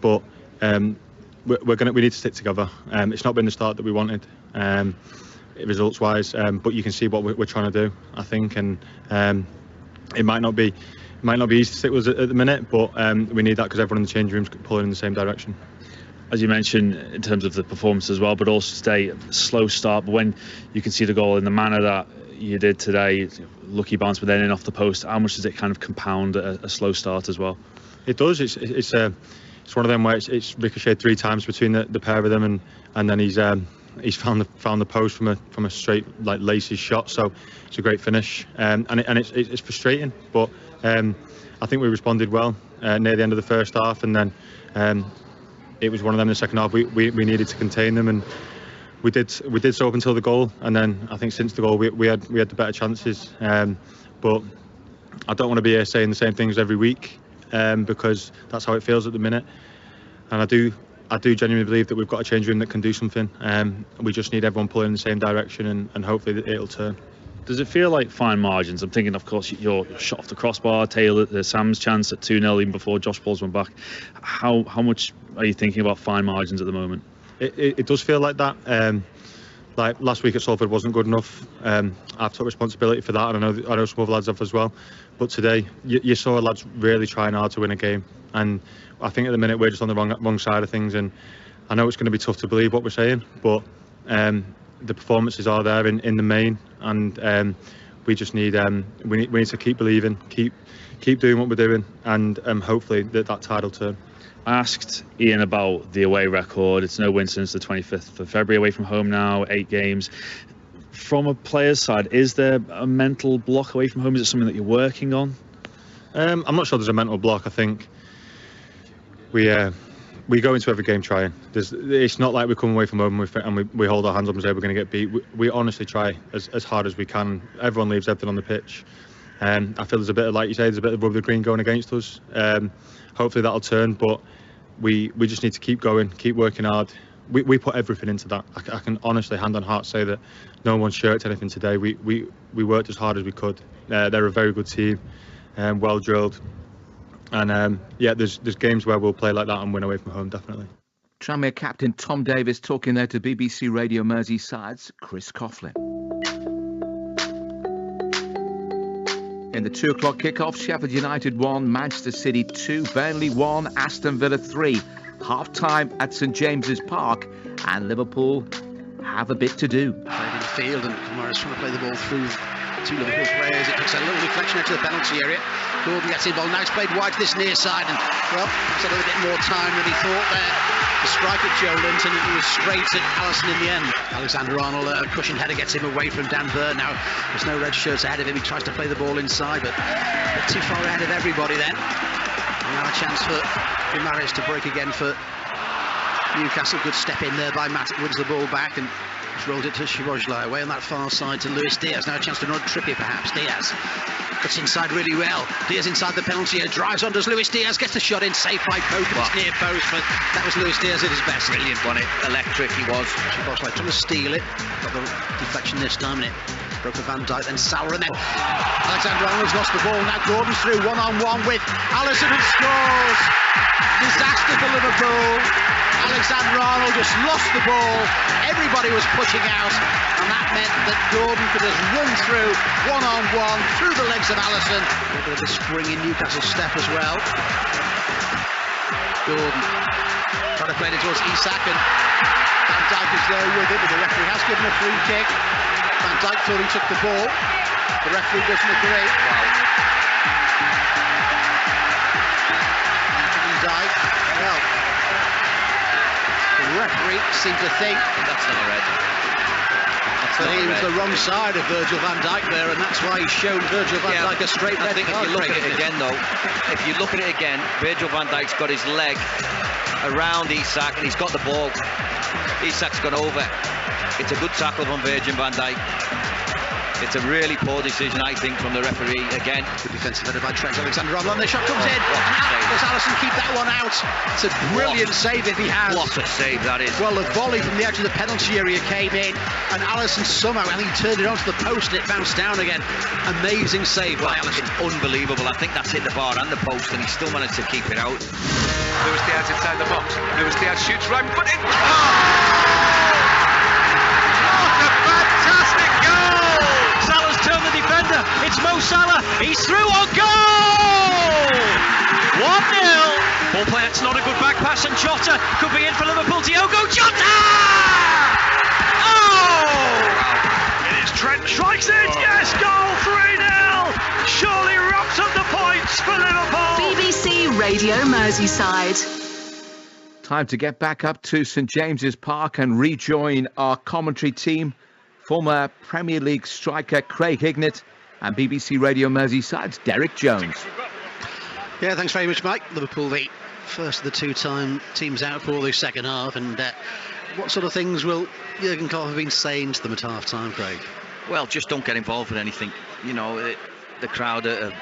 But we need to stick together. It's not been the start that we wanted, results-wise, but you can see what we're trying to do, I think, and it might not be easy to stick with us at the minute, but we need that because everyone in the change room's pulling in the same direction. As you mentioned, in terms of the performance as well, but also today, slow start. But when you can see the goal in the manner that you did today, lucky bounce, but then in off the post, how much does it kind of compound a slow start as well? It does. It's one of them where it's ricocheted 3 times between the pair of them, and then he's found the post from a straight like laces shot. So it's a great finish, and it's frustrating, but I think we responded well near the end of the first half, and then. It was one of them in the second half. We needed to contain them, and we did so up until the goal. And then I think since the goal we had the better chances. But I don't want to be here saying the same things every week because that's how it feels at the minute. And I do genuinely believe that we've got a change room that can do something. We just need everyone pulling in the same direction, and hopefully it'll turn. Does it feel like fine margins? I'm thinking, of course, your shot off the crossbar, Taylor, Sam's chance at 2-0 even before Josh Paul's went back. How much are you thinking about fine margins at the moment? It does feel like that. Like last week at Salford wasn't good enough. I've took responsibility for that, and I know some other lads have as well. But today, you saw lads really trying hard to win a game, and I think at the minute we're just on the wrong side of things. And I know it's going to be tough to believe what we're saying, but the performances are there in the main, and we just need we need to keep believing, keep doing what we're doing, and hopefully that tide will turn. I asked Ian about the away record. It's no win since the 25th of February away from home now, 8 games. From a player's side, is there a mental block away from home? Is it something that you're working on? I'm not sure there's a mental block. I think we go into every game trying. It's not like we come away from home and we hold our hands up and say we're going to get beat. We honestly try as hard as we can. Everyone leaves everything on the pitch. I feel there's a bit of, like you say, there's a bit of rub of the green going against us. Hopefully that'll turn, but we just need to keep going, keep working hard. We put everything into that. I can honestly, hand on heart, say that no one shirked anything today. We worked as hard as we could. They're a very good team, well drilled. And there's games where we'll play like that and win away from home, definitely. Tranmere captain Tom Davis talking there to BBC Radio Merseyside's Chris Coughlin. In the 2 o'clock kickoff, Sheffield United 1, Manchester City 2, Burnley 1, Aston Villa 3. Half-time at St James's Park, and Liverpool have a bit to do. Played in the field, and Morris trying to play the ball through 2 Liverpool players. It looks a little deflection into the penalty area. Gordon gets involved. Now it's played wide to this near side, and well, perhaps a little bit more time than he thought there. the strike at Joe Linton, and he was straight at Allison in the end. Alexander Arnold, a cushion header gets him away from Dan Burn. Now there's no red shirts ahead of him. He tries to play the ball inside, but a bit too far ahead of everybody then. And now a chance for Guimaraes to break again for Newcastle. Good step in there by Matt. Wins the ball back and rolled it to Shirojla, away on that far side to Luis Diaz. Now a chance to run Trippier perhaps. Diaz cuts inside really well. Diaz inside the penalty area, drives on, does Luis Diaz, gets the shot in, saved by Pope. It's near post, but that was Luis Diaz at his best. Brilliant, wasn't it? Electric he was. Shirojla trying to steal it. Got the deflection this time, and it broke for Van Dijk, then Salah, and then Alexander Arnold's lost the ball. Now Gordon's through one-on-one with Alisson and scores. Disaster for Liverpool. Alexander Arnold just lost the ball. Everybody was pushing out, and that meant that Gordon could just run through one-on-one through the legs of Alisson. A bit of a spring in Newcastle's step as well. Gordon trying to play it towards Isak, and Van Dijk is there with it, but the referee has given a free kick. Van Dijk thought he took the ball. The referee doesn't agree. Van Dijk, well, the referee seemed to think That's not a red. that he was the wrong side of Virgil van Dijk there, and that's why he's shown Virgil van Dijk a straight red I think if card. you look at it again, though, if you look at it again, Virgil van Dijk's got his leg around Isak, and he's got the ball. Isak's gone over. It's a good tackle from Virgil van Dijk. It's a really poor decision, I think, from the referee again. Good defensive header by Trent Alexander-Arnold. The shot comes in, and does Alisson keep that one out? It's a brilliant save if he has. What a save that is. Well, the volley from the edge of the penalty area came in, and Alisson somehow, I think he turned it onto the post and it bounced down again. Amazing save by Alisson. Unbelievable. I think that's hit the bar and the post, and he still managed to keep it out. Luis Diaz inside the box. Luis Diaz shoots right, but it. What a fantastic goal! Salah's turned the defender. It's Mo Salah. He's through on goal! 1-0. Ball play. It's not a good back pass, and Jota could be in for Liverpool. Diogo Jota! Oh! It is Trent strikes it. Yes, goal 3-0. Surely wraps up the points for Liverpool. BBC Radio Merseyside. Time to get back up to St James's Park and rejoin our commentary team. Former Premier League striker Craig Hignett and BBC Radio Merseyside's Derek Jones. Yeah, thanks very much, Mike. Liverpool, the first of the two-time teams out for the second half, and what sort of things will Jurgen Klopp have been saying to them at half-time, Craig? Well, just don't get involved in anything. You know, the crowd are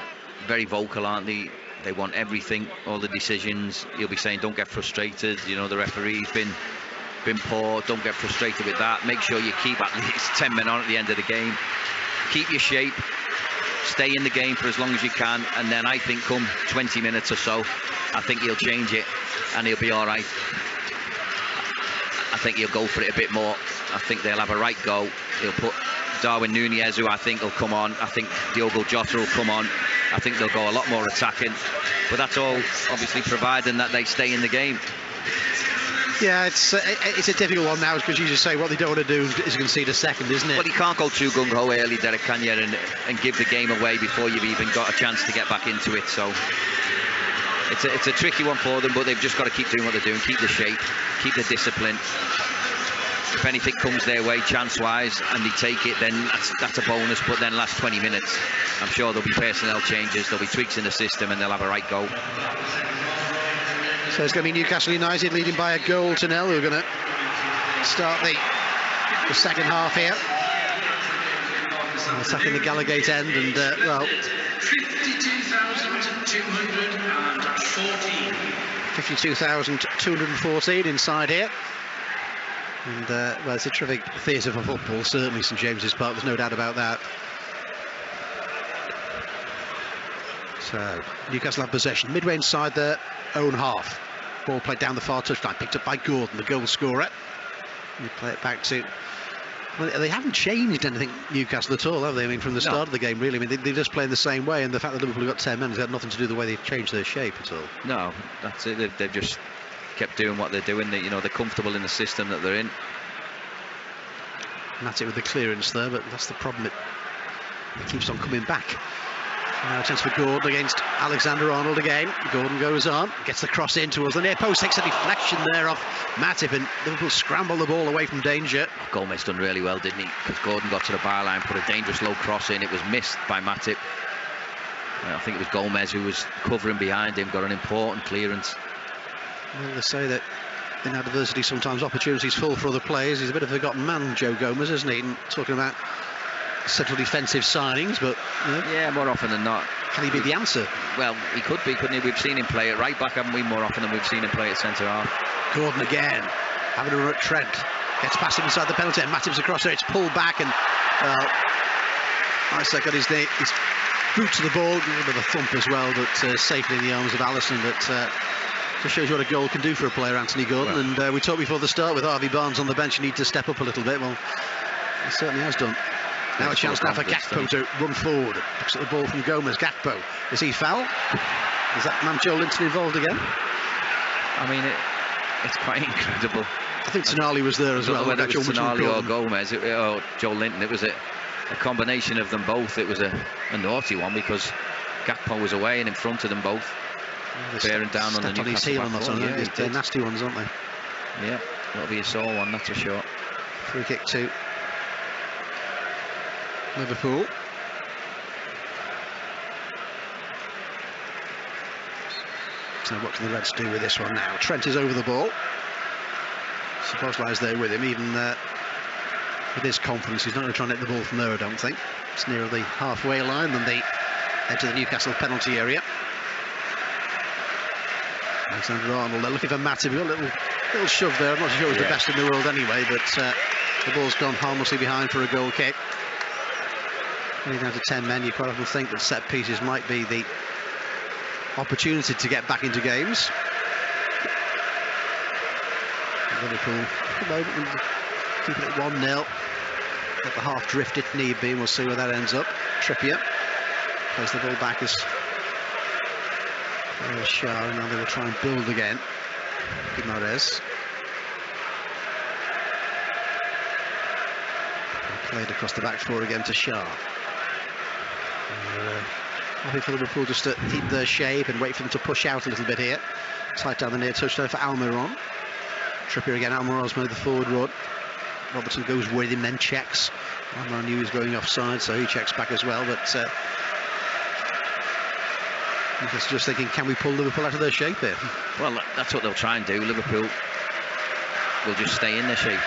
very vocal, aren't they? They want everything, all the decisions. You'll be saying, don't get frustrated. You know, the referee's been poor. Don't get frustrated with that. Make sure you keep at least 10 men on at the end of the game. Keep your shape. Stay in the game for as long as you can. And then I think come 20 minutes or so, I think he'll change it and he'll be all right. I think he'll go for it a bit more. I think they'll have a right go. He'll put Darwin Nunez, who I think will come on. I think Diogo Jota will come on. I think they'll go a lot more attacking. But that's all obviously providing that they stay in the game. Yeah, it's a difficult one now, because you just say what they don't want to do is concede a second, isn't it? But you can't go too gung-ho early, Derek, can you, and give the game away before you've even got a chance to get back into it. So it's a tricky one for them, but they've just got to keep doing what they're doing, keep the shape, keep the discipline. If anything comes their way chance-wise and they take it, then that's a bonus. But then last 20 minutes, I'm sure there'll be personnel changes, there'll be tweaks in the system, and they'll have a right go. So it's going to be Newcastle United leading by a goal to nil, who are going to start the second half here. Attacking the Gallowgate end, and well, 52,214 inside here. And well, it's a terrific theatre for football, certainly St James's Park, there's no doubt about that. So Newcastle have possession midway inside their own half. Ball played down the far touchline, picked up by Gordon, the goal scorer. You play it back to. Well, they haven't changed anything, Newcastle, at all, have they? I mean, from the start of the game, really. I mean, they're just playing the same way, and the fact that Liverpool have got 10 men has got nothing to do with the way they've changed their shape at all. No, that's it. They've just kept doing what they're doing. They're comfortable in the system that they're in. And that's it with the clearance there, but that's the problem. It keeps on coming back. Now a chance for Gordon against Alexander-Arnold again. Gordon goes on, gets the cross in towards the near post, takes a deflection there off Matip, and Liverpool scramble the ball away from danger. Gomez done really well, didn't he? Because Gordon got to the byline, put a dangerous low cross in. It was missed by Matip. I think it was Gomez who was covering behind him, got an important clearance. Well, they say that in adversity sometimes opportunities fall for other players. He's a bit of a forgotten man, Joe Gomez, isn't he? And talking about central defensive signings, but yeah, more often than not. Can he be the answer? Well, he could be, couldn't he? We've seen him play at right back, haven't we? More often than we've seen him play at centre half. Gordon again, having a run at Trent, gets past him inside the penalty, and Matip's across there. It's pulled back, and Isaac got his boot to the ball, a bit of a thump as well, but safely in the arms of Alisson. But just shows you what a goal can do for a player, Anthony Gordon. Well, and we talked before the start with Harvey Barnes on the bench. You need to step up a little bit. Well, he certainly has done. Now a chance now for Gakpo to run forward. Looks at the ball from Gomez. Gakpo, is he foul? Is that man Joe Linton involved again? I mean, it's quite incredible. I think Tonali was there as well. Whether it was Tonali or Gomez or Joe Linton, it was a combination of them both. It was a naughty one because Gakpo was away and in front of them both, bearing down on the Newcastle his heel on that. Yeah, they're nasty ones, aren't they? Yeah, that'll be a sore one, that's for sure. Free kick to Liverpool. So what can the Reds do with this one now? Trent is over the ball. Szoboszlai's there with him, even with his confidence. He's not going to try and hit the ball from there, I don't think. It's nearer the halfway line than the edge of the Newcastle penalty area. Alexander-Arnold, they're looking for Matip. A little shove there. I'm not sure it was the best in the world anyway, but the ball's gone harmlessly behind for a goal kick. When you're down to 10 men, you quite often think that set pieces might be the opportunity to get back into games. Liverpool at the moment keeping it 1-0. Let the half drift if need be, and we'll see where that ends up. Trippier plays the ball back as Shah, and now they will try and build again. Guimaraes played across the back four again to Shah. Happy for Liverpool just to keep their shape and wait for them to push out a little bit here. Tight down the near touchdown for Almiron. Trippier again. Almiron's made the forward run. Robertson goes with him, then checks. Almiron knew he was going offside, so he checks back as well. But just thinking, can we pull Liverpool out of their shape here? Well, that's what they'll try and do. Liverpool will just stay in their shape,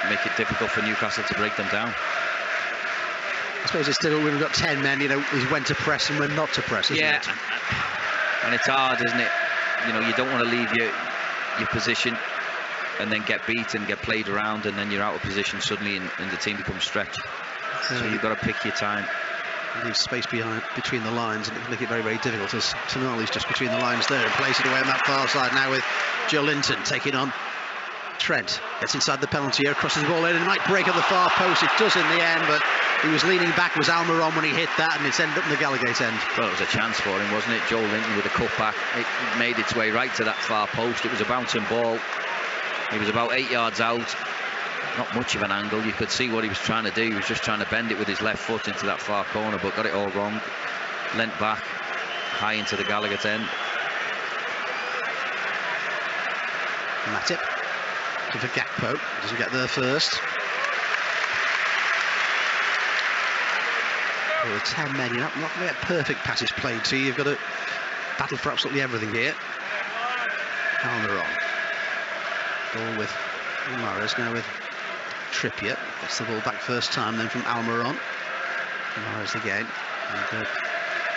make it difficult for Newcastle to break them down. I suppose it's still, we've got 10 men, is when to press and when not to press, isn't it? And it's hard, isn't it? You don't want to leave your position and then get beat and get played around, and then you're out of position suddenly and the team becomes stretched. So you've got to pick your time. Leave space between the lines, and it can make it very, very difficult, as Tonali's just between the lines there and plays it away on that far side now with Joe Linton taking on Trent. Gets inside the penalty area, crosses the ball in, and it might break at the far post. It does in the end, but he was leaning back, was Almiron when he hit that, and it's ended up in the Gallowgate end. Well, it was a chance for him, wasn't it? Joe Linton with a cutback. It made its way right to that far post. It was a bouncing ball. He was about 8 yards out. Not much of an angle. You could see what he was trying to do. He was just trying to bend it with his left foot into that far corner, but got it all wrong. Leant back high into the Gallowgate end. Matip for Gakpo. Doesn't get there first. There are 10 men. You're not going to get perfect passes played to you. You've got to battle for absolutely everything here. Almiron. Ball with Guimaraes now with Trippier. Gets the ball back first time, then from Almiron. Guimaraes again. And,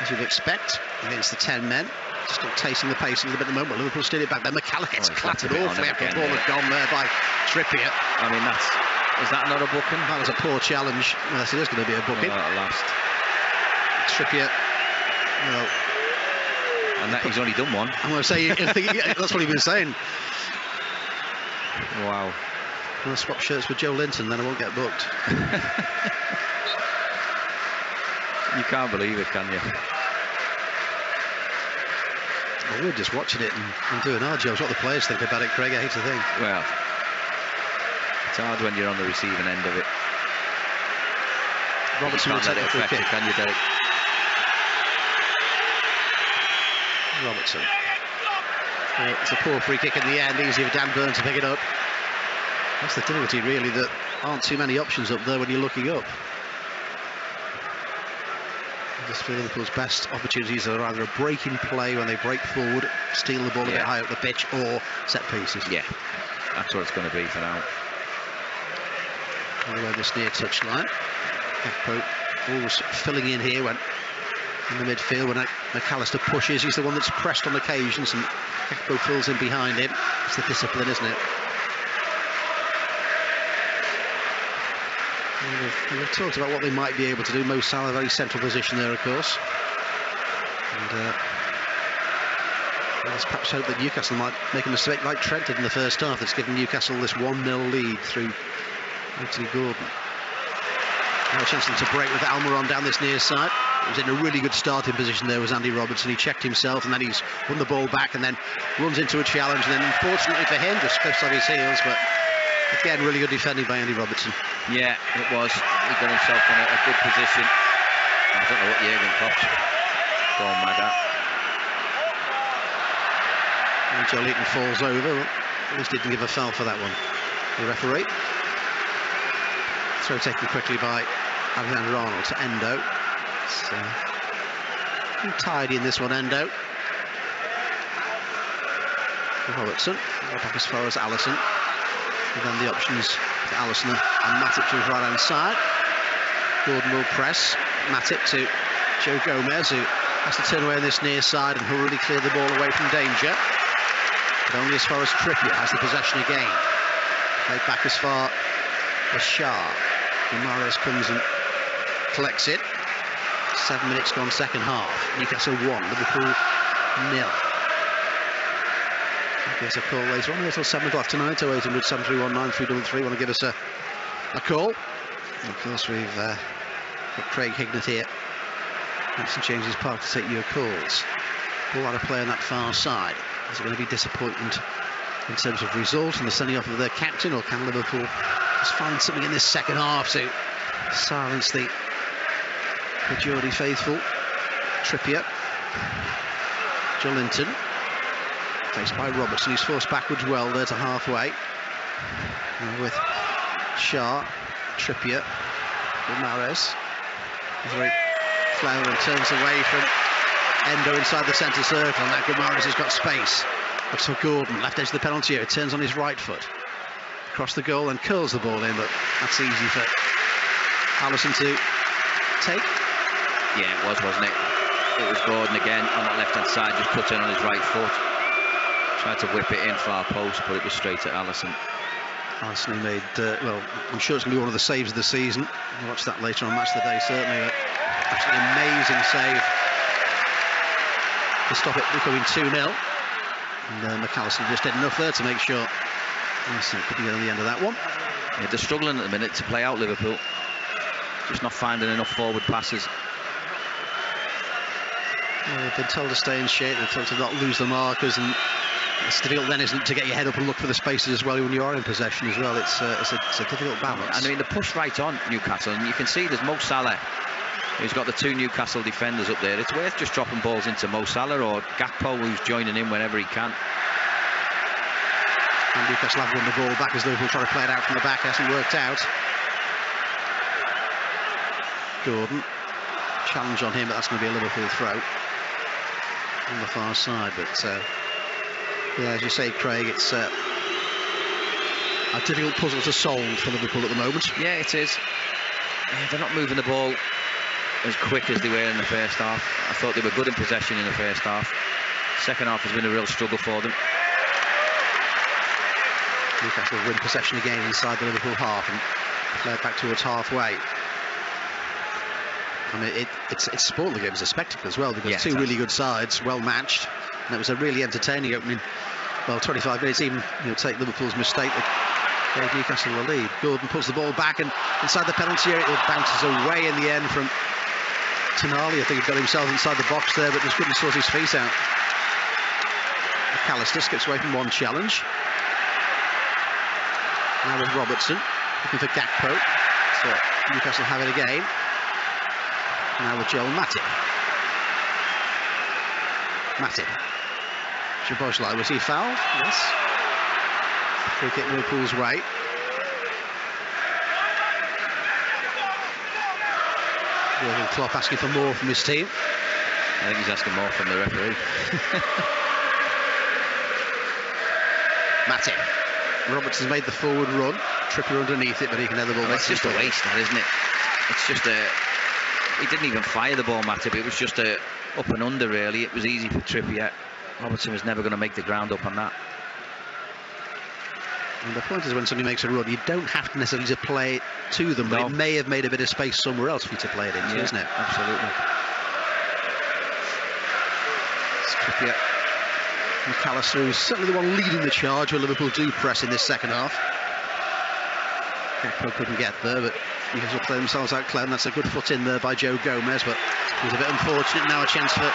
as you'd expect, against the 10 men. Still tasting the pace a little bit at the moment. Liverpool steal it back. Then McCallum gets clattered awfully after the ball had gone there by Trippier. I mean, is that not a booking? That was a poor challenge, unless it is going to be a booking. Well, at last. Trippier, well, and he's only done one. I'm going to say, that's what he's been saying. Wow. I'm going to swap shirts with Joe Linton, then I won't get booked. You can't believe it, can you? Well, we're just watching it and doing our jobs. What the players think about it, Craig, I hate to think. Well, it's hard when you're on the receiving end of it. Robertson you can't let it affect you, can you, Derek? Robertson. It's a poor free kick in the end, easy for Dan Burn to pick it up. That's the difficulty, really, that aren't too many options up there when you're looking up. I just feel Liverpool's best opportunities are either a break in play when they break forward, steal the ball a bit high up the pitch, or set pieces. Yeah, that's what it's going to be for now. All around this near touchline. Gakpo always filling in here when in the midfield when McAllister pushes. He's the one that's pressed on occasions, and Gakpo fills in behind him. It's the discipline, isn't it? We've talked about what they might be able to do. Mo Salah, very central position there, of course. And let's perhaps hope that Newcastle might make a mistake like Trent did in the first half. That's given Newcastle this 1-0 lead through Anthony Gordon. Now a chance to break with Almiron down this near side. He was in a really good starting position there, was Andy Robertson. He checked himself, and then he's won the ball back and then runs into a challenge, and then unfortunately for him just clips on his heels. But again, really good defending by Andy Robertson. Yeah, it was. He got himself in a good position. I don't know what Jurgen Klopp's going mad at. And Joe Leaton falls over. Well, at least didn't give a foul for that one. The referee. Throw taken quickly by Alexander Arnold to Endo. It's tidy in this one, Endo. Robertson. Back as far as Alisson. And then the options to Alisson and Matip to his right hand side. Gordon will press. Matip to Joe Gomez, who has to turn away on this near side and hurriedly clear the ball away from danger. But only as far as Trippier has the possession again. Played back as far as Shah. Guimaraes comes and collects it. 7 minutes gone, second half. Newcastle 1, Liverpool 0. There's a call later on until 7 o'clock tonight. 0800 7319 333. Want to give us a call? And of course, we've got Craig Hignett here at St James's Park to take your calls. Ball out of play on that far side. Is it going to be disappointment in terms of result and the sending off of their captain, or can Liverpool just find something in this second half to silence the Geordie faithful? Trippier, Joelinton. Faced by Robertson, he's forced backwards well there to halfway. With Shah, Trippier, Guimaraes. He's very clever and turns away from Endo inside the centre circle. Now Guimaraes has got space. Looks for Gordon, left edge of the penalty area, turns on his right foot. Across the goal and curls the ball in, but that's easy for Alisson to take. Yeah, it was, wasn't it? It was Gordon again on that left-hand side, just put in on his right foot. Tried to whip it in far post, but it was straight at Alisson. Alisson made, well, I'm sure it's going to be one of the saves of the season. We'll watch that later on Match of the Day, certainly. But absolutely amazing save to stop it becoming 2-0. And McAllister just did enough there to make sure Alisson couldn't get on the end of that one. Yeah, they're struggling at the minute to play out Liverpool. Just not finding enough forward passes. Well, they've been told to stay in shape, they're told to not lose the markers, and it's difficult then, isn't it, to get your head up and look for the spaces as well when you are in possession as well. It's a difficult balance. I mean, they push right on Newcastle, and you can see there's Mo Salah, who's got the 2 Newcastle defenders up there. It's worth just dropping balls into Mo Salah or Gakpo, who's joining in whenever he can. And Newcastle have won the ball back as Liverpool try to play it out from the back. It hasn't worked out. Gordon, challenge on him, but that's going to be a Liverpool throw on the far side. But yeah, as you say, Craig, it's a difficult puzzle to solve for Liverpool at the moment. Yeah, it is. Yeah, they're not moving the ball as quick as they were in the first half. I thought they were good in possession in the first half. Second half has been a real struggle for them. Newcastle win possession again inside the Liverpool half and play it back towards halfway. I mean, it's spoiled the game as a spectacle as well, because two really good sides, well matched, and it was a really entertaining opening. Well, 25 minutes, even take Liverpool's mistake that gave Newcastle the lead. Gordon pulls the ball back, and inside the penalty area, it bounces away in the end from Tonali. I think he got himself inside the box there, but just couldn't sort his feet out. McAllister skips away from one challenge. Now with Robertson, looking for Gakpo. So Newcastle have it again. Now with Joel Matip. Szoboszlai, was he fouled? Yes. Free kick Liverpool's way. Jurgen Klopp asking for more from his team. I think he's asking more from the referee. Matip. Robertson's made the forward run. Trippier underneath it, but he can head the ball back. It's just a waste, that, isn't it? It's just a... He didn't even fire the ball, Matip. It was just a up and under, really. It was easy for Trippier. Robertson was never going to make the ground up on that. And the point is, when somebody makes a run, you don't have to necessarily to play it to them, but it may have made a bit of space somewhere else for you to play it into, isn't it? Absolutely. It's Trippier. McAllister, who's certainly the one leading the charge where Liverpool do press in this second half. Gakpo couldn't get there, but Newcastle play themselves out clean. That's a good foot in there by Joe Gomez, but it was a bit unfortunate. Now a chance for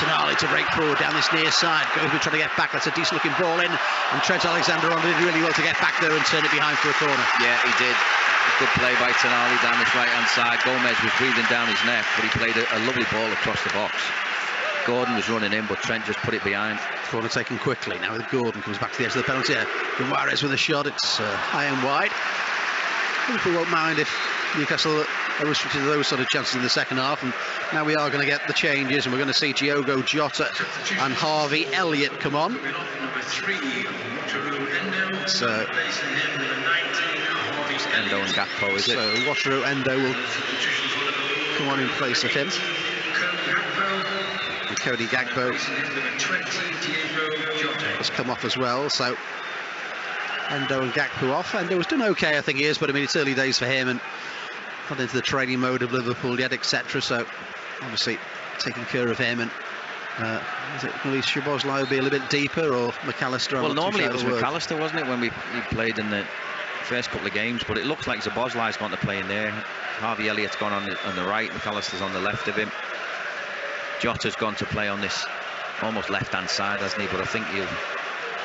Tonali to break forward down this near side. Gomez trying to get back. That's a decent looking ball in, and Trent Alexander-Arnold did really well to get back there and turn it behind for a corner. Yeah, he did. A good play by Tonali down this right hand side. Gomez was breathing down his neck, but he played a lovely ball across the box. Gordon was running in, but Trent just put it behind. Corner taken quickly. Now with Gordon comes back to the edge of the penalty area. Juarez with a shot. It's high and wide. Liverpool won't mind if Newcastle are restricted to those sort of chances in the second half. And now we are going to get the changes, and we're going to see Diogo Jota and Harvey Elliott come on. So Endo and Gakpo, is it? So Wataru Endo will come on in place of him. And Cody Gakpo has come off as well. So Endo and Gakpo off. Endo has done okay, I think he is, but I mean it's early days for him and got into the training mode of Liverpool yet, etc. So obviously taking care of him. And is it going to be Szoboszlai will be a little bit deeper, or McAllister? Well, normally it was McAllister, wasn't it, when he played in the first couple of games, but it looks like Szoboszlai's going to play in there. Harvey Elliott's gone on the right, McAllister's on the left of him. Jota's gone to play on this almost left-hand side, hasn't he? But I think he'll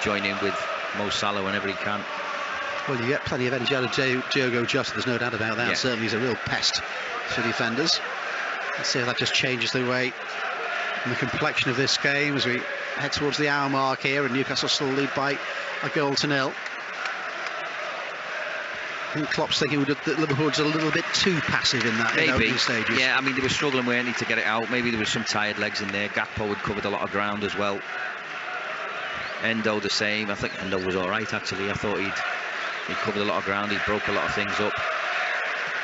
join in with Mo Salah whenever he can. Well, you get plenty of energy out of Diogo Jota, there's no doubt about that. Yeah. Certainly he's a real pest for defenders. Let's see if that just changes the way and the complexion of this game as we head towards the hour mark here, and Newcastle still lead by a goal to nil. I think Klopp's thinking that Liverpool was a little bit too passive in that opening stages. Yeah, I mean they were struggling, weren't they, to get it out. Maybe there was some tired legs in there. Gakpo had covered a lot of ground as well. Endo the same. I think Endo was all right actually. I thought he'd covered a lot of ground. He broke a lot of things up.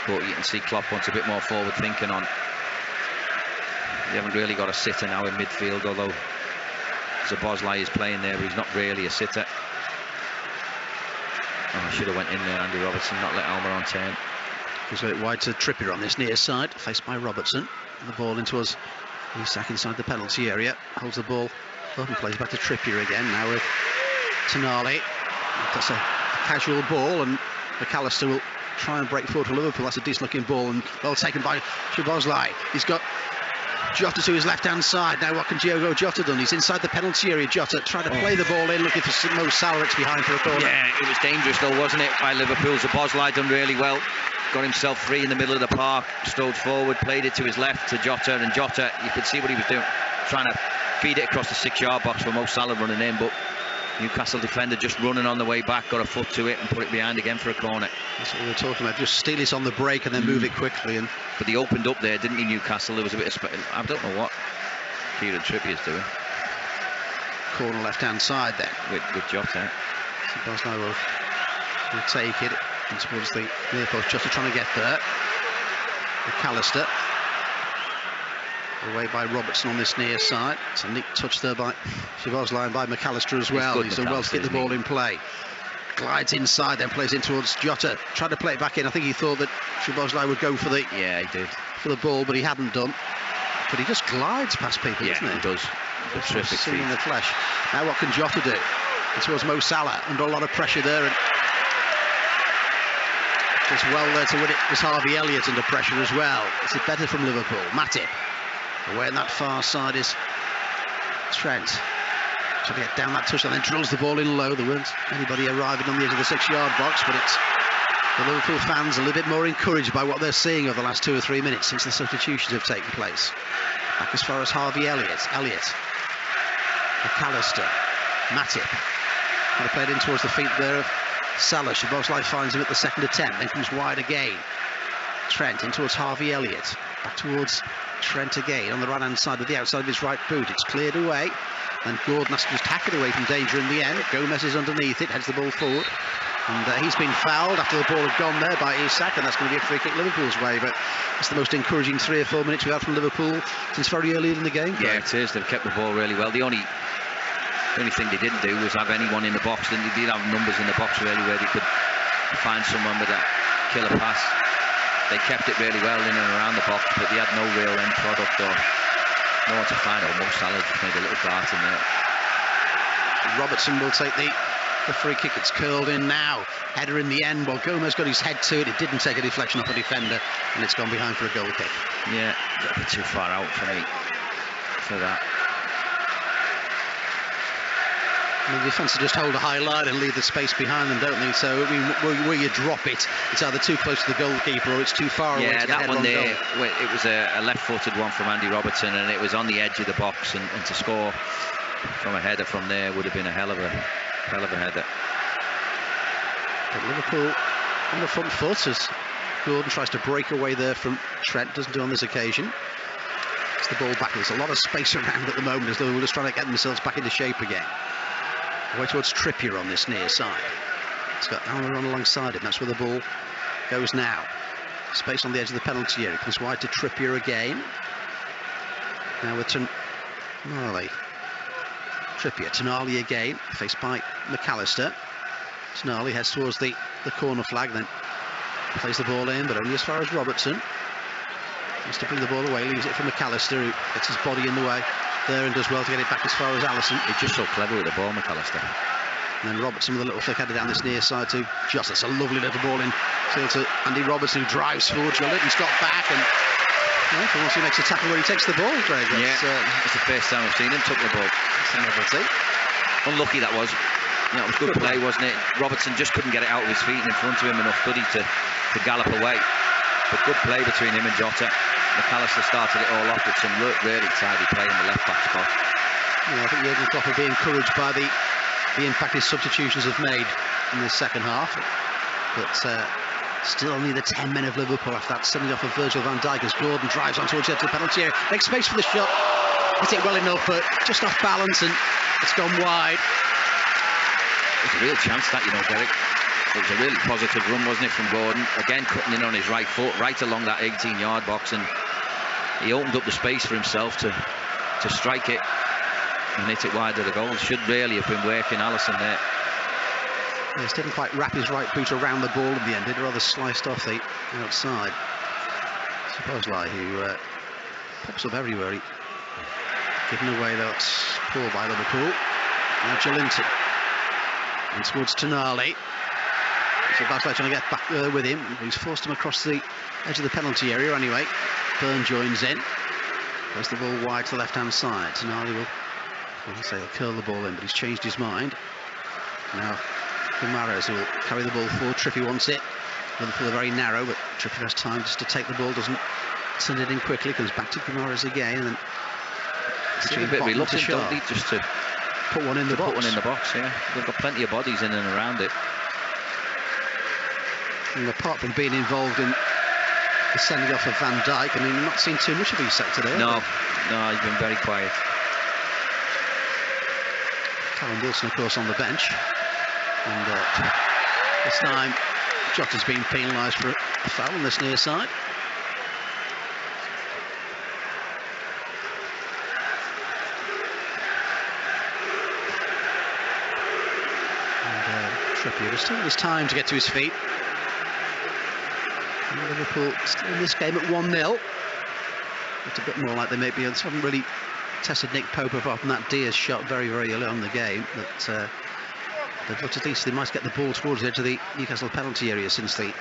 But you can see Klopp wants a bit more forward thinking on. They haven't really got a sitter now in midfield, although Szoboszlai is playing there, but he's not really a sitter. Oh, I should have went in there, Andy Robertson, not let Almiron turn. He's got it wide to Trippier on this near side, faced by Robertson. And the ball into us. Isak inside the penalty area, holds the ball up and plays back to Trippier again. Now with Tonali. That's a casual ball, and McAllister will try and break forward for Liverpool. That's a decent looking ball, and well taken by Szoboszlai. He's got Jota to his left-hand side. Now what can Diogo Jota do? He's inside the penalty area. Jota trying to play the ball in, looking for Mo Salah. It's behind for a corner. Yeah, it was dangerous though, wasn't it, by Liverpool. Szoboszlai done really well. Got himself free in the middle of the park, strode forward, played it to his left to Jota, and Jota, you could see what he was doing, trying to feed it across the 6-yard box for Mo Salah running in, but Newcastle defender just running on the way back, got a foot to it and put it behind again for a corner. That's what we were talking about, just steal it on the break and then move it quickly. But they opened up there, didn't he, Newcastle? There was a bit of I don't know what Kieran Trippier's doing. Corner left-hand side there. With Jota. Szoboszlai will take it and towards the near post. Jota trying to get there. McAllister. Away by Robertson on this near side. It's a neat touch there by Szoboszlai and by McAllister as well. He's done well to get the ball in play. Glides inside, then plays in towards Jota. Tried to play it back in. I think he thought that Szoboszlai would go for the ball, but he hadn't done. But he just glides past people, doesn't he? He does. It's a terrific feat. In the flesh. Now what can Jota do? And towards Mo Salah, under a lot of pressure there, and just well there to win it was Harvey Elliott under pressure as well. Is it better from Liverpool? Matip. Away on that far side is Trent. Trying to get down that touchline, then drills the ball in low. There weren't anybody arriving on the edge of the 6-yard box, but it's the Liverpool fans a little bit more encouraged by what they're seeing over the last 2 or 3 minutes since the substitutions have taken place. Back as far as Harvey Elliott. McAllister. Matip. Kind of played in towards the feet there of Salah. Szoboszlai finds him at the second attempt, then comes wide again. Trent in towards Harvey Elliott. Back towards Trent again on the right hand side with the outside of his right boot. It's cleared away. And Gordon has to just hack it away from danger in the end. Gomez is underneath it, heads the ball forward. And he's been fouled after the ball had gone there by Isak, and that's going to be a free kick Liverpool's way. But it's the most encouraging 3 or 4 minutes we've had from Liverpool since very early in the game. Yeah, it is. They've kept the ball really well. The only thing they didn't do was have anyone in the box. They did have numbers in the box really where they could find someone with a killer pass. They kept it really well in and around the box, but they had no real end product or no one to find. Mo Salah just made a little dart in there. Robertson will take the free kick. It's curled in now. Header in the end. Well, Gomez got his head to it. It didn't take a deflection off a defender, and it's gone behind for a goal kick. Yeah, a bit too far out for me for that. And the defence just hold a high line and leave the space behind them, don't they? So I mean, where you drop it, it's either too close to the goalkeeper or it's too far away. Yeah, that one there, it was a left-footed one from Andy Robertson, and it was on the edge of the box, and to score from a header from there would have been a hell of a header. But Liverpool on the front foot as Gordon tries to break away there from Trent. Doesn't do on this occasion. It's the ball back. There's a lot of space around at the moment as though we're just trying to get themselves back into shape again. Away towards Trippier on this near side. It's got Almiron alongside him. That's where the ball goes now. Space on the edge of the penalty area. Comes wide to Trippier again. Now with Tonali. Trippier, Tonali again, faced by McAllister. Tonali heads towards the corner flag, then plays the ball in, but only as far as Robertson. Wants to bring the ball away, leaves it for McAllister, who gets his body in the way there and does well to get it back as far as Alisson. He's just so clever with the ball, McAllister. And then Robertson with a little flick header down this near side to Jota. It's a lovely little ball in field to Andy Robertson, who drives forward. Joelinton's got back, and for once he makes a tackle where he takes the ball, Greg. It's the first time I've seen him took the ball. Unlucky that was. You know, it was good play, wasn't it? Robertson just couldn't get it out of his feet and in front of him enough, could he, to gallop away. But good play between him and Jota. McAllister started it all off with some really tidy play in the left-back spot. Yeah, I think Jurgen Klopp will be encouraged by the impact his substitutions have made in the second half. But still only the 10 men of Liverpool after that sending off of Virgil van Dijk as Gordon drives on towards the edge of the penalty area. Makes space for the shot. Hit it well enough, but just off balance, and it's gone wide. It was a real chance that, Derek. It was a really positive run, wasn't it, from Gordon? Again, cutting in on his right foot, right along that 18-yard box, and he opened up the space for himself to strike it and hit it wide of the goal. Should really have been working Alisson there. Yes, didn't quite wrap his right boot around the ball in the end. Did rather sliced off the outside. Szoboszlai, who pops up everywhere. He given away, that's poor by Liverpool. Now Joelinton. And towards Tonali. Szoboszlai trying to get back there with him. He's forced him across the edge of the penalty area anyway. Byrne joins in. Plays the ball wide to the left-hand side. Tonali will, he'll curl the ball in, but he's changed his mind. Now Guimaraes will carry the ball forward. Trippier wants it. Liverpool are very narrow, but Trippier has time just to take the ball, doesn't send it in quickly. Comes back to Guimaraes again, and then a bit reluctant, don't he, just to put one in the box. Put one in the box, yeah. They've got plenty of bodies in and around it. And apart from being involved in the sending off of Van Dijk, I mean, we've not seen too much of Isak today. No, he's been very quiet. Callum Wilson, of course, on the bench. And this time, Jota's been penalised for a foul on this near side. And Trippier has still his time to get to his feet. And Liverpool still in this game at 1-0. It's a bit more like they may be. They haven't really tested Nick Pope apart from that Diaz shot very, very early on in the game. But they've looked, at least they might get the ball towards the edge of the Newcastle penalty area since the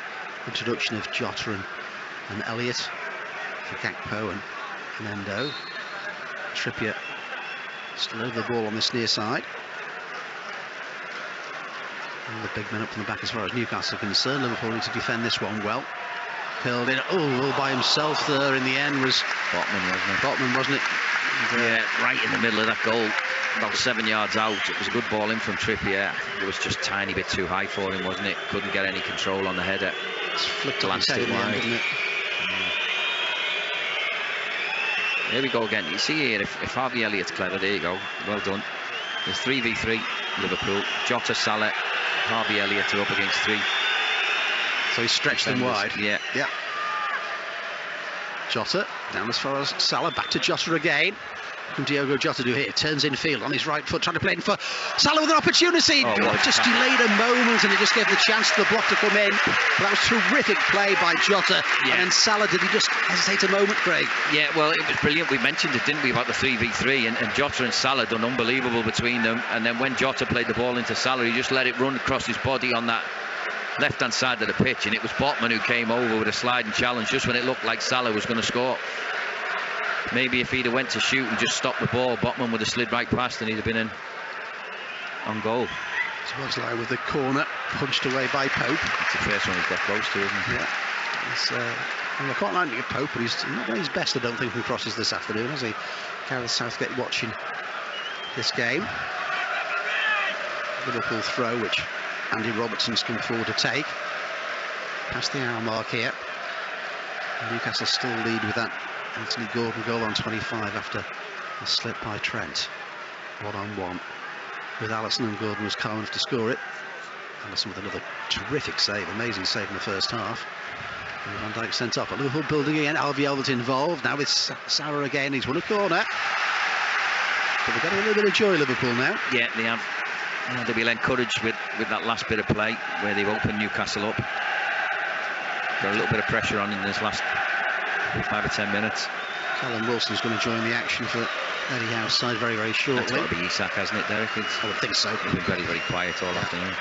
introduction of Jota and Elliott for Gakpo and Endo. Trippier still over the ball on this near side. And the big men up from the back as far as Newcastle are concerned. Liverpool need to defend this one well. Curled in, all by himself there in the end was Botman, wasn't it? Botman, wasn't it? Yeah, right in the middle of that goal. about 7 yards out. It was a good ball in from Trippier. It was just a tiny bit too high for him, wasn't it? Couldn't get any control on the header. It's flicked on his head in the end, didn't it? Here we go again. You see here, if Harvey Elliott's clever, there you go. Well done. There's 3v3 Liverpool. Jota, Salah, Harvey Elliott are up against 3. So he stretched them wide. Yeah. Yeah. Jota down as far as Salah, back to Jota again. What can Diogo Jota do here? Turns infield on his right foot, trying to play in for Salah with an opportunity. Just delayed a moment, and he just gave the chance to the block to come in. But that was terrific play by Jota. Yeah. And then Salah, did he just hesitate a moment, Craig? Yeah, well, it was brilliant. We mentioned it, didn't we, about the 3v3, and Jota and Salah done unbelievable between them. And then when Jota played the ball into Salah, he just let it run across his body on that left-hand side of the pitch, and it was Botman who came over with a sliding challenge just when it looked like Salah was going to score. Maybe if he'd have went to shoot and just stopped the ball, Botman would have slid right past and he'd have been in on goal. Szoboszlai with the corner, punched away by Pope. It's the first one he's got close to, isn't it? Yeah. I quite like to get Pope, but he's not done his best, I don't think, from crosses this afternoon, has he? Gareth Southgate watching this game. Liverpool throw, which Andy Robertson's come forward to take. Past the hour mark here. Newcastle still lead with that Anthony Gordon goal on 25 after a slip by Trent. 1-on-1 with Alisson, and Gordon was calm enough to score it. Alisson with another terrific save, amazing save in the first half. And Van Dijk sent off. But Liverpool building again. Albiol's involved now with Sarah again. He's won a corner. But they're getting a little bit of joy, Liverpool now. Yeah, they have. They'll be encouraged with that last bit of play where they've opened Newcastle up. Got a little bit of pressure on in this last 5 or 10 minutes. Callum Wilson's going to join the action for Eddie Howe's side very, very shortly. That's got to be Isak, hasn't it, Derek? I would think so. He's been very, very quiet all afternoon.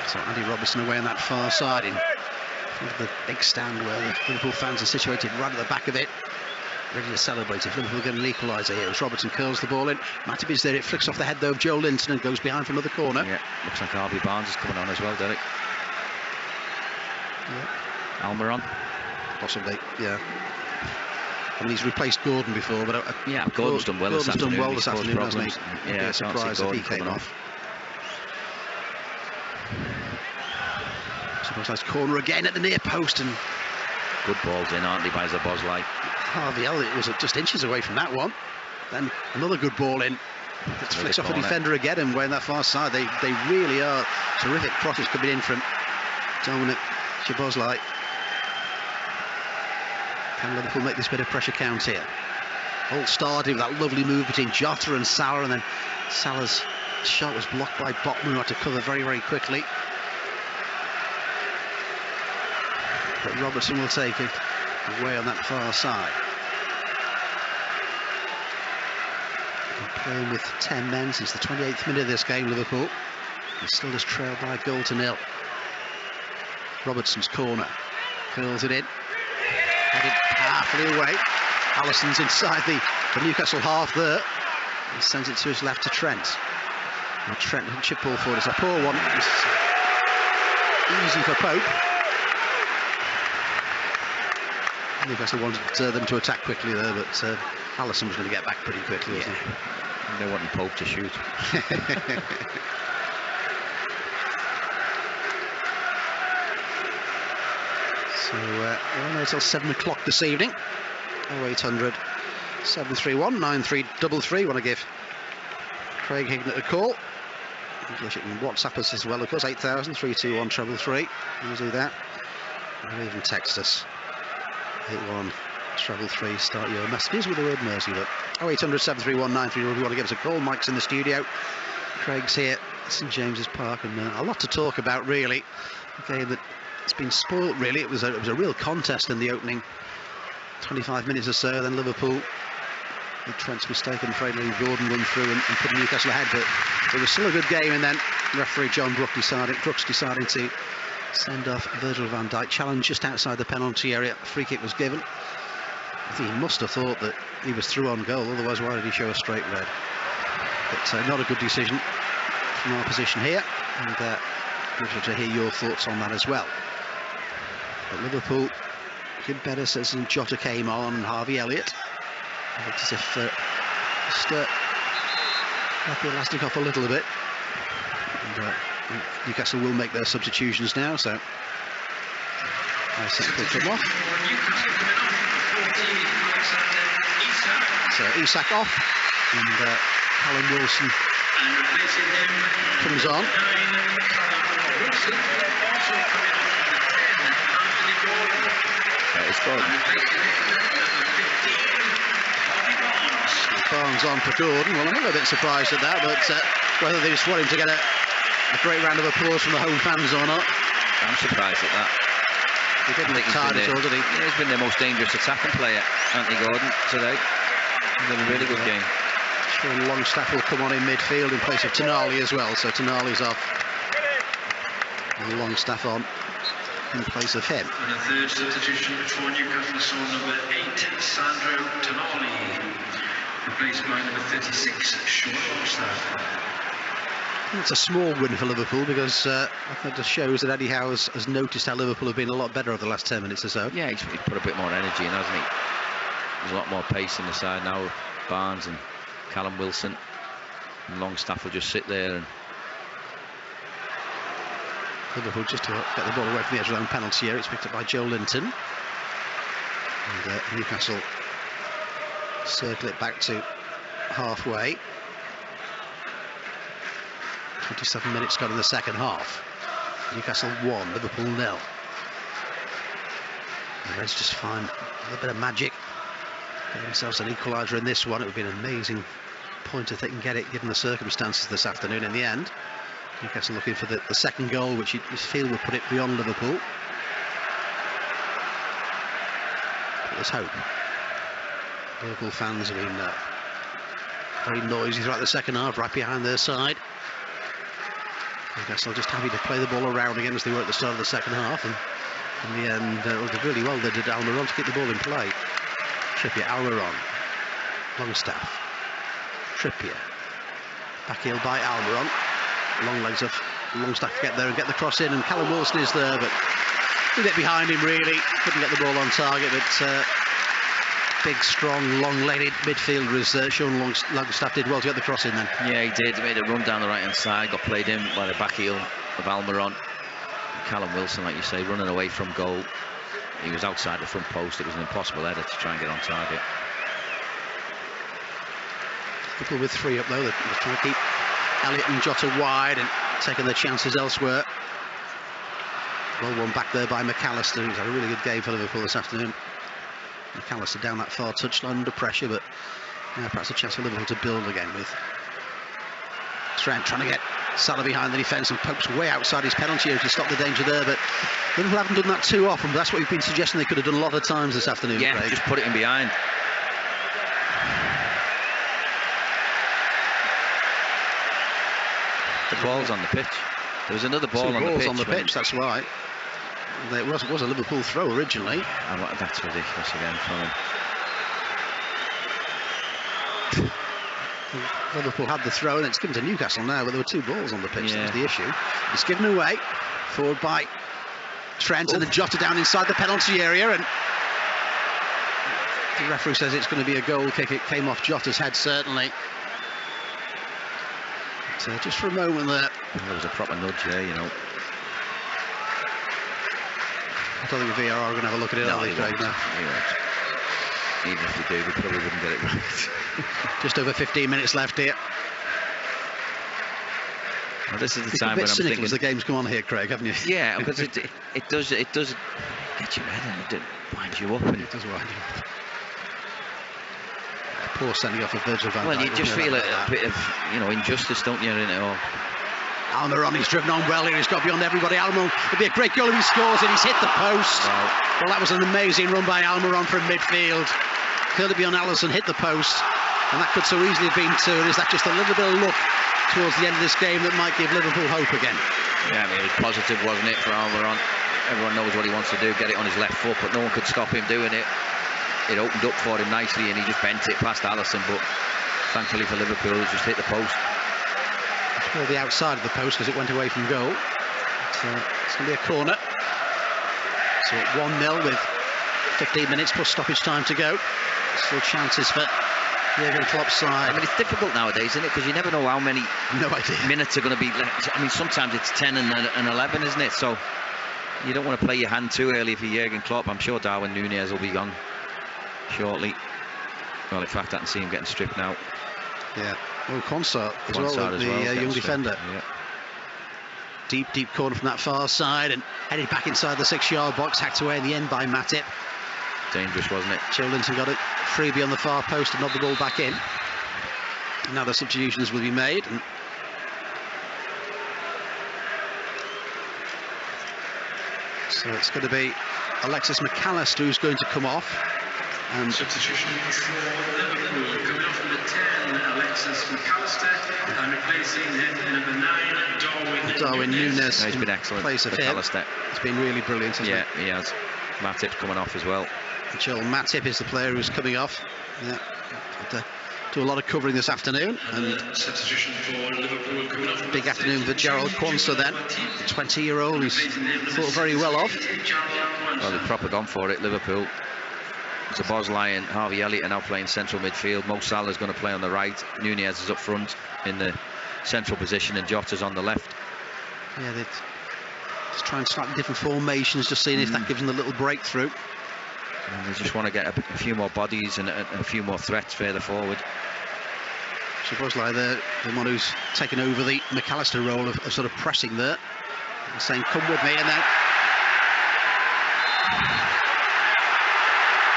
So Andy Robertson away on that far side in front of the big stand where the Liverpool fans are situated right at the back of it, ready to celebrate if Liverpool get an equaliser here as Robertson curls the ball in. Matip is there, it flicks off the head though of Joe Linton and goes behind for another corner. Yeah, looks like Harvey Barnes is coming on as well, Derek. Yeah. Almiron. Possibly, yeah. I mean, he's replaced Gordon before, but yeah, Gordon's done well this afternoon. Hasn't he? Yeah, a surprise if he came off. Nice corner again at the near post, and good balls in, aren't they, by Szoboszlai? Harvey Elliott was just inches away from that one. Then another good ball in. It flicks off the defender again, and way on that far side, they really are terrific crosses coming in from Dominic Szoboszlai. Can Liverpool make this bit of pressure count here? All started with that lovely move between Jota and Salah, and then Salah's shot was blocked by Botman, who had to cover very, very quickly. But Robertson will take it away on that far side. They're playing with 10 men since the 28th minute of this game, Liverpool. He still just trailed by a goal to nil. Robertson's corner. Curls it in. Headed halfway away. Alisson's inside the Newcastle half there. He sends it to his left to Trent. Now Trent and chip ball forward. It's a poor one. It's easy for Pope. Newcastle wanted them to attack quickly there, but Alisson was going to get back pretty quickly, wasn't he? They wanted Pope to shoot. So we're on until 7 o'clock this evening. 0800 731 9333. Want to give Craig Hignett a call. You can WhatsApp us as well, of course. 8000 321 333. You do that. Or even text us. 8133. Start your messages with the word Mersey. Look. 0800 731 9333. If you want to give us a call, Mike's in the studio. Craig's here at St James's Park, and a lot to talk about, really. A game that it's been spoilt, really. It was a real contest in the opening 25 minutes or so. Then Liverpool, with Trent's mistake, and afraid letting Gordon run through and putting Newcastle ahead. But it was still a good game, and then referee John Brooks deciding to send off Virgil van Dijk. Challenge just outside the penalty area. A free kick was given. I think he must have thought that he was through on goal, otherwise why did he show a straight red? But not a good decision from our position here, and good to hear your thoughts on that as well. But Liverpool did better since Jota came on, and Harvey Elliott. It's as if let the elastic off a little bit. And, Newcastle will make their substitutions now, so Isak will come off. So Isak off, and Callum Wilson comes on. Barnes on for Gordon. Well, I'm a little bit surprised at that, but whether they just want him to get a great round of applause from the home fans or not. I'm surprised at that. He didn't look tired at all, did he? He's been the most dangerous attacking player, Anthony Gordon, today. He's done a really good game. Sean Longstaff will come on in midfield in place of Tonali as well, so Tonali's off. And Longstaff on in place of him. And a third substitution for Newcastle saw number 8, Sandro Tonali, replaced by number 36, Sean Longstaff. It's a small win for Liverpool because I think it just shows that Eddie Howe has noticed how Liverpool have been a lot better over the last 10 minutes or so. Yeah, he's put a bit more energy in, hasn't he? There's a lot more pace in the side now with Barnes and Callum Wilson. And Longstaff will just sit there. And Liverpool just to get the ball away from the edge of their own penalty area. It's picked up by Joe Linton. And Newcastle circle it back to halfway. 27 minutes gone in the second half. Newcastle 1, Liverpool 0. The Reds just find a little bit of magic. Get themselves an equaliser in this one. It would be an amazing point if they can get it, given the circumstances this afternoon. In the end, Newcastle looking for the second goal, which you feel will put it beyond Liverpool. But there's hope. Liverpool fans have been very noisy throughout the second half, right behind their side. Newcastle just happy to play the ball around again as they were at the start of the second half, and in the end they did really well. They did Almiron to keep the ball in play. Trippier, Almiron, Longstaff, Trippier, back heel by Almiron. Long legs of Longstaff to get there and get the cross in, and Callum Wilson is there, but a bit behind him really. Couldn't get the ball on target, but big, strong, long-legged midfielder as Sean Longstaff did well to get the cross in then. yeah, he did. He made a run down the right-hand side, got played in by the back heel of Almiron. Callum Wilson, like you say, running away from goal. He was outside the front post. It was an impossible header to try and get on target. People with 3 up though. They're trying to keep Elliott and Jota wide and taking their chances elsewhere. Well, one back there by McAllister. He's had a really good game for Liverpool this afternoon. McAllister down that far touchline under pressure, but perhaps a chance for Liverpool to build again with Trent trying to get Salah behind the defence, and Pope's way outside his penalty area to stop the danger there, but Liverpool haven't done that too often, but that's what we've been suggesting they could have done a lot of times this afternoon. Yeah, Craig. just put it in behind. The ball's on the pitch. There was another ball on the pitch. On the pitch, that's right. It was a Liverpool throw originally. Oh, that's ridiculous again from him. Liverpool had the throw, and it's given to Newcastle now, but there were 2 balls on the pitch. That was the issue. It's given away. Forward by Trent, and then Jota down inside the penalty area, and the referee says it's going to be a goal kick. It came off Jota's head, certainly. So just for a moment there. There was a proper nudge there, you know. I don't think the VAR are going to have a look at it, are they, Craig? No. Even if they do, they probably wouldn't get it right. Just over 15 minutes left here. Well, this is the It's time a bit when I'm cynical thinking. as the game's come on here, Craig, haven't you? Yeah, because it does get your head and it winds you up. And It does wind you up. Poor sending off of Virgil van Dijk. well, you just feel a bit of injustice, don't you, in it all? Almiron, he's driven on well here. He's got beyond everybody. Almiron, it'd be a great goal if he scores, and he's hit the post. Wow. Well, that was an amazing run by Almiron from midfield. Curled it beyond Alisson, hit the post, and that could so easily have been 2. And is that just a little bit of luck towards the end of this game that might give Liverpool hope again? Yeah, I mean, it was positive, wasn't it, for Almiron? Everyone knows what he wants to do, get it on his left foot, but no one could stop him doing it. It opened up for him nicely, and he just bent it past Alisson, but thankfully for Liverpool, he just hit the post. Well, the outside of the post because it went away from goal. It's going to be a corner. So at 1-0 with 15 minutes plus stoppage time to go. Still chances for Jurgen Klopp's side. I mean, it's difficult nowadays, isn't it? Because you never know how many minutes are going to be left. I mean, sometimes it's 10 and 11, isn't it? So you don't want to play your hand too early for Jurgen Klopp. I'm sure Darwin Núñez will be gone shortly. Well, in fact, I can see him getting stripped now. Yeah. Oh, Quansah as well, the young defender. Yeah. Deep corner from that far side and headed back inside the 6-yard box, hacked away in the end by Matip. Dangerous, wasn't it? Joe Linton got it freebie on the far post and knocked the ball back in. Now the substitutions will be made. So it's going to be Alexis McAllister who's going to come off. And substitution for Liverpool, coming off number 10, Alexis McAllister, and replacing him number 9, Darwin Núñez. No, he's been excellent. Place of him. It's been really brilliant, hasn't it? Yeah, he has. Matip's coming off as well. Joel Matip is the player who's coming off. Yeah, had to do a lot of covering this afternoon. And substitution for Liverpool, coming off big afternoon for Gerald Quansah then, the 20-year-old who's thought very well of. Well, they've proper gone for it, Liverpool. So Bosley and Harvey Elliott are now playing central midfield. Mo Salah's going to play on the right. Núñez is up front in the central position, and Jota's on the left. Yeah, they're just trying slightly different formations, just seeing if that gives them a little breakthrough. And they just want to get a few more bodies and a few more threats further forward. So Bosley, the one who's taken over the McAllister role of sort of pressing there, and saying, "Come with me," and then.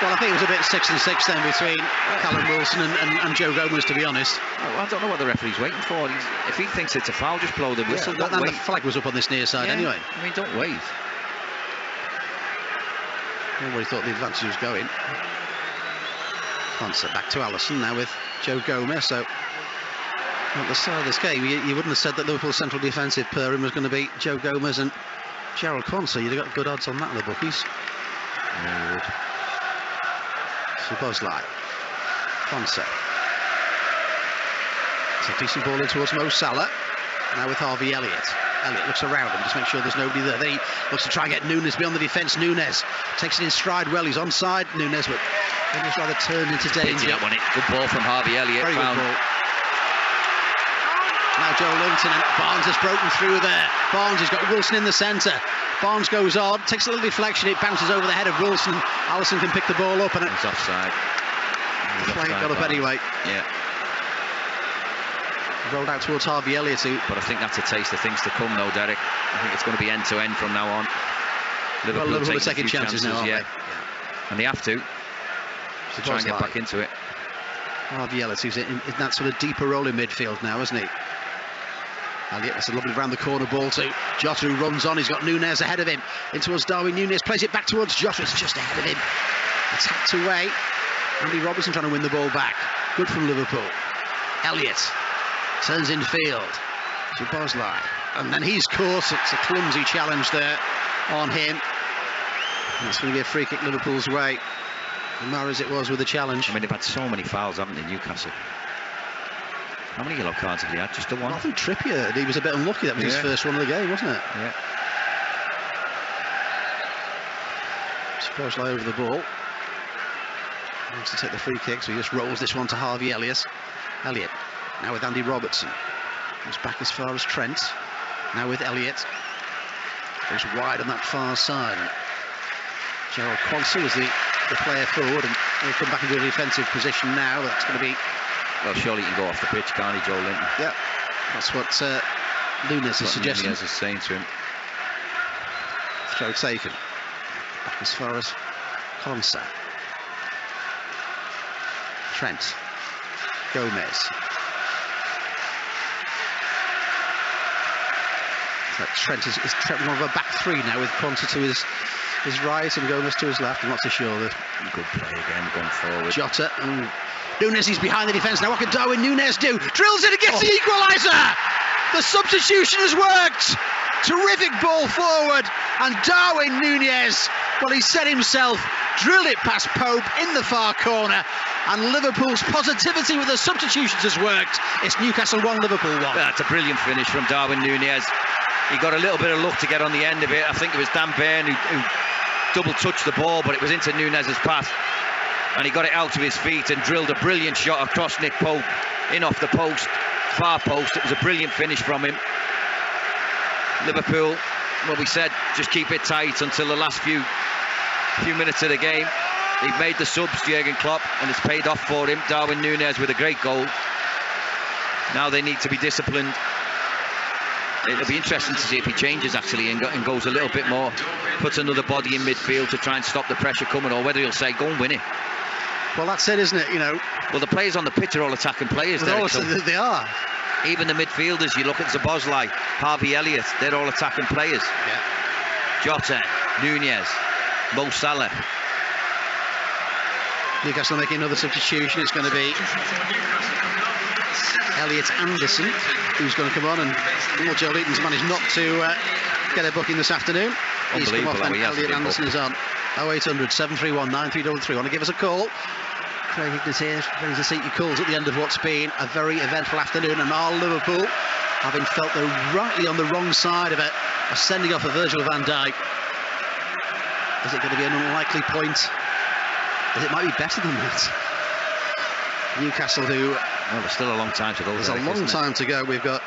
Well, I think it was a bit 6 and 6 then between Callum Wilson and Joe Gomez, to be honest. Oh, I don't know what the referee's waiting for. If he thinks it's a foul, just blow the whistle. Yeah, and the flag was up on this near side anyway. I mean, don't wait. Nobody thought the advantage was going. Quansah back to Alisson now with Joe Gomez. So at the start of this game, you wouldn't have said that Liverpool's central defensive pairing was going to be Joe Gomez and Gerald Quansah. You'd have got good odds on that in the bookies. Yeah, you would. So Bosley, Quansah. It's a decent ball in towards Mo Salah. Now with Harvey Elliott. Elliott looks around him, just make sure there's nobody there. Then he looks to try and get Núñez beyond the defence. Núñez takes it in stride well. He's onside, Núñez, but he's rather turned into danger. That one, good ball from Harvey Elliott. Very good ball. Now Joe Linton, and Barnes has broken through there. Barnes has got Wilson in the centre. Barnes goes on, takes a little deflection, it bounces over the head of Wilson. Alisson can pick the ball up, and it's offside. The flag got up anyway. Yeah. Rolled out towards Harvey Elliott. But I think that's a taste of things to come, though, Derek. I think it's going to be end to end from now on. Liverpool are taking chances now, aren't they? And they have to try and get back into it. Harvey Elliott, who's in that sort of deeper role in midfield now, isn't he? Elliott, that's a lovely round the corner ball to Jota, who runs on. He's got Núñez ahead of him. In towards Darwin Núñez, plays it back towards Jota. It's just ahead of him. It's hacked away. Andy Robertson trying to win the ball back. Good from Liverpool. Elliott turns in field to Bosley. And then he's caught. It's a clumsy challenge there on him. And it's going to be a free kick Liverpool's way. Mar as it was with the challenge. I mean, they've had so many fouls, haven't they, Newcastle? How many yellow cards have they had? Just the one? I think Trippier, he was a bit unlucky. That was his first one of the game, wasn't it? Yeah. Bosley over the ball. He wants to take the free kick, so he just rolls this one to Harvey Elliott. Elliott, now with Andy Robertson. Goes back as far as Trent. Now with Elliott. Goes wide on that far side. Gerald Quansah was the player forward, and he'll come back into a defensive position now. That's going to be... Well, surely he can go off the pitch, can't he, Joe Linton? Yeah, that's what Núñez is suggesting. Núñez is saying to him. Throw taken. Back as far as Quansah. Trent. Gomez. So Trent is one of a back three now, with Quansah to his right and Gomez to his left. I'm not so sure. Good play again going forward. Jota. Núñez is behind the defence now. What can Darwin Núñez do? Drills it and gets the equaliser! The substitution has worked! Terrific ball forward, and Darwin Núñez, well, he set himself, drilled it past Pope in the far corner, and Liverpool's positivity with the substitutions has worked. It's Newcastle 1, Liverpool 1. That's a brilliant finish from Darwin Núñez. He got a little bit of luck to get on the end of it. I think it was Dan Burn who double touched the ball, but it was into Núñez's pass. and he got it out of his feet and drilled a brilliant shot across Nick Pope, in off the post, far post. It was a brilliant finish from him. Liverpool, well, we said just keep it tight until the last few minutes of the game. They've made the subs, Jurgen Klopp, and it's paid off for him. Darwin Núñez with a great goal. Now they need to be disciplined. It'll be interesting to see if he changes actually and goes a little bit more, puts another body in midfield to try and stop the pressure coming, or whether he'll say go and win it. Well, that's it, isn't it? You know. Well, the players on the pitch are all attacking players. They are. Even the midfielders, you look at Szoboszlai, Harvey Elliott, they're all attacking players. Yeah. Jota, Núñez, Mo Salah. Newcastle making another substitution. It's going to be Elliot Anderson who's going to come on, and Joe Leeton's managed not to get a booking this afternoon. He's come off, and Elliot Anderson is on. 0800 731 9333. Want to give us a call? Craig Hignett here, ready to see your calls at the end of what's been a very eventful afternoon, and our Liverpool, having felt they're rightly on the wrong side of it, are sending off a Virgil van Dijk. Is it going to be an unlikely point? It might be better than that. Newcastle, who... Well, there's still a long time to go. There's a long time to go. We've got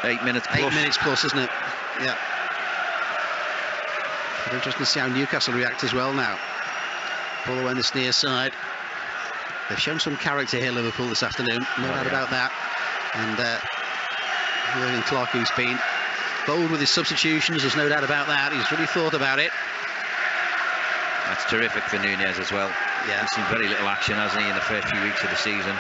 8 minutes plus. 8 minutes plus, isn't it? Yeah. It's interesting to see how Newcastle react as well now. All the way on this near side. They've shown some character here, Liverpool, this afternoon. No doubt about that. And Jurgen Klopp, who's been bold with his substitutions, there's no doubt about that. He's really thought about it. That's terrific for Núñez as well. Yeah. He's seen very little action, hasn't he, in the first few weeks of the season.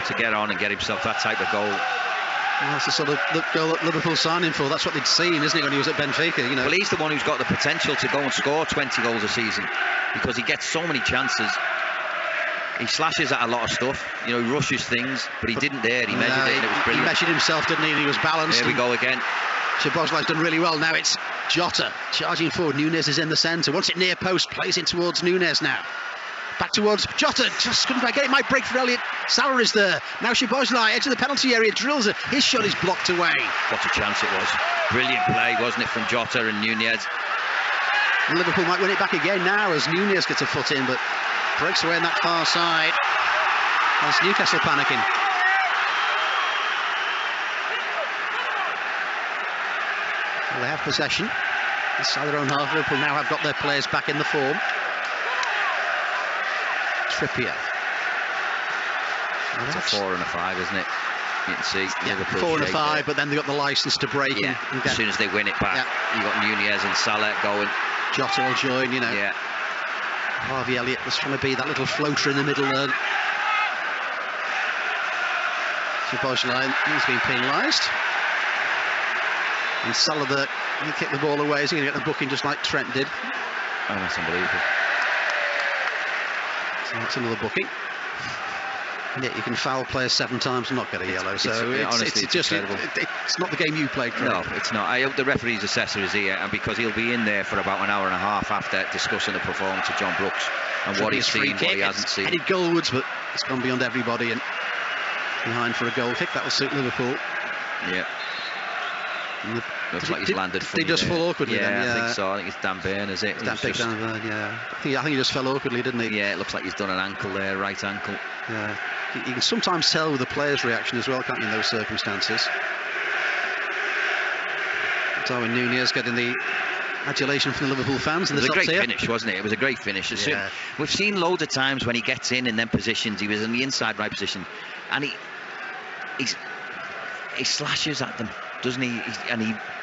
To get on and get himself that type of goal. Well, that's the sort of goal that Liverpool signed him for. That's what they'd seen, isn't it, when he was at Benfica? You know. Well, he's the one who's got the potential to go and score 20 goals a season, because he gets so many chances. He slashes at a lot of stuff, he rushes things, but he didn't there. He measured it, and it was brilliant. He measured himself, didn't he? And he was balanced. There we go again. Szoboszlai's done really well. Now it's Jota charging forward. Núñez is in the centre. Wants it near post. Plays it towards Núñez now. Back towards Jota. Just couldn't quite get it. Might break for Elliot. Salah is there. Now Szoboszlai edge of the penalty area. Drills it. His shot is blocked away. What a chance it was. Brilliant play, wasn't it, from Jota and Núñez? Liverpool might win it back again now as Núñez gets a foot in, but breaks away on that far side. That's Newcastle panicking. Well, they have possession inside their own half. Liverpool now have got their players back in the form. Trippier. Well, it's a 4 and a 5, isn't it? You can see. Yeah, 4 and a 5, but then they've got the licence to break. Yeah. And get... As soon as they win it back, you've got Núñez and Salah going. Jota will join, Yeah. Harvey Elliott was trying to be that little floater in the middle there. Szoboszlai, he's been penalised. And Salah, he kicked the ball away. Is he going to get the booking just like Trent did? Oh, that's unbelievable. So that's another booking. And yet you can foul players 7 times and not get a yellow. So honestly, it's just it's not the game you played, Craig. No, it's not. I hope the referee's assessor is here, and because he'll be in there for about an hour and a half after discussing the performance of John Brooks and what he's seen, what he hasn't seen. Headed goalwards, but it's gone beyond everybody and behind for a goal kick. That will suit Liverpool. Yeah. Looks like he's landed funny. Did he just fall awkwardly then? Yeah, I think so. I think it's Dan Burn, is it? Dan Burn, yeah. I think he just fell awkwardly, didn't he? Yeah, it looks like he's done an ankle there, right ankle. Yeah. You can sometimes tell with the player's reaction as well, can't you, in those circumstances? Darwin Núñez getting the adulation from the Liverpool fans. And it was a great finish, wasn't it? It was a great finish. Yeah. We've seen loads of times when he gets in them positions, he was in the inside right position, and he slashes at them, doesn't he?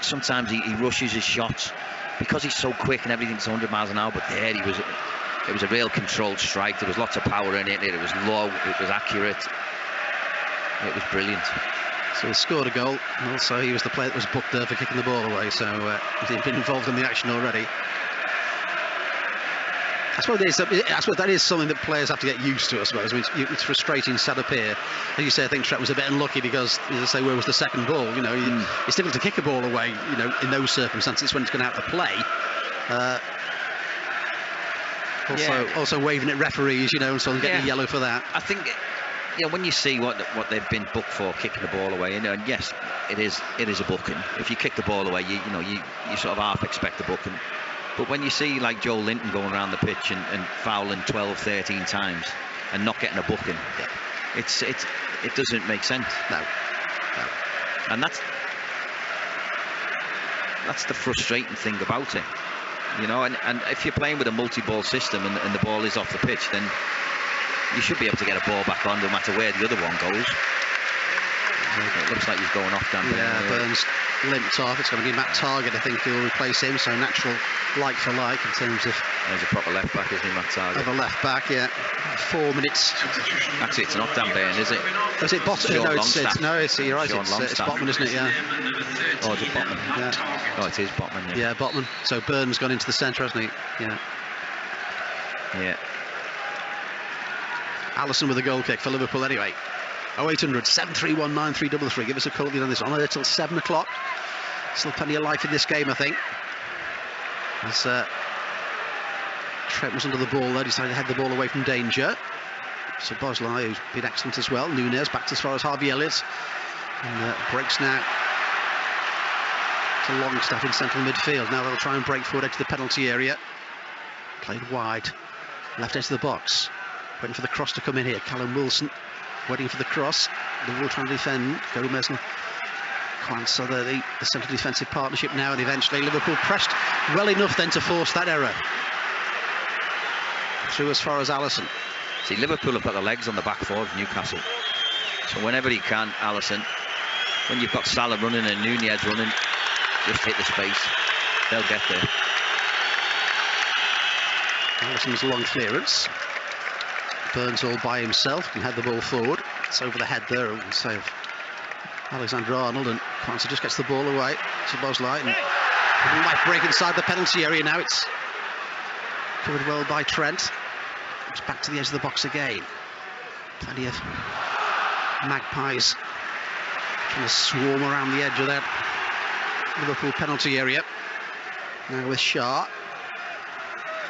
Sometimes he rushes his shots because he's so quick and everything's 100 miles an hour. But there it was a real controlled strike. There was lots of power in it. It was low. It was accurate. It was brilliant. So he scored a goal, and also he was the player that was booked there for kicking the ball away. So he's been involved in the action already. I suppose that is something that players have to get used to, I suppose. I mean, it's frustrating set up here. As you say, I think Trent was a bit unlucky because, as I say, where was the second ball? It's difficult to kick a ball away, in those circumstances when it's going out to play. Also waving at referees, and so getting a yellow for that. I think, when you see what they've been booked for, kicking the ball away, and yes, it is a booking. If you kick the ball away, you sort of half expect the booking. But when you see like Joe Linton going around the pitch and fouling 12, 13 times and not getting a booking, it doesn't make sense. No. And that's the frustrating thing about it. You know, and if you're playing with a multi-ball system and the ball is off the pitch, then you should be able to get a ball back on no matter where the other one goes. It looks like he's going off down there. Yeah, Burns limped off. It's going to be Matt Target, I think, who'll replace him. So natural like for like in terms of... There's a proper left back, isn't he, Matt Target? Of a left back, yeah. 4 minutes. Actually, it's not Dan Bairn, is it? Is it Botman? You're right, it's Botman, isn't it? Yeah. Oh, is it Botman? Yeah. Oh, it is Botman, yeah. Yeah, Botman. So Burns gone into the centre, hasn't he? Yeah. Yeah. Allison with a goal kick for Liverpool anyway. 0800 731 9333. Give us a call if you're on this. On there till 7 o'clock. Still plenty of life in this game, I think. As Trent was under the ball there, decided to head the ball away from danger. So Bosley, who's been excellent as well. Nunez back to as far as Harvey Elliott. And breaks now to Longstaff in central midfield. Now they'll try and break forward edge of the penalty area. Played wide. Left edge of the box. Waiting for the cross to come in here. Callum Wilson waiting for the cross. Liverpool trying to defend. Gomez and Kwanzaa, the central defensive partnership now, and eventually Liverpool pressed well enough then to force that error. Through as far as Allison. See, Liverpool have got the legs on the back four of Newcastle. So whenever he can, Allison, when you've got Salah running and Nunez running, just hit the space. They'll get there. Allison's long clearance. Burns all by himself, can head the ball forward. It's over the head there, and save Alexander Arnold, and Kwanzaa just gets the ball away to Bosley, and we might break inside the penalty area now. It's covered well by Trent. It's back to the edge of the box again. Plenty of Magpies trying to swarm around the edge of that Liverpool penalty area. Now with Shah.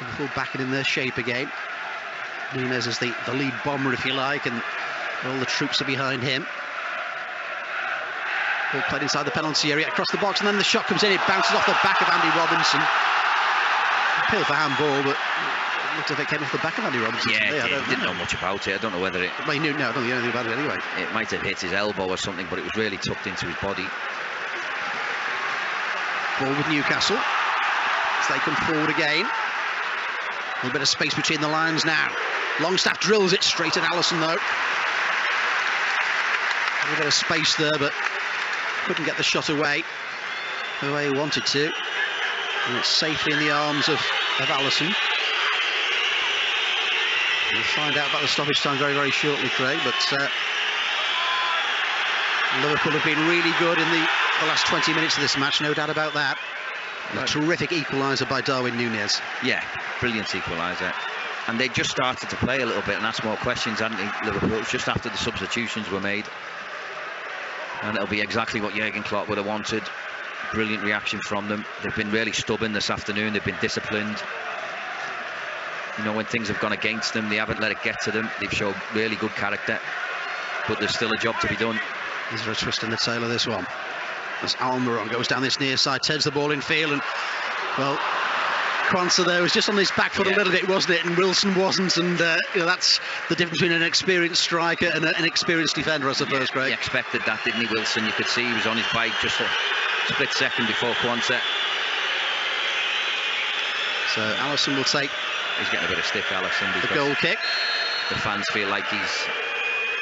Liverpool backing in their shape again. Nunez is the lead bomber, if you like, and all the troops are behind him. Ball played inside the penalty area, across the box, and then the shot comes in. It bounces off the back of Andy Robinson. Appeal for handball, but it looked as if it came off the back of Andy Robinson. Yeah, I didn't know much about it. I don't know whether it... Well, he knew, no, I don't know anything about it anyway. It might have hit his elbow or something, but it was really tucked into his body. Ball with Newcastle as they come forward again. A little bit of space between the lines now. Longstaff drills it straight at Allison though. A little bit of space there, but couldn't get the shot away the way he wanted to. And it's safely in the arms of Allison. We'll find out about the stoppage time very, very shortly, Craig, but Liverpool have been really good in the last 20 minutes of this match, no doubt about that. A terrific equaliser by Darwin Nunez. Yeah, brilliant equaliser. And they just started to play a little bit and ask more questions, hadn't they, Liverpool? It's just after the substitutions were made. And it'll be exactly what Jurgen Klopp would have wanted. Brilliant reaction from them. They've been really stubborn this afternoon. They've been disciplined. You know, when things have gone against them, they haven't let it get to them. They've shown really good character. But there's still a job to be done. Is there a twist in the tail of this one? As Almiron goes down this near side, turns the ball in field, and well, Kwanzaa there was just on his back foot a little bit, wasn't it? And Wilson wasn't, and you know, that's the difference between an experienced striker and an experienced defender, I suppose, Greg. He expected that, didn't he, Wilson? You could see he was on his bike just a split second before Kwanzaa. So Allison will take. He's getting a bit of stick, Allison. The goal kick. The fans feel like he's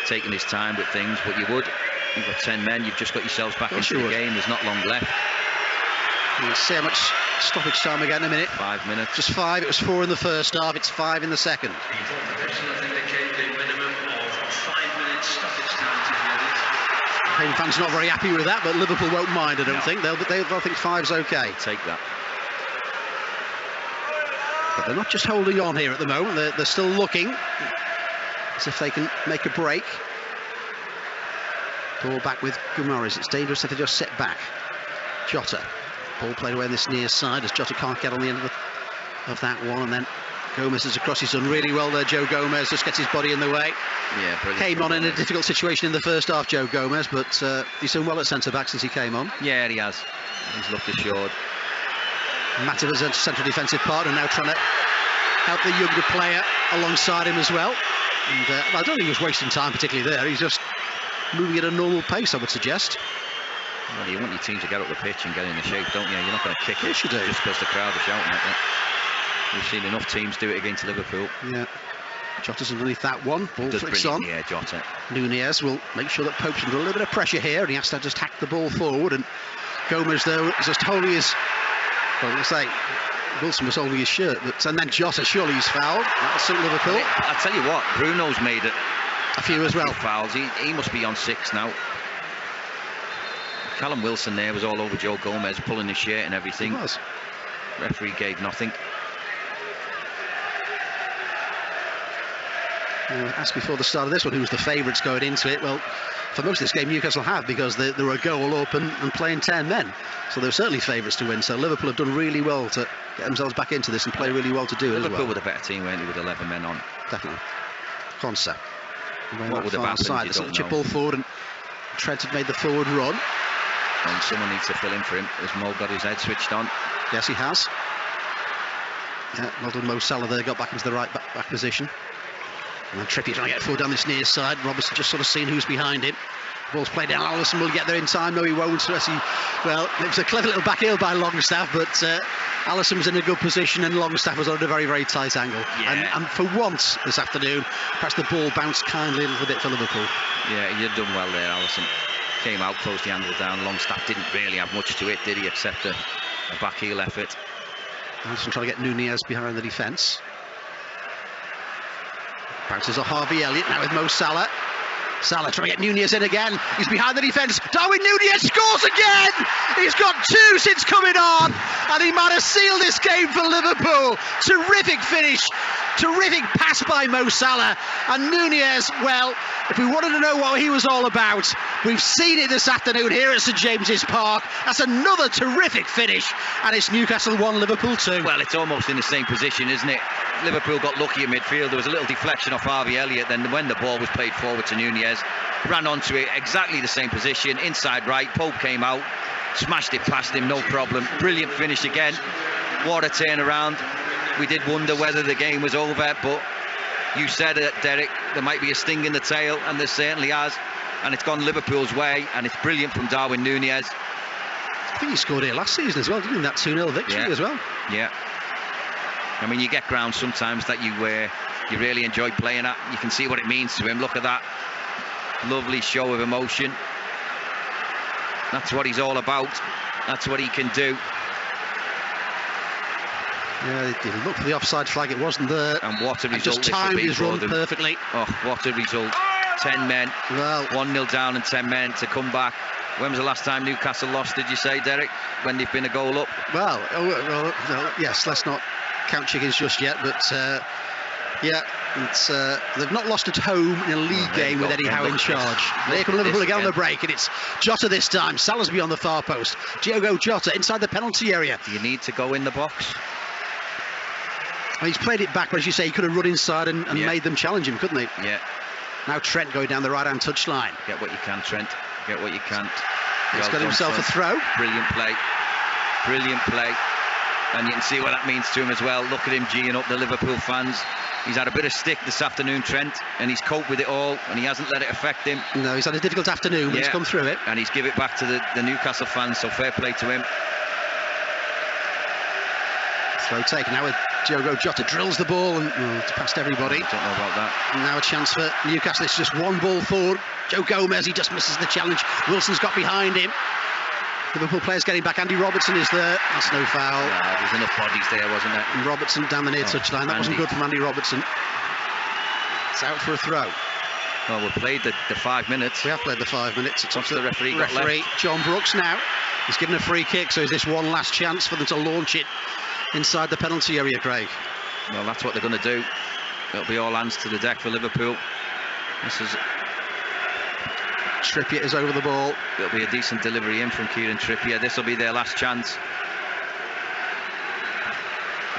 taking his time with things, but you would. You've got 10 men, you've just got yourselves back into the game. There's not long left. We'll see how much stoppage time again in a minute. 5 minutes. Just 5. It was 4 in the first half. It's 5 in the second. Home fans not very happy with that, but Liverpool won't mind, I don't think. They'll think 5's okay. They'll take that. But they're not just holding on here at the moment. They're still looking as if they can make a break. Ball back with Guimaraes. It's dangerous if they just sit back. Jota. Ball played away on this near side as Jota can't get on the end of that one. And then Gomez is across. He's done really well there, Joe Gomez. Just gets his body in the way. Yeah, brilliant. Came on in a difficult situation in the first half, Joe Gomez, but he's done well at centre-back since he came on. Yeah, he has. He's looked assured. Matip as a central defensive partner, now trying to help the younger player alongside him as well. And I don't think he was wasting time particularly there. He's just moving at a normal pace, I would suggest. Well, you want your team to get up the pitch and get in the shape, don't you? You're not going to kick it Yes, you do. just because the crowd are shouting at you. We've seen enough teams do it against Liverpool. Yeah. Jota's underneath that one. Ball Does flicks brilliant, on. yeah, Jota. Nunez will make sure that Pope's under a little bit of pressure here, and he has to just hack the ball forward. And Gomez, though, is just holding his. Well, let's say Wilson was holding his shirt, and then Jota, surely he's fouled. That'll suit Liverpool. I tell you what, Bruno's made it. A few as well. Fouls. He must be on 6 now. Callum Wilson there was all over Joe Gomez, pulling his shirt and everything. He was. Referee gave nothing. Asked before the start of this one who was the favourites going into it. Well, for most of this game Newcastle have, because they were a goal up and playing 10 men, so they're certainly favourites to win. So Liverpool have done really well to get themselves back into this and play really well to do it as well. Liverpool were the better team, weren't they, with 11 men on? Definitely. Konsa. What would have happened? Side. There's a little chip ball forward, and Trent had made the forward run. And someone needs to fill in for him. Has Mo got his head switched on? Yes, he has. Yeah, well done, Mo Salah there, got back into the right back position. And then Trippier trying to get forward down this near side. Robertson just sort of seeing who's behind him. Ball's played down. Alisson will get there in time. No, he won't. Well, it was a clever little back heel by Longstaff, but Alisson was in a good position and Longstaff was on a very, very tight angle. Yeah. And for once this afternoon, perhaps the ball bounced kindly a little bit for Liverpool. Yeah, you've done well there, Alisson. Came out, closed the angle down. Longstaff didn't really have much to it, did he, except a back heel effort. Alisson trying to get Nunez behind the defence. Bounces a Harvey Elliott now with Mo Salah. Salah trying to get Nunez in again. He's behind the defence. Darwin Nunez scores again. He's got 2 since coming on, and he might have sealed this game for Liverpool. Terrific finish. Terrific pass by Mo Salah. And Nunez, well, if we wanted to know what he was all about, we've seen it this afternoon here at St James's Park. That's another terrific finish, and it's Newcastle 1, Liverpool 2. Well, it's almost in the same position, isn't it? Liverpool got lucky in midfield. There was a little deflection off Harvey Elliott. Then when the ball was played forward to Nunez, ran onto it, exactly the same position, inside right. Pope came out, smashed it past him, no problem. Brilliant finish again. What a turnaround. We did wonder whether the game was over, but you said it, Derek, there might be a sting in the tail, and there certainly has. And it's gone Liverpool's way, and it's brilliant from Darwin Nunez. I think he scored here last season as well, didn't he? That 2-0 victory as well. Yeah. I mean, you get grounds sometimes that you really enjoy playing at. You can see what it means to him. Look at that lovely show of emotion. That's what he's all about. That's what he can do. Yeah, he looked for the offside flag. It wasn't there. And what a result! Just timed his run perfectly. Oh, what a result! 10 men. Well, 1-0 down and 10 men to come back. When was the last time Newcastle lost? Did you say, Derek? When they've been a goal up? Well, yes. Let's not count chickens just yet, but yeah, it's they've not lost at home in a league game with Eddie Howe in charge. Here come Liverpool again on the break, and it's Jota this time. Salisbury on the far post. Diogo Jota inside the penalty area. Do you need to go in the box? Well, he's played it back, but as you say, he could have run inside and made them challenge him, couldn't he? Yeah. Now Trent going down the right-hand touchline. Get what you can, Trent. Get what you can. He's got himself a throw. Brilliant play. Brilliant play. And you can see what that means to him as well. Look at him geeing up the Liverpool fans. He's had a bit of stick this afternoon, Trent, and he's coped with it all, and he hasn't let it affect him. No, he's had a difficult afternoon, but he's come through it. And he's given it back to the Newcastle fans, so fair play to him. Throw taken now with Diogo Jota, drills the ball and it's past everybody. I don't know about that. And now a chance for Newcastle. It's just one ball forward. Joe Gomez, he just misses the challenge. Wilson's got behind him. Liverpool players getting back. Andy Robertson is there. That's no foul. Yeah, there's enough bodies there, wasn't there? And Robertson down the near touchline. That wasn't good from Andy Robertson. It's out for a throw. Well, we've played the 5 minutes. We have played the 5 minutes. It's What's the referee got referee left? John Brooks now. He's given a free kick, so is this one last chance for them to launch it inside the penalty area, Craig? Well, that's what they're going to do. It'll be all hands to the deck for Liverpool. This is... Trippier is over the ball. It'll be a decent delivery in from Kieran Trippier. This will be their last chance.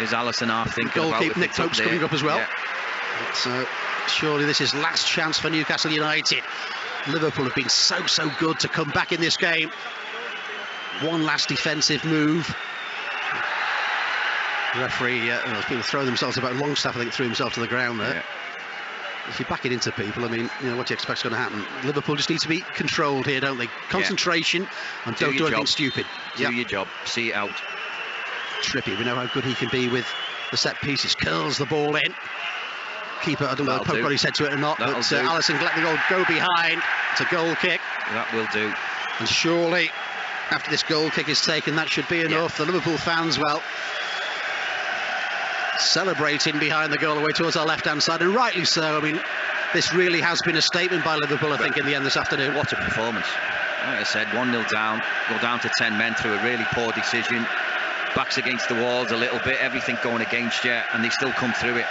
Is Alisson half thinking about goalkeeper Nick Pope's coming up as well. Yeah. So surely this is last chance for Newcastle United. Liverpool have been so good to come back in this game. One last defensive move. The referee, people throw themselves about. Longstaff, I think, threw himself to the ground there. Yeah. If you back it into people, I mean, what do you expect's going to happen? Liverpool just need to be controlled here, don't they? Concentration, and don't do anything stupid. Do your job, see it out. Trippy, we know how good he can be with the set pieces. Curls the ball in. Keeper, I don't know if Pope got his head to it or not, but Alisson let the goal go behind. It's a goal kick. That will do. And surely, after this goal kick is taken, that should be enough. The Liverpool fans, well, celebrating behind the goal away towards our left-hand side, and rightly so. I mean, this really has been a statement by Liverpool, I think, in the end this afternoon. What a performance. Like I said, 1-0 down, go down to 10 men through a really poor decision. Backs against the walls a little bit, everything going against you, and they still come through it.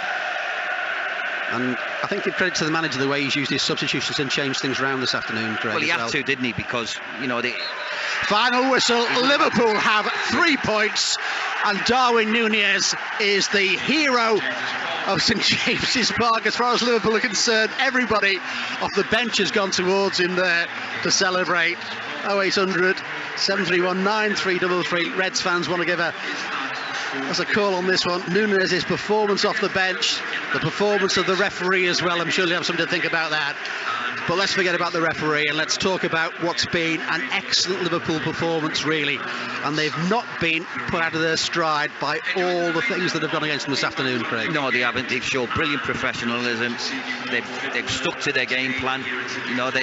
And I think give credit to the manager, the way he's used his substitutions and changed things around this afternoon, Craig. Well, he had to, didn't he? Because, they... Final whistle, Liverpool have 3 points, and Darwin Núñez is the hero of St James's Park as far as Liverpool are concerned. Everybody off the bench has gone towards him there to celebrate. 0800 731 9333. Reds fans want to give a call on this one. Núñez's performance off the bench, the performance of the referee as well. I'm sure you'll have something to think about that. But let's forget about the referee and let's talk about what's been an excellent Liverpool performance, really. And they've not been put out of their stride by all the things that have gone against them this afternoon, Craig. No, they haven't. They've shown brilliant professionalism. They've stuck to their game plan.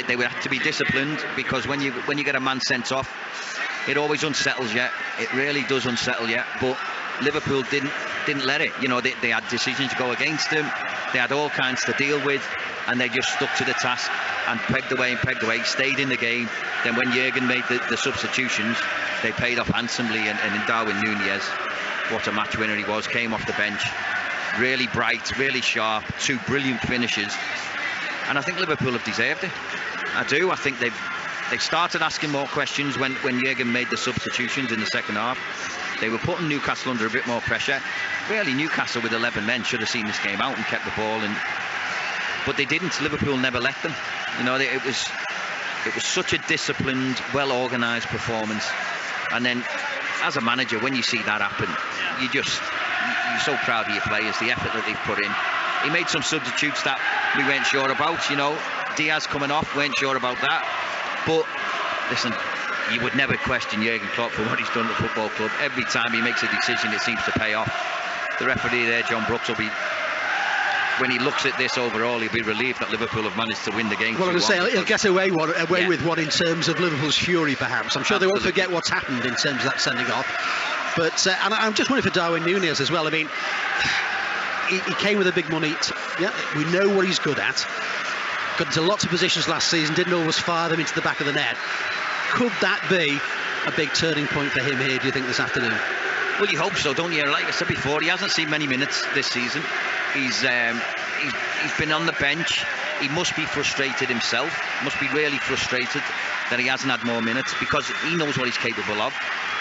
They would have to be disciplined, because when you get a man sent off, it always unsettles you. It really does unsettle you. But Liverpool didn't let it. They had decisions to go against them. They had all kinds to deal with, and they just stuck to the task and pegged away, stayed in the game. Then when Jurgen made the substitutions, they paid off handsomely, and in Darwin Núñez, what a match winner he was, came off the bench, really bright, really sharp, 2 brilliant finishes, and I think Liverpool have deserved it. I do. I think they've started asking more questions when Jurgen made the substitutions in the second half. They were putting Newcastle under a bit more pressure. Really, Newcastle with 11 men should have seen this game out and kept the ball in. But they didn't. Liverpool never let them. It was such a disciplined, well-organised performance. And then, as a manager, when you see that happen, you're so proud of your players, the effort that they've put in. He made some substitutes that we weren't sure about. Diaz coming off, weren't sure about that. But listen, you would never question Jurgen Klopp for what he's done at the football club. Every time he makes a decision, it seems to pay off. The referee there, John Brooks, will be, when he looks at this overall, he'll be relieved that Liverpool have managed to win the game. Well, I was saying, he'll get away with one in terms of Liverpool's fury, perhaps. I'm sure they won't forget what's happened in terms of that sending off. But and I'm just wondering for Darwin Núñez as well. I mean, he came with a big money. We know what he's good at. Got into lots of positions last season, didn't always fire them into the back of the net. Could that be a big turning point for him here, do you think, this afternoon? Well, you hope so, don't you? Like I said before, he hasn't seen many minutes this season. He's been on the bench. He must be frustrated himself, must be really frustrated that he hasn't had more minutes, because he knows what he's capable of.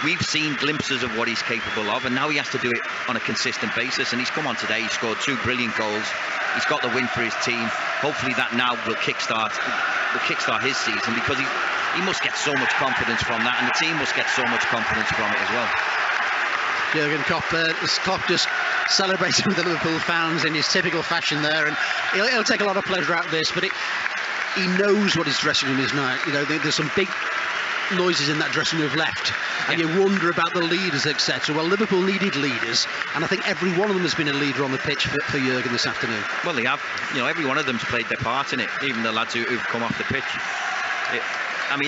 We've seen glimpses of what he's capable of, and now he has to do it on a consistent basis. And he's come on today, he scored 2 brilliant goals. He's got the win for his team. Hopefully that now will kickstart his season, because he must get so much confidence from that, and the team must get so much confidence from it as well. Jurgen Klopp just celebrating with the Liverpool fans in his typical fashion there, and he'll take a lot of pleasure out of this, but he knows what his dressing room is now. There's some big noises in that dressing room left, and you wonder about the leaders, etc. Well, Liverpool needed leaders, and I think every one of them has been a leader on the pitch for Jurgen this afternoon. Well, they have. Every one of them's played their part in it, even the lads who've come off the pitch.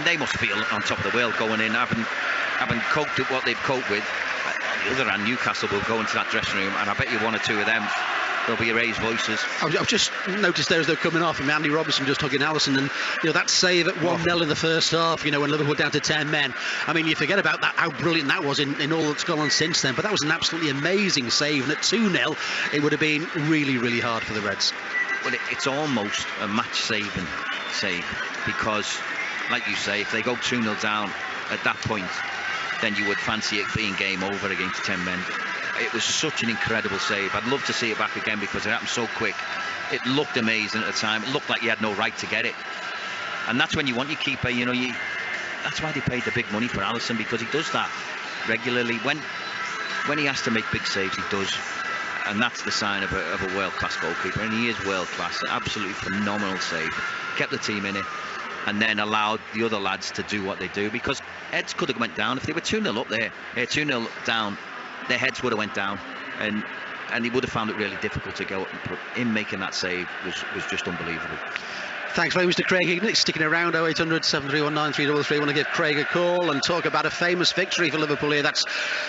They must feel on top of the world going in, having coped with what they've coped with. On the other hand, Newcastle will go into that dressing room, and I bet you 1 or 2 of them, there'll be raised voices. I've just noticed there as they're coming off, and Andy Robertson just hugging Alisson, and that save at 1-0 in the first half, when Liverpool were down to 10 men. You forget about that, how brilliant that was in all that's gone on since then, but that was an absolutely amazing save, and at 2-0 it would have been really, really hard for the Reds. Well, it's almost a match-saving save, because, like you say, if they go 2-0 down at that point, then you would fancy it being game over against 10 men. It was such an incredible save. I'd love to see it back again, because it happened so quick. It looked amazing at the time. It looked like you had no right to get it. And that's when you want your keeper, that's why they paid the big money for Alisson, because he does that regularly. When when he has to make big saves, he does. And that's the sign of a world-class goalkeeper. And he is world-class. Absolutely phenomenal save. Kept the team in it. And then allowed the other lads to do what they do. Because heads could have went down. If they were 2-0 up there, 2-0 down, their heads would have went down. And he would have found it really difficult to go up. But him making that save was just unbelievable. Thanks very much to Craig Hignett, sticking around. 0800 731 9333. Want to give Craig a call and talk about a famous victory for Liverpool here. That's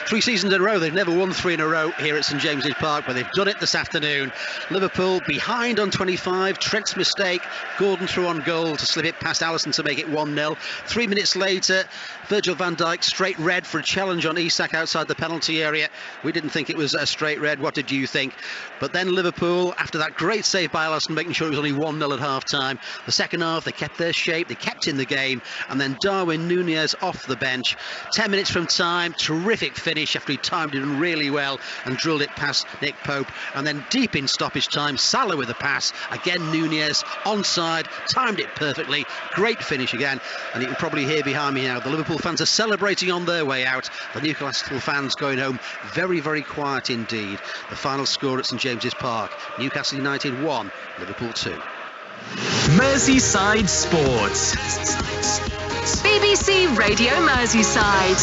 3 seasons in a row. They've never won 3 in a row here at St James's Park, but they've done it this afternoon. Liverpool behind on 25. Trent's mistake. Gordon threw on goal to slip it past Alisson to make it 1-0. 3 minutes later, Virgil van Dijk straight red for a challenge on Isak outside the penalty area. We didn't think it was a straight red. What did you think? But then Liverpool, after that great save by Alisson, making sure it was only 1-0 at half-time. The second half, they kept their shape, they kept in the game, and then Darwin Núñez off the bench. 10 minutes from time, terrific finish after he timed it really well and drilled it past Nick Pope. And then deep in stoppage time, Salah with a pass. Again, Núñez onside, timed it perfectly. Great finish again. And you can probably hear behind me now, the Liverpool fans are celebrating on their way out. The Newcastle fans going home very, very quiet indeed. The final score at St James's Park, Newcastle United 1, Liverpool 2. Merseyside Sports. BBC Radio Merseyside.